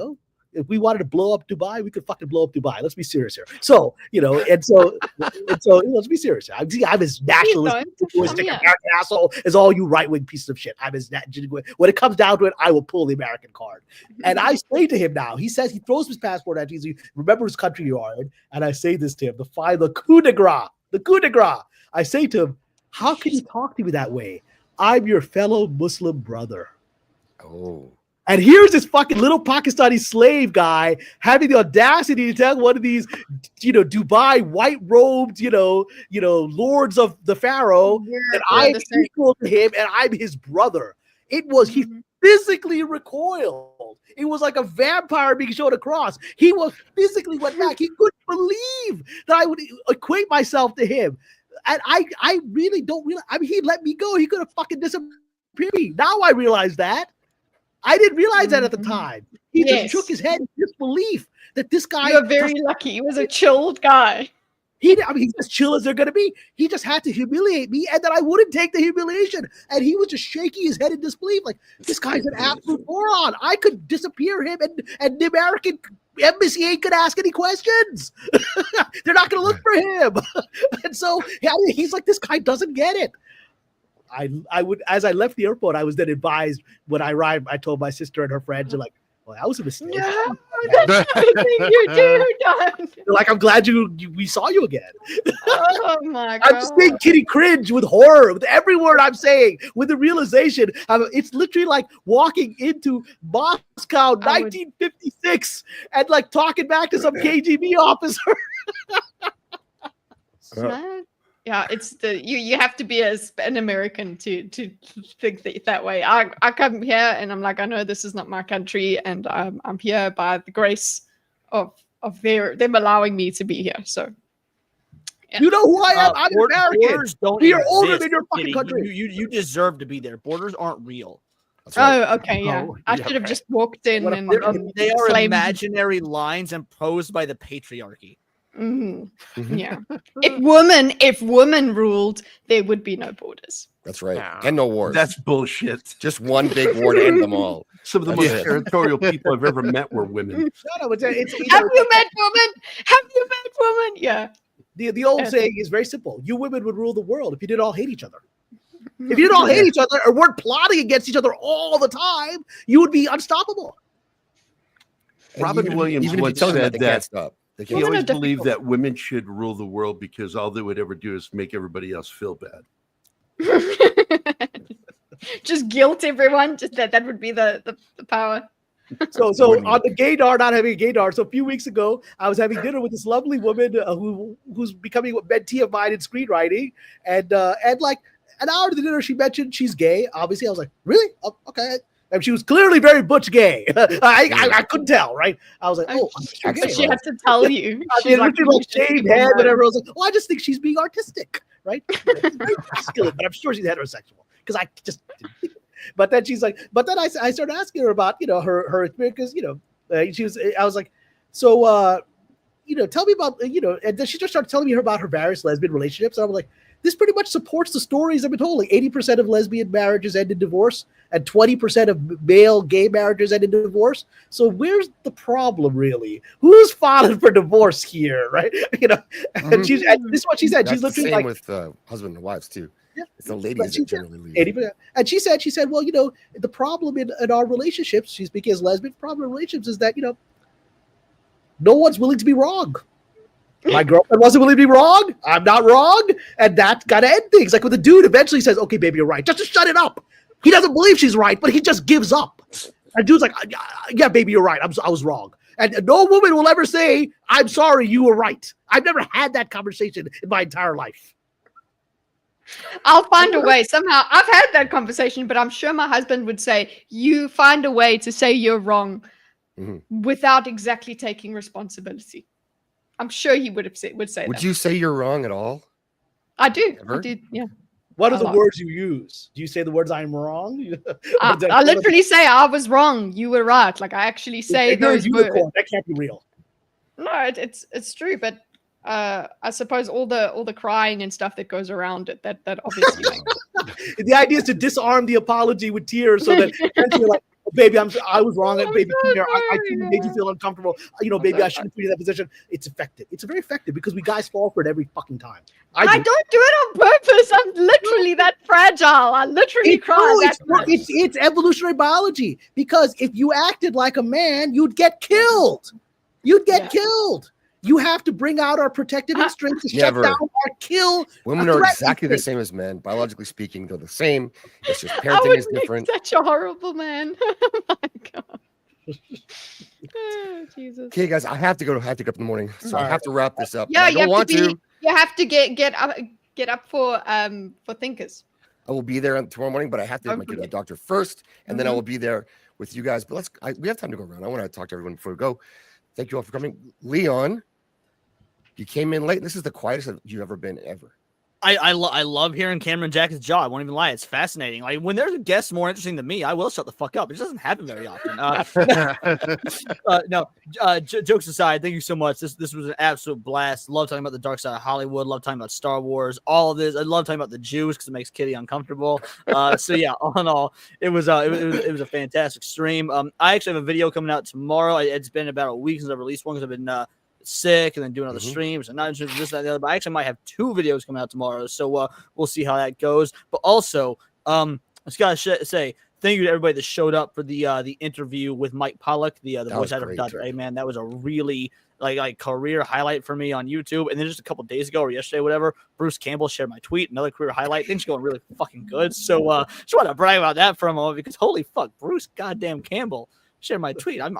if we wanted to blow up Dubai, we could fucking blow up Dubai. Let's be serious here. So, let's be serious here. I'm as nationalistic, American asshole as all you right-wing pieces of shit. I'm as when it comes down to it, I will pull the American card. And I say to him now, he says he throws his passport at me. Remember his country you are in. And I say this to him, the coup de grace. I say to him, "How can you talk to me that way? I'm your fellow Muslim brother." Oh. And here's this fucking little Pakistani slave guy having the audacity to tell one of these, Dubai white-robed, lords of the pharaoh that I'm equal to him and I'm his brother. He physically recoiled. It was like a vampire being shown across. He was physically went back. He couldn't believe that I would equate myself to him. And I really don't realize. I mean, he let me go. He could have fucking disappeared me. Now I realize that. I didn't realize that at the time. He just shook his head in disbelief that this guy. You're very lucky. He was a chilled guy. He's as chill as they're going to be. He just had to humiliate me, and then I wouldn't take the humiliation. And he was just shaking his head in disbelief, like, this guy's an absolute moron. I could disappear him, and the American embassy ain't going to ask any questions. They're not going to look for him. And so he's like, this guy doesn't get it. I would, as I left the airport, I was then advised when I arrived, I told my sister and her friends, they're like, well, that was a mistake. No, that's nothing you do. They're like, I'm glad we saw you again. Oh my God. I'm just making Kitty cringe with horror, with every word I'm saying, with the realization. It's literally like walking into Moscow, 1956, and like talking back to some KGB officer. Yeah, it's you have to be an American to think that way. I come here and I'm like, I know this is not my country, and I'm here by the grace of them allowing me to be here. So yeah. You know who I am? I'm American. Borders don't we are exist, older than your fucking Kitty. country. You deserve to be there. Borders aren't real. Right. Oh, okay, yeah. I should have just walked in and they are imaginary lines imposed by the patriarchy. Mm-hmm. Yeah. If women ruled, there would be no borders. That's right. And no wars. That's bullshit. Just one big war to end them all. Some of the most territorial people I've ever met were women. No, it's have you met women? Have you met women? Yeah. The old saying is very simple. You women would rule the world if you didn't all hate each other. If you didn't all hate each other or weren't plotting against each other all the time, you would be unstoppable. Robin Williams once said that stop. he always believed that women should rule the world because all they would ever do is make everybody else feel bad. Just guilt everyone. Just that would be the power. So on the gaydar, not having a gaydar. So a few weeks ago, I was having dinner with this lovely woman who's becoming a mentee of mine in screenwriting, and like an hour to the dinner, she mentioned she's gay. Obviously, I was like, really? Oh, okay. And she was clearly very butch gay. I couldn't tell, right? I was like, oh, gay. She had to tell you. She's like shaved head, whatever. I was like, well, I just think she's being artistic, right? Very masculine, but I'm sure she's heterosexual because I just didn't think it. But then she's like, I started asking her about, her experience, because, I was like, so, tell me about, and then she just started telling me about her various lesbian relationships. And I was like, this pretty much supports the stories I've been told. Like 80% of lesbian marriages end in divorce, and 20% of male gay marriages end in divorce. So where's the problem, really? Who's filing for divorce here, right? And and this is what she said. That's she's literally the same like, with husband and wives too. Yeah. It's the ladies that generally leave. 80%. And she said, well, the problem in our relationships, she's speaking as lesbian, problem in relationships is that, no one's willing to be wrong. My girlfriend wasn't willing to be wrong. I'm not wrong. And that's got to end things. Like when the dude eventually says, okay, baby, you're right. Just shut it up. He doesn't believe she's right, but he just gives up. And dude's like, yeah, baby, you're right. I was wrong. And no woman will ever say, I'm sorry, you were right. I've never had that conversation in my entire life. I'll find a way. Somehow, I've had that conversation, but I'm sure my husband would say, you find a way to say you're wrong without exactly taking responsibility. I'm sure he would say that. Would you say you're wrong at all? I do. Ever? I do. Yeah. What are the words you use? Do you say the words "I'm wrong"? I literally say I was wrong. You were right. Like I actually say those words. That can't be real. No, it's true. But I suppose all the crying and stuff that goes around it that obviously. The idea is to disarm the apology with tears, so that you're like, oh, baby, I was wrong. Baby, I made you feel uncomfortable. Baby, I shouldn't put you in that position. It's effective. It's very effective because we guys fall for it every fucking time. I don't do it on purpose. I'm literally that fragile. I literally cry. It's evolutionary biology. Because if you acted like a man, you'd get killed. You'd get killed. You have to bring out our protective instincts to shut down or kill. Women are exactly the same as men. Biologically speaking, they're the same. It's just parenting is different. Such a horrible man. Oh my God. Oh, Jesus. Okay, guys, I have to go up in the morning, so I have to wrap this up. Yeah, I don't want to. You have to get up for Thinkers. I will be there tomorrow morning, but I have to get my doctor first, and then I will be there with you guys. But we have time to go around. I want to talk to everyone before we go. Thank you all for coming. Leon, you came in late. This is the quietest you've ever been ever. I love hearing Cameron Jackson's jaw. I won't even lie. It's fascinating. Like when there's a guest more interesting than me, I will shut the fuck up. It just doesn't happen very often. Jokes aside, thank you so much. This was an absolute blast. Love talking about the dark side of Hollywood. Love talking about Star Wars. All of this. I love talking about the Jews because it makes Kitty uncomfortable. So yeah, all in all, it was a fantastic stream. I actually have a video coming out tomorrow. It's been about a week since I released one because I've been sick and then doing other streams and not interested in this, that, and the other. But I actually might have 2 videos coming out tomorrow, so we'll see how that goes. But also, I just gotta say thank you to everybody that showed up for the interview with Mike Pollock, the voice actor for Dr. A. Man. That was a really like career highlight for me on YouTube. And then just a couple days ago or yesterday, whatever, Bruce Campbell shared my tweet, another career highlight. Things going really fucking good. So just want to brag about that for a moment because holy fuck, Bruce goddamn Campbell share my tweet. I'm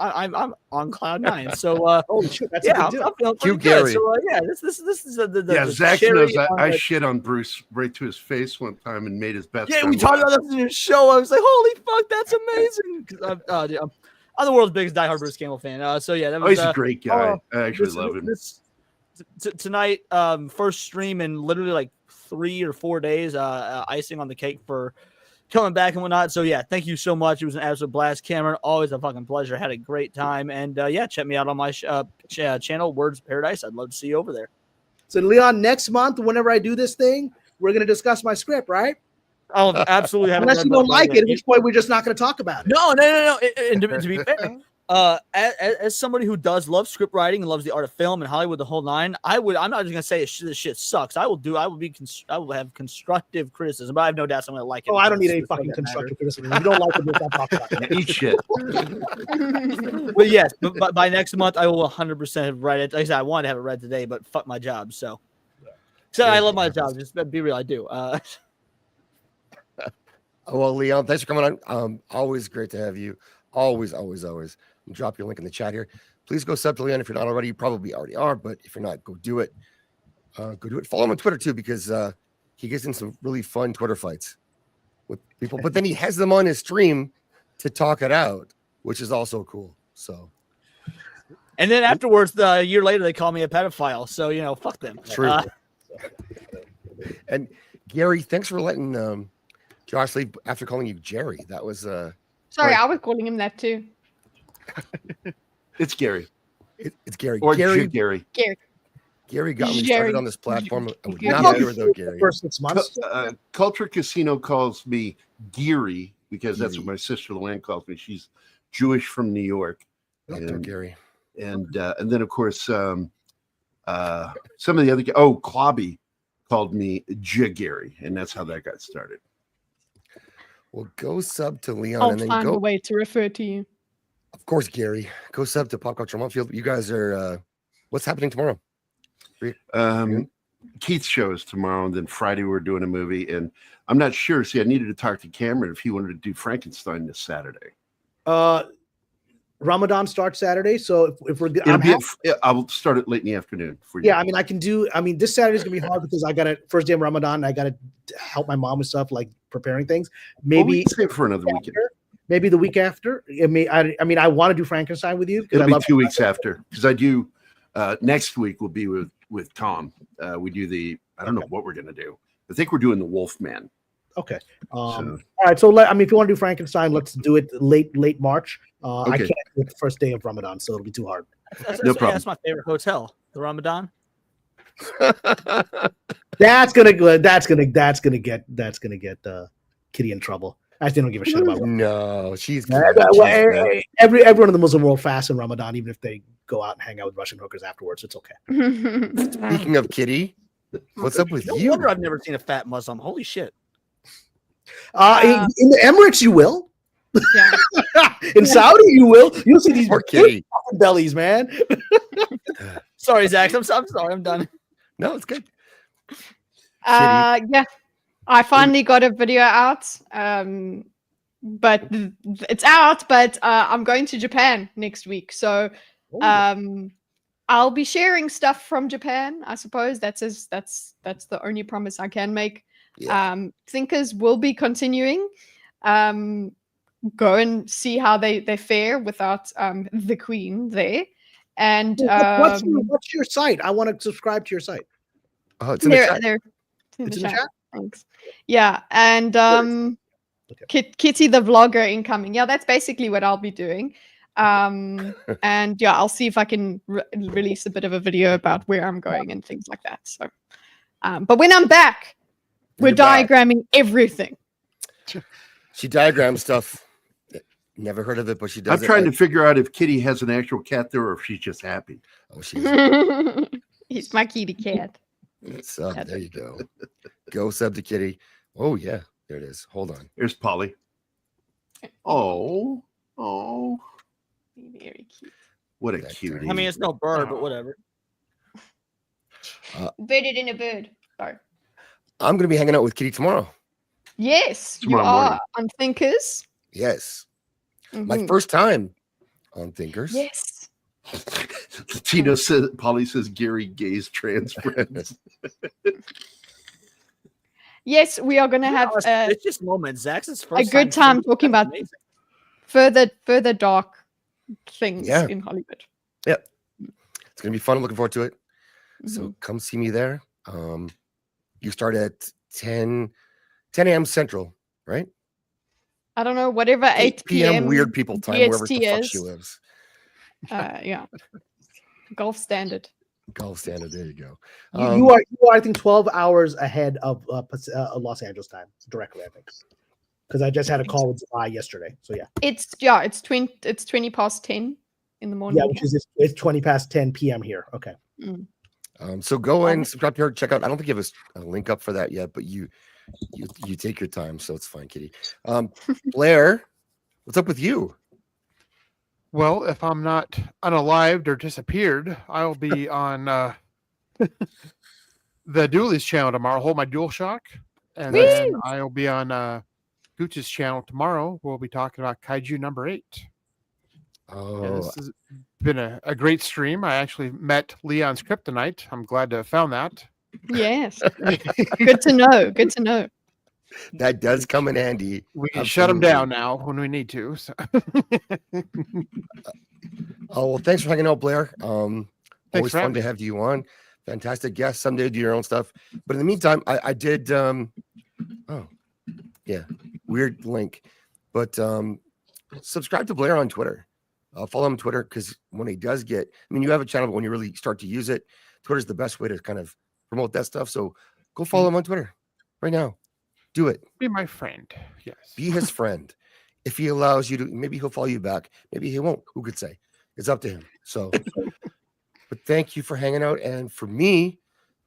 on cloud 9. So holy shit, that's I'm feeling pretty good. So this is the Zach knows I shit on Bruce right to his face one time and made his best. Yeah, we talked about that in your show. I was like, holy fuck, that's amazing. I'm the world's biggest diehard Bruce Campbell fan. So yeah, that was, he's a great guy. I actually love him. Tonight, first stream in literally like 3 or 4 days. Icing on the cake for coming back and whatnot. So yeah, thank you so much. It was an absolute blast. Cameron, always a fucking pleasure. Had a great time. And yeah, check me out on my channel, Words of Paradise. I'd love to see you over there. So Leon, next month, whenever I do this thing, we're going to discuss my script, right? I'll absolutely have. Unless you don't like it, at which point we're just not going to talk about it. No. And to be fair, as somebody who does love script writing and loves the art of film and Hollywood, the whole nine, I'm not just gonna say this shit sucks. I will have constructive criticism, but I have no doubt I'm gonna like it. Oh, I don't need any fucking constructive criticism. If you don't like it, we'll talk about it. Eat shit. But yes, but by next month I will 100% write it. Like I said, I wanted to have it read today, but fuck my job. So I love my job. Just be real, I do. Well, Leon, thanks for coming on. Always great to have you. Always. Drop your link in the chat here. Please go sub to Leon if you're not already. You probably already are, but if you're not, go do it. Follow him on Twitter too, because he gets in some really fun Twitter fights with people. But then he has them on his stream to talk it out, which is also cool. So, and then afterwards, a year later, they call me a pedophile. So fuck them. True. And Gary, thanks for letting Josh leave after calling you Jerry. That was sorry, I was calling him that too. It's Gary. It's Gary. Or Gary. Gary Got me started on this platform. I would not be without Gary. First 6 months. Culture Casino calls me Geary because that's what my sister Luann calls me. She's Jewish from New York. Gary. And then of course some of the other Clobby called me Gary, and that's how that got started. Well, go sub to Leon I'll and then find go. a way to refer to you. Of course, Gary. Go sub to Pop Culture Monfield. You guys are. What's happening tomorrow? Keith's show is tomorrow, and then Friday we're doing a movie, and I'm not sure. See, I needed to talk to Cameron if he wanted to do Frankenstein this Saturday. Ramadan starts Saturday, so if we're I'll start it late in the afternoon for you. Yeah, I mean, I can do. I mean, this Saturday's gonna be hard because I got to first day of Ramadan. I got to help my mom with stuff like preparing things. Maybe save for another weekend. Maybe the week after. I mean, I want to do Frankenstein with you. It'll be 2 weeks after because I do. Next week will be with Tom. We do I don't know what we're gonna do. I think we're doing the Wolfman. Okay. All right. So if you want to do Frankenstein, let's do it late March. Okay. I can't do it the first day of Ramadan, so it'll be too hard. No problem. That's my favorite hotel, the Ramadan. That's gonna get Kitty in trouble. I still don't give a shit about it. No, she's everyone in the Muslim world fasts in Ramadan, even if they go out and hang out with Russian hookers afterwards. It's okay. Speaking of Kitty, what's up with no you? wonder I've never seen a fat Muslim. Holy shit. In the Emirates, you will. Yeah. In Saudi, you will. You'll see these big bellies, man. Sorry, Zach. I'm sorry. I'm done. No, it's good. Yeah. I finally got a video out. But it's out, but I'm going to Japan next week. So I'll be sharing stuff from Japan, I suppose. That's the only promise I can make. Yeah. Thinkers will be continuing. Go and see how they fare without the Queen there. And what's your site? I want to subscribe to your site. Oh, it's in the chat. in It's the in the chat. chat? Thanks. Yeah, and Kitty the vlogger incoming. Yeah, that's basically what I'll be doing. And yeah, I'll see if I can release a bit of a video about where I'm going and things like that. So, but when I'm back, we're diagramming everything. She diagrams stuff. Never heard of it, but she does. I'm trying to figure out if Kitty has an actual cat there or if she's just happy. Oh, she's. He's my kitty cat. Sub. There you go. Go sub to Kitty. Oh yeah, there it is. Hold on. There's Polly. Oh. Very cute. What a cutie. I mean, it's no bird, but whatever. Bedded in a bird. Sorry. I'm going to be hanging out with Kitty tomorrow. Yes, Tomorrow you are morning. on Thinkers. Yes. My first time on Thinkers. Yes. Tino says, Polly says, Gary Gay's trans friends. Yes, we are going to have it's just moments. Zach's first a good time talking about further dark things in Hollywood. Yep. It's going to be fun. I'm looking forward to it. So come see me there. You start at 10 a.m. Central, right? I don't know, whatever 8 p.m. weird people time, wherever the fuck she lives. Yeah. Gulf Standard. Gulf Standard. There you go. You are, I think, 12 hours ahead of Los Angeles time directly. I think because I just had a call with July yesterday. So yeah, it's 20 past 10 in the morning. Yeah, which is it's 20 past 10 p.m. here. Okay. So go and subscribe to her. Check out. I don't think you have a link up for that yet, but you take your time, so it's fine, Kitty. Blair, what's up with you? Well, if I'm not unalived or disappeared, I'll be on the Dualies channel tomorrow. Hold my DualShock, and then I'll be on Gooch's channel tomorrow. We'll be talking about Kaiju number 8. Oh, this has been a great stream. I actually met Leon's Kryptonite. I'm glad to have found that. Yes. Good to know. Good to know. That does come in handy. We can shut them down now when we need to. So. Oh, well, thanks for hanging out, Blair. Always for fun to have you on. Fantastic guest. Someday do your own stuff. But in the meantime, I did weird link. But subscribe to Blair on Twitter. Follow him on Twitter because when he does get, I mean, you have a channel, but when you really start to use it, Twitter's the best way to kind of promote that stuff. So go follow him on Twitter right now. Do it. Be my friend. Yes. Be his friend. If he allows you to, maybe he'll follow you back. Maybe he won't. Who could say? It's up to him. So, but thank you for hanging out. And for me,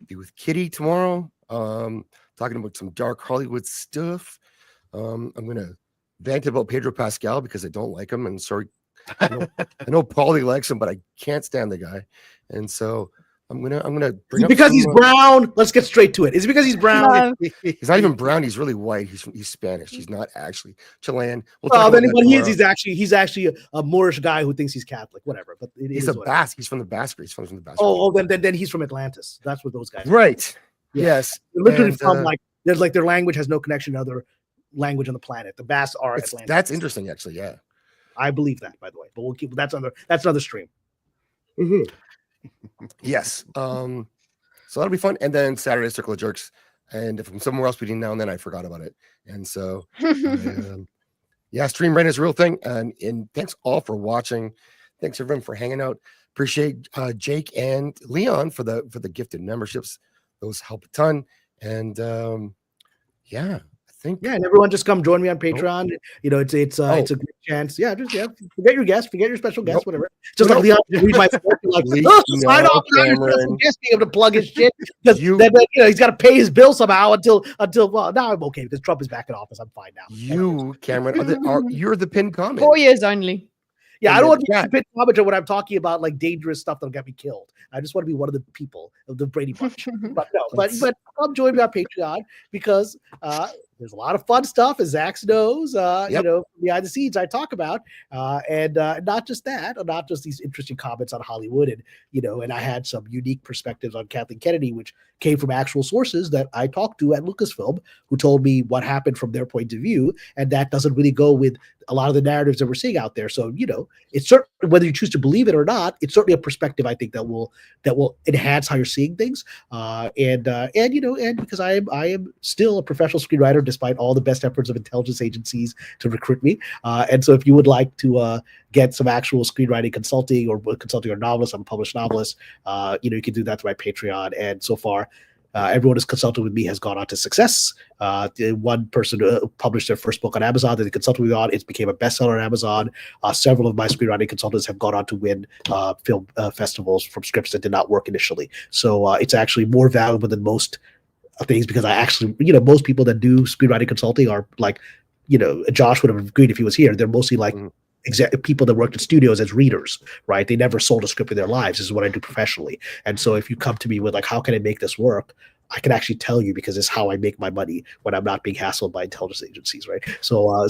be with Kitty tomorrow. Talking about some dark Hollywood stuff. I'm going to vent about Pedro Pascal because I don't like him. And sorry, I know Paulie likes him, but I can't stand the guy. And so I'm gonna bring because he's brown. Let's get straight to it. Is it because he's brown? No. He's not even brown. He's really white. He's Spanish. He's not actually Chilean. Then what he is, he's actually a Moorish guy who thinks he's Catholic. Whatever. But he's a Basque. He's from the Basque. He's from the Basque. Then he's from Atlantis. That's what those guys. Right. Yeah. Yes. They're literally from there's their language has no connection to other language on the planet. The Basques are Atlantis. That's interesting, actually. Yeah. I believe that, by the way, but we'll keep that's another stream. Mm-hmm. Yes. So that'll be fun. And then Saturday Circle of Jerks. And from somewhere else between now and then, I forgot about it. And so, Stream Rain is a real thing. And thanks all for watching. Thanks everyone for hanging out. Appreciate Jake and Leon for the gifted memberships. Those help a ton. And and everyone just come join me on Patreon. It's a great chance. Forget your guest, forget your special guest, whatever. Just like Leon read my book, sign off just being able to plug his shit because he's got to pay his bill somehow until now I'm okay because Trump is back in office. I'm fine now. You, Cameron, you're the pinned comment. 4 years only. Yeah, I don't want to be a pinned comment when I'm talking about like dangerous stuff that'll get me killed. I just want to be one of the people of the Brady Bunch. But come join me on Patreon because There's a lot of fun stuff, as Zach knows, behind the scenes I talk about. And not just that, not just these interesting comments on Hollywood. And I had some unique perspectives on Kathleen Kennedy, which came from actual sources that I talked to at Lucasfilm, who told me what happened from their point of view. And that doesn't really go with a lot of the narratives that we're seeing out there. So, it's certainly, whether you choose to believe it or not, it's certainly a perspective, I think, that will enhance how you're seeing things. And because I am still a professional screenwriter, despite all the best efforts of intelligence agencies to recruit me. And so if you would like to get some actual screenwriting consulting or novelist, I'm a published novelist, you can do that through my Patreon. And so far, everyone who's consulted with me has gone on to success. One person published their first book on Amazon that they consulted with me on. It became a bestseller on Amazon. Several of my screenwriting consultants have gone on to win film festivals from scripts that did not work initially. So it's actually more valuable than most things, because I actually, most people that do screenwriting consulting are like, Josh would have agreed if he was here. They're mostly like people that worked in studios as readers, right? They never sold a script in their lives. This is what I do professionally. And so if you come to me with like, how can I make this work? I can actually tell you, because it's how I make my money when I'm not being hassled by intelligence agencies, right? So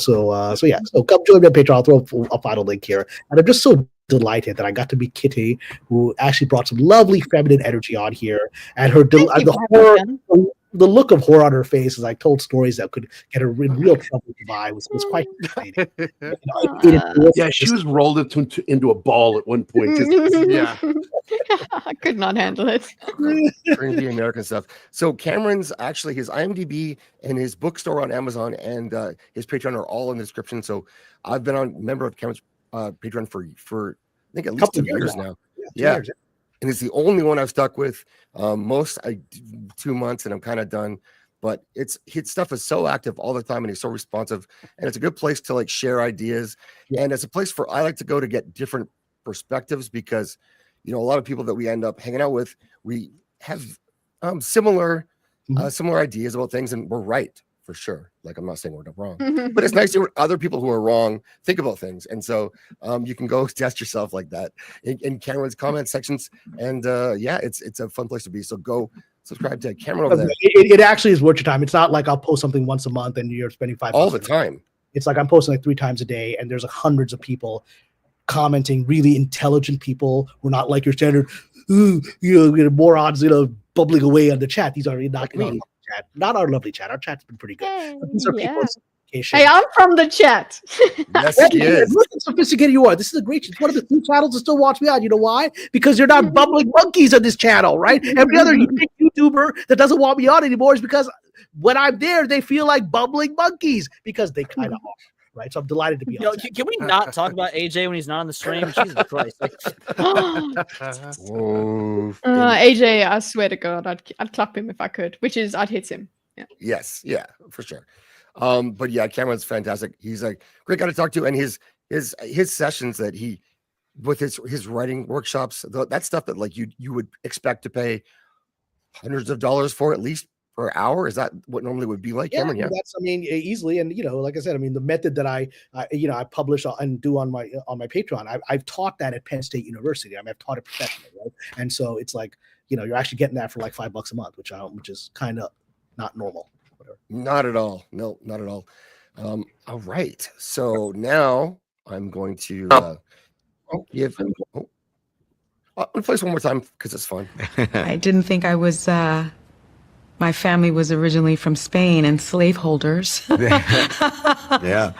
come join me on Patreon. I'll throw a final link here. And I'm just so delighted that I got to meet Kitty, who actually brought some lovely feminine energy on here, and the look of horror on her face as I told stories that could get her in real trouble to buy was quite fascinating. She was rolled into a ball at one point. I could not handle it. During the American stuff. So Cameron's actually, his IMDb and his bookstore on Amazon and his Patreon are all in the description. So I've been a member of Cameron's Patreon for I think at least 2 years now. Yeah. And it's the only one I've stuck with. Most 2 months, and I'm kind of done. But his stuff is so active all the time, and he's so responsive, and it's a good place to like share ideas. And it's a place I like to go to get different perspectives, because a lot of people that we end up hanging out with, we have similar ideas about things, and we're right for sure. Like, I'm not saying we're wrong, but it's nice to hear other people who are wrong think about things. And so you can go test yourself like that in Cameron's comment sections. And it's a fun place to be. So go subscribe to Cameron over there. It actually is worth your time. It's not like I'll post something once a month and you're spending $5 all the time. It's like I'm posting like 3 times a day, and there's like hundreds of people commenting, really intelligent people who are not like your standard morons, bubbling away on the chat. These are not our lovely chat. Our chat's been pretty good. But these are people. Hey, I'm from the chat. Yes, he is. Look how sophisticated you are. This is a great. It's one of the few channels that still watch me on. You know why? Because you're not bubbling monkeys on this channel, right? Every other YouTuber that doesn't want me on anymore is because when I'm there, they feel like bubbling monkeys, because they kind of are. Right, so I'm delighted to be on. Can we not talk about AJ when he's not on the stream? Jesus Christ! AJ, I swear to God, I'd clap him if I could. Which is, I'd hit him. Yeah. Yes, yeah, for sure. But yeah, Cameron's fantastic. He's a great guy to talk to, and his sessions that he with his writing workshops, that stuff that like you would expect to pay hundreds of dollars for, at least per hour. Is that what normally would be like, Cameron? Yeah, that's easily. And like I said, the method that I publish and do on my Patreon, I've taught that at Penn State University. I've taught it professionally, right? And so it's like, you're actually getting that for like $5 a month, which is kind of not normal. Whatever. Not at all. No, not at all. All right. So now I'm going to give. I'm gonna play this one more time because it's fun. I didn't think I was. My family was originally from Spain and slaveholders. Yeah.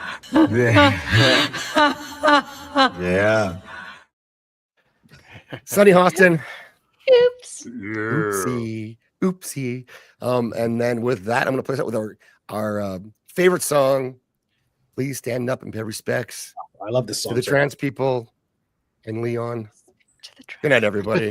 Yeah. Sonny Austin. Oops. Oopsie. And then with that, I'm going to play that with our favorite song. Please stand up and pay respects. I love this song. To the trans people and Leon. Good night, everybody.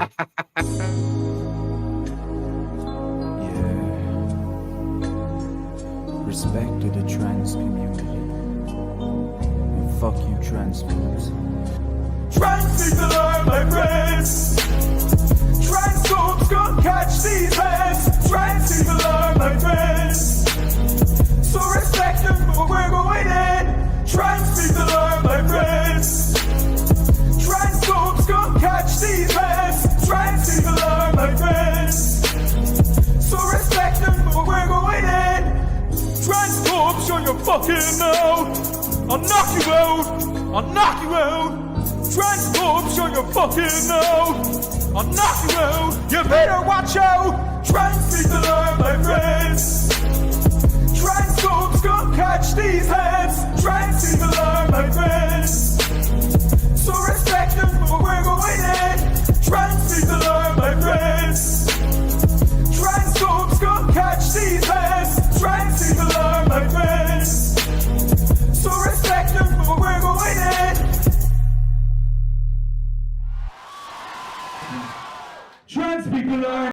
Respect to the trans community. And fuck you, trans folks. Trans people are my friends. Trans folks gonna catch these hands. Trans people are my friends. So respect them, but we're going in. Trans people are my friends. Trans folks gonna catch these hands. Trans people are my friends. So respect them, but we're going in. Trans folks fucking know. I'll knock you out. I'll knock you out. Transphobes, sure you fucking know. I'll knock you out. You better watch out. Trans people are my friends. Transphobes gonna catch these hands. Trans people are my friends. So respect them for we're going in. Trans people are my friends. Transphobes gonna catch these hands. Trans people are my friends. So respect them for we're going in. Trans people are